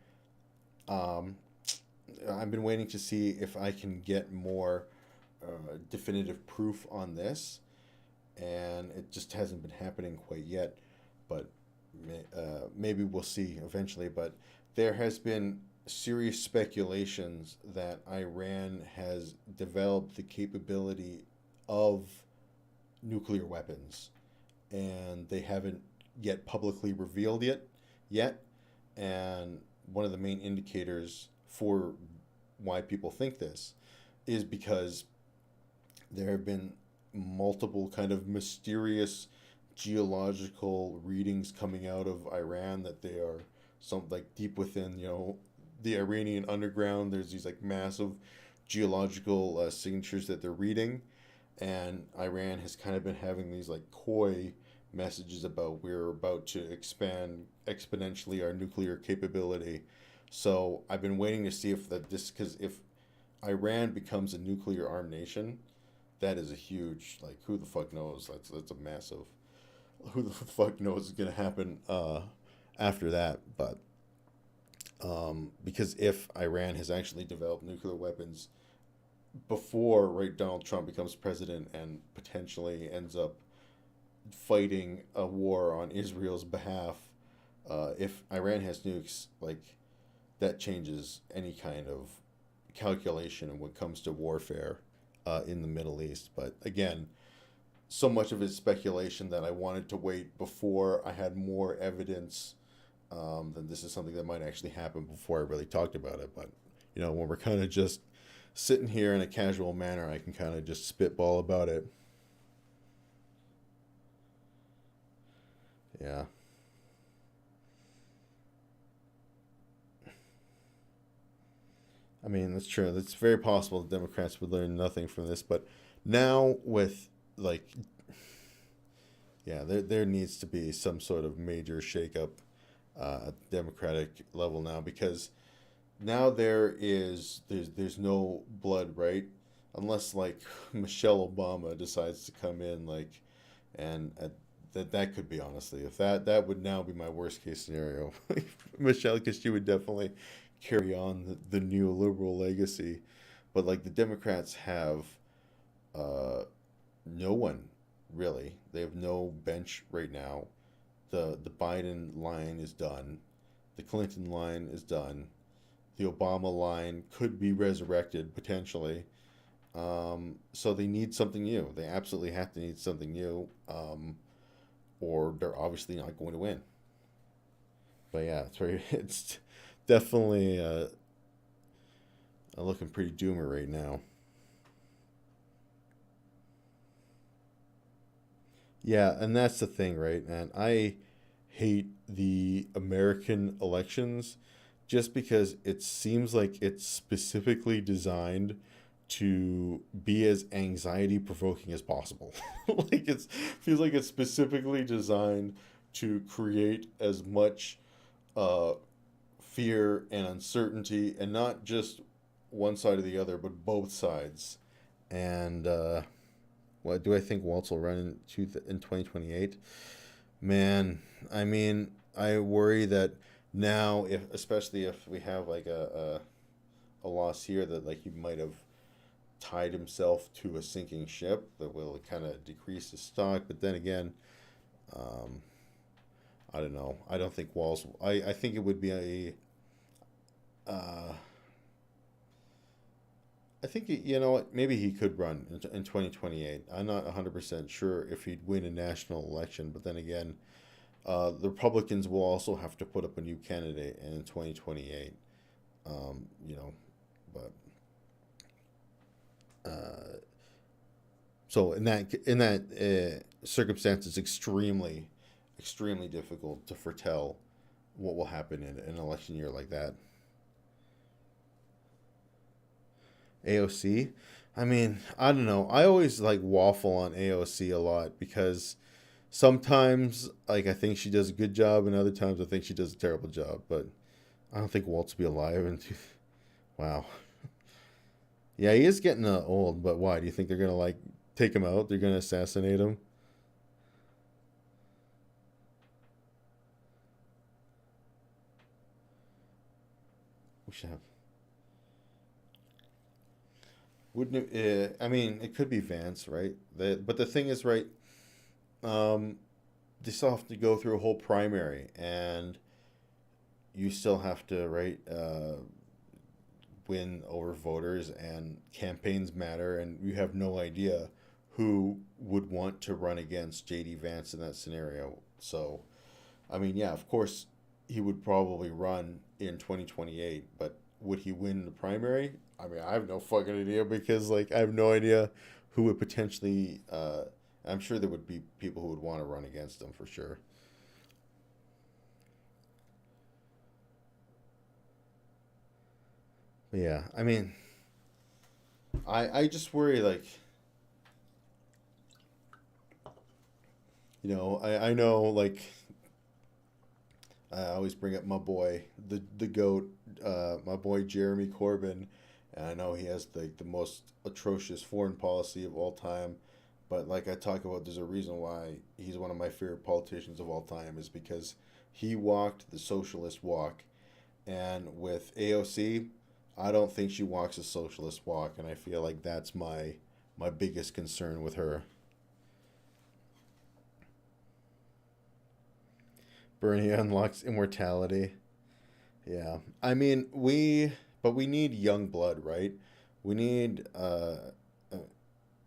I've been waiting to see if I can get more definitive proof on this, and it just hasn't been happening quite yet. But maybe we'll see eventually. But there has been serious speculations that Iran has developed the capability of nuclear weapons, and they haven't yet publicly revealed it yet. And one of the main indicators for why people think this is because there have been multiple kind of mysterious geological readings coming out of Iran that they are some like deep within, the Iranian underground. There's these like massive geological signatures that they're reading, and Iran has kind of been having these like coy messages about we're about to expand exponentially our nuclear capability. So I've been waiting to see if because if Iran becomes a nuclear armed nation, that is a huge, like, who the fuck knows? That's a massive. Who the fuck knows is gonna happen after that? But because if Iran has actually developed nuclear weapons before Donald Trump becomes president and potentially ends up fighting a war on Israel's behalf, if Iran has nukes, like, that changes any kind of calculation when it comes to warfare in the Middle East. But again, so much of it's speculation that I wanted to wait before I had more evidence that this is something that might actually happen before I really talked about it. But, when we're kind of just sitting here in a casual manner, I can kind of just spitball about it. Yeah. I mean, that's true. It's very possible the Democrats would learn nothing from this, but now with like, yeah, there needs to be some sort of major shakeup at the Democratic level now, because now there's no blood, right? Unless like Michelle Obama decides to come in, like, and that could be, honestly, if that would now be my worst case scenario. Michelle, because she would definitely carry on the neoliberal legacy, but like the Democrats have no one really. They have no bench right now. The Biden line is done. The Clinton line is done. The Obama line could be resurrected potentially. So they need something new. They absolutely have to need something new, or they're obviously not going to win. But yeah, it's definitely looking pretty doomer right now. Yeah, and that's the thing, right, man? I hate the American elections just because it seems like it's specifically designed to be as anxiety provoking as possible. Like feels like it's specifically designed to create as much fear and uncertainty, and not just one side or the other, but both sides. And what do I think Waltz will run in 2028? Man, I mean, I worry that now, especially if we have like a loss here, that like he might have tied himself to a sinking ship that will kind of decrease his stock. But then again, I don't know. I don't think Walz. I think it would be a. I think you know what? Maybe he could run in 2028. I'm not 100% sure if he'd win a national election, but then again, the Republicans will also have to put up a new candidate in 2028. You know, but so in that circumstance, it's extremely difficult to foretell what will happen in an election year like that. AOC, I mean, I don't know. I always like waffle on AOC a lot because sometimes like I think she does a good job, and other times I think she does a terrible job. But I don't think Walt's will be alive. And wow, yeah, he is getting old. But why do you think they're gonna like take him out? They're gonna assassinate him? We should have. Wouldn't it? I mean, it could be Vance, right? But the thing is, right? They still have to go through a whole primary, and you still have to, right, win over voters, and campaigns matter, and you have no idea who would want to run against J.D. Vance in that scenario. So, I mean, yeah, of course, he would probably run in 2028, but would he win the primary? I mean, I have no fucking idea, because like I have no idea who would potentially. I'm sure there would be people who would want to run against him for sure. But yeah, I mean, I just worry, like, you know, I know, like, I always bring up my boy, the GOAT, my boy Jeremy Corbyn, and I know he has the most atrocious foreign policy of all time, but like I talk about, there's a reason why he's one of my favorite politicians of all time, is because he walked the socialist walk, and with AOC, I don't think she walks a socialist walk, and I feel like that's my biggest concern with her. Bernie unlocks immortality. Yeah. I mean, we need young blood, right? We need,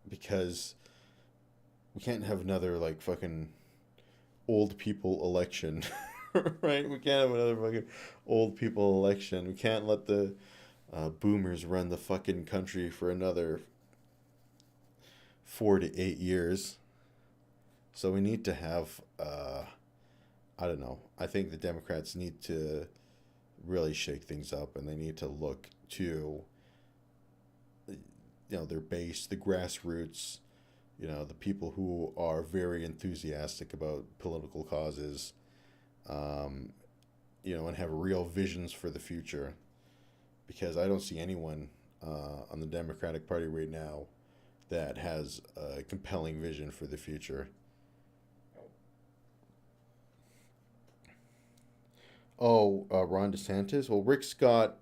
because we can't have another, like, fucking old people election, right? We can't have another fucking old people election. We can't let the boomers run the fucking country for another 4 to 8 years. So we need to have, I don't know. I think the Democrats need to really shake things up, and they need to look to, their base, the grassroots, the people who are very enthusiastic about political causes, and have real visions for the future. Because I don't see anyone on the Democratic Party right now that has a compelling vision for the future. Ron DeSantis? Well, Rick Scott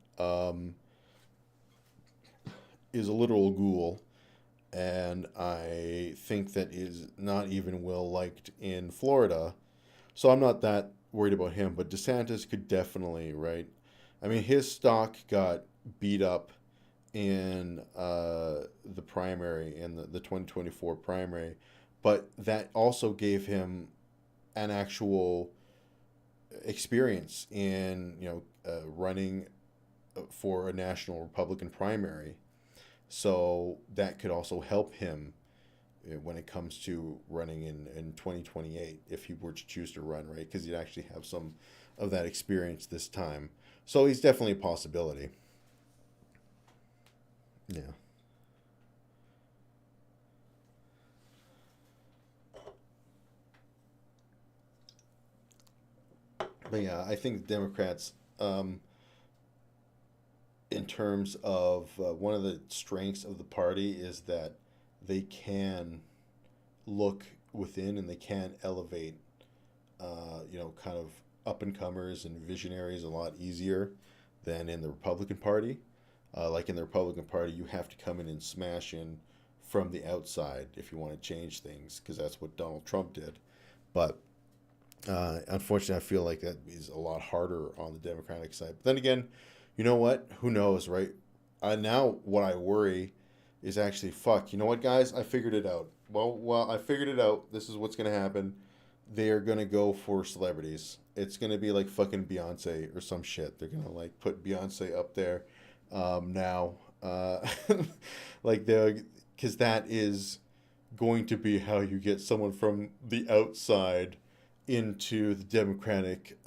is a literal ghoul, and I think that is not even well liked in Florida. So I'm not that worried about him, but DeSantis could definitely, right? I mean, his stock got beat up in the primary, in the 2024 primary, but that also gave him an actual experience in, running for a national Republican primary. So that could also help him when it comes to running in 2028, if he were to choose to run, right? Because he'd actually have some of that experience this time. So he's definitely a possibility. Yeah. But yeah, I think Democrats, in terms of one of the strengths of the party is that they can look within and they can elevate, kind of up-and-comers and visionaries a lot easier than in the Republican Party. Like in the Republican Party, you have to come in and smash in from the outside if you want to change things, because that's what Donald Trump did. But unfortunately, I feel like that is a lot harder on the Democratic side. But then again, you know what? Who knows, right? Now what I worry is actually, fuck, you know what, guys? I figured it out. Well, I figured it out. This is what's going to happen. They are going to go for celebrities. It's going to be like fucking Beyonce or some shit. They're going to, like, put Beyonce up there now. Like, because that is going to be how you get someone from the outside into the Democratic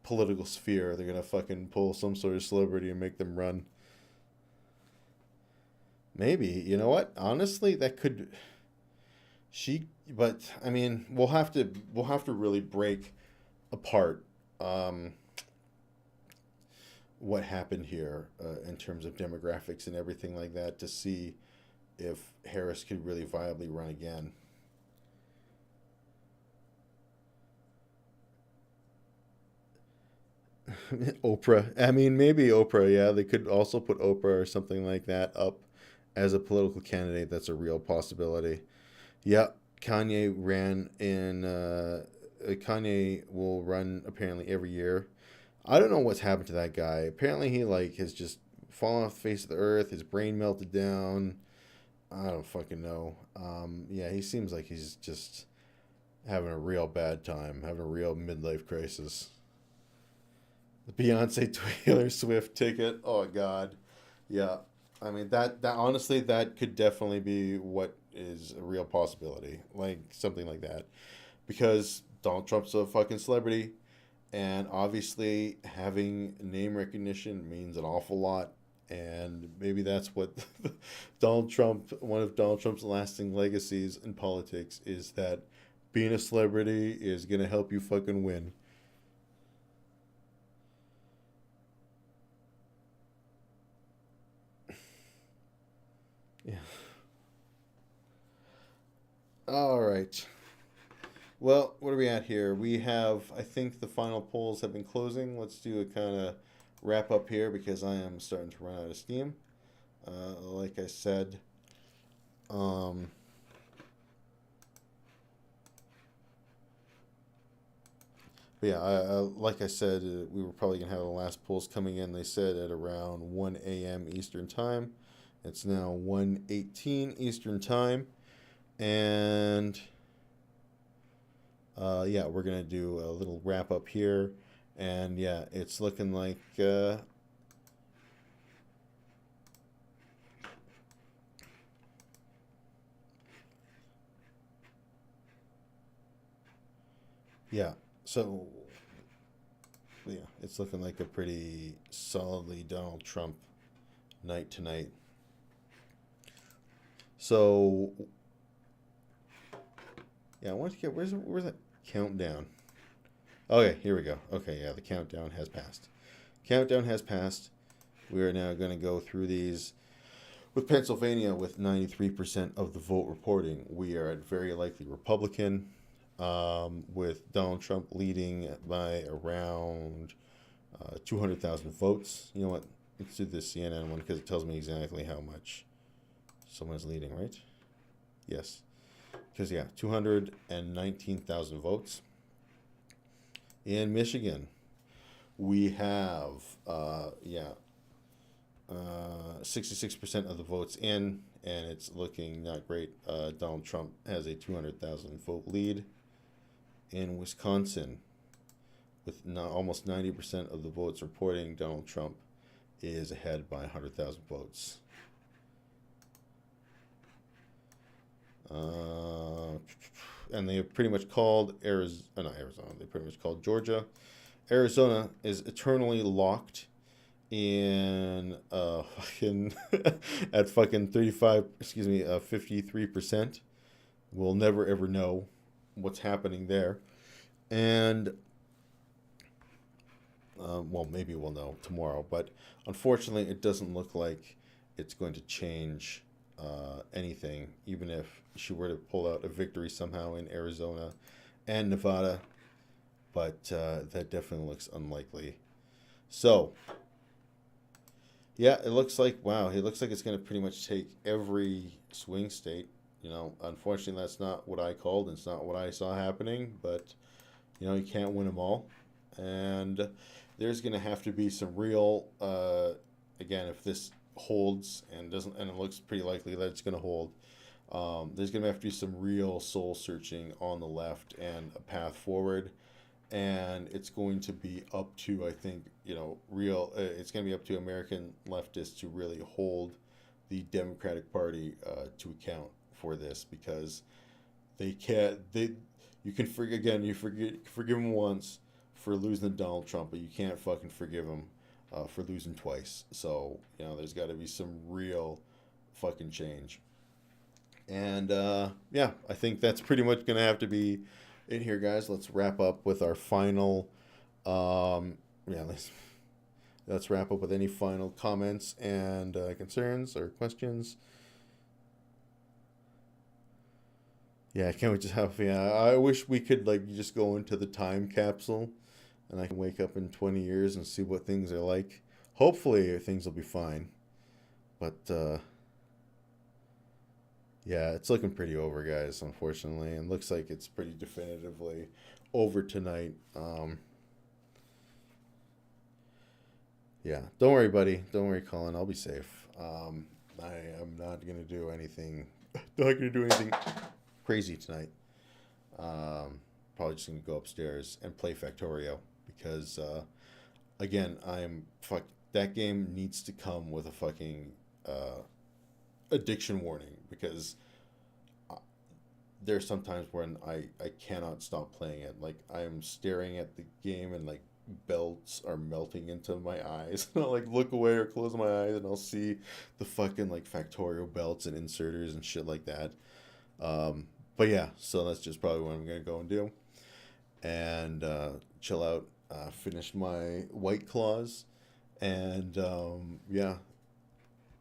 political sphere. They're going to fucking pull some sort of celebrity and make them run. Maybe, you know what? Honestly, that could... But I mean, we'll have to really break apart what happened here in terms of demographics and everything like that to see if Harris could really viably run again. Oprah. I mean, maybe Oprah. Yeah, they could also put Oprah or something like that up as a political candidate. That's a real possibility. Yeah, Kanye ran in. Kanye will run apparently every year. I don't know what's happened to that guy. Apparently, he has just fallen off the face of the earth. His brain melted down. I don't fucking know. Yeah, he seems like he's just having a real bad time, having a real midlife crisis. The Beyonce Taylor Swift ticket. Oh God, yeah. I mean that honestly that could definitely be what is a real possibility, like something like that, because Donald Trump's a fucking celebrity, and obviously having name recognition means an awful lot, and maybe that's what one of Donald Trump's lasting legacies in politics is that being a celebrity is gonna help you fucking win. Yeah. All right. Well, what are we at here? We have, I think the final polls have been closing. Let's do a kind of wrap up here because I am starting to run out of steam. Like I said, but yeah, like I said, we were probably going to have the last polls coming in, they said, at around 1 a.m. Eastern Time. It's now 1:18 Eastern Time. And yeah, we're going to do a little wrap up here. And yeah, it's looking like yeah, so yeah, it's looking like a pretty solidly Donald Trump night tonight. So, yeah, I wanted to get, where's that countdown? Okay, here we go. Okay, yeah, the countdown has passed. Countdown has passed. We are now going to go through these. With Pennsylvania, with 93% of the vote reporting, we are at very likely Republican, with Donald Trump leading by around 200,000 votes. You know what? Let's do the CNN one because it tells me exactly how much someone's leading, right? Yes. Because, yeah, 219,000 votes. In Michigan, we have, 66% of the votes in, and it's looking not great. Donald Trump has a 200,000 vote lead. In Wisconsin, with almost 90% of the votes reporting, Donald Trump is ahead by 100,000 votes. And they have pretty much called Arizona. They pretty much called Georgia. Arizona is eternally locked in fucking at fucking 53%. We'll never ever know what's happening there. And well, maybe we'll know tomorrow, but unfortunately it doesn't look like it's going to change anything, even if she were to pull out a victory somehow in Arizona and Nevada, but that definitely looks unlikely. So yeah, it looks like, wow, it looks like it's going to pretty much take every swing state. You know, unfortunately, that's not what I called. It's not what I saw happening, but, you know, you can't win them all. And there's going to have to be some real, again, if this holds and doesn't, and it looks pretty likely that it's going to hold, there's going to have to be some real soul searching on the left and a path forward. And it's going to be up to, I think, you know, it's going to be up to American leftists to really hold the Democratic Party to account for this, because you can forgive them once for losing to Donald Trump, but you can't fucking forgive him for losing twice. So, you know, there's got to be some real fucking change. And yeah, I think that's pretty much going to have to be in here, guys. Let's wrap up with our final let's wrap up with any final comments and concerns or questions. Yeah, can't we just have, I wish we could like just go into the time capsule and I can wake up in 20 years and see what things are like. Hopefully things will be fine, but yeah, it's looking pretty over, guys, unfortunately, and looks like it's pretty definitively over tonight. Yeah, don't worry, buddy. Don't worry, Colin. I'll be safe. I am not going to do anything. Not going to do anything crazy tonight. Probably just going to go upstairs and play Factorio because, again, that game needs to come with a fucking addiction warning, because there's sometimes when I cannot stop playing it. Like, I am staring at the game and like belts are melting into my eyes. And I'll like look away or close my eyes and I'll see the fucking like Factorio belts and inserters and shit like that. But yeah, so that's just probably what I'm gonna go and do, and chill out, finish my White Claws, and yeah,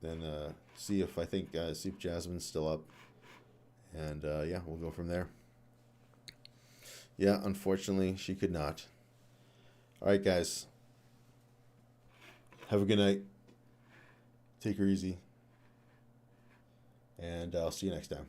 then see if Jasmine's still up, and yeah, we'll go from there. Yeah, unfortunately, she could not. All right, guys. Have a good night. Take her easy. And I'll see you next time.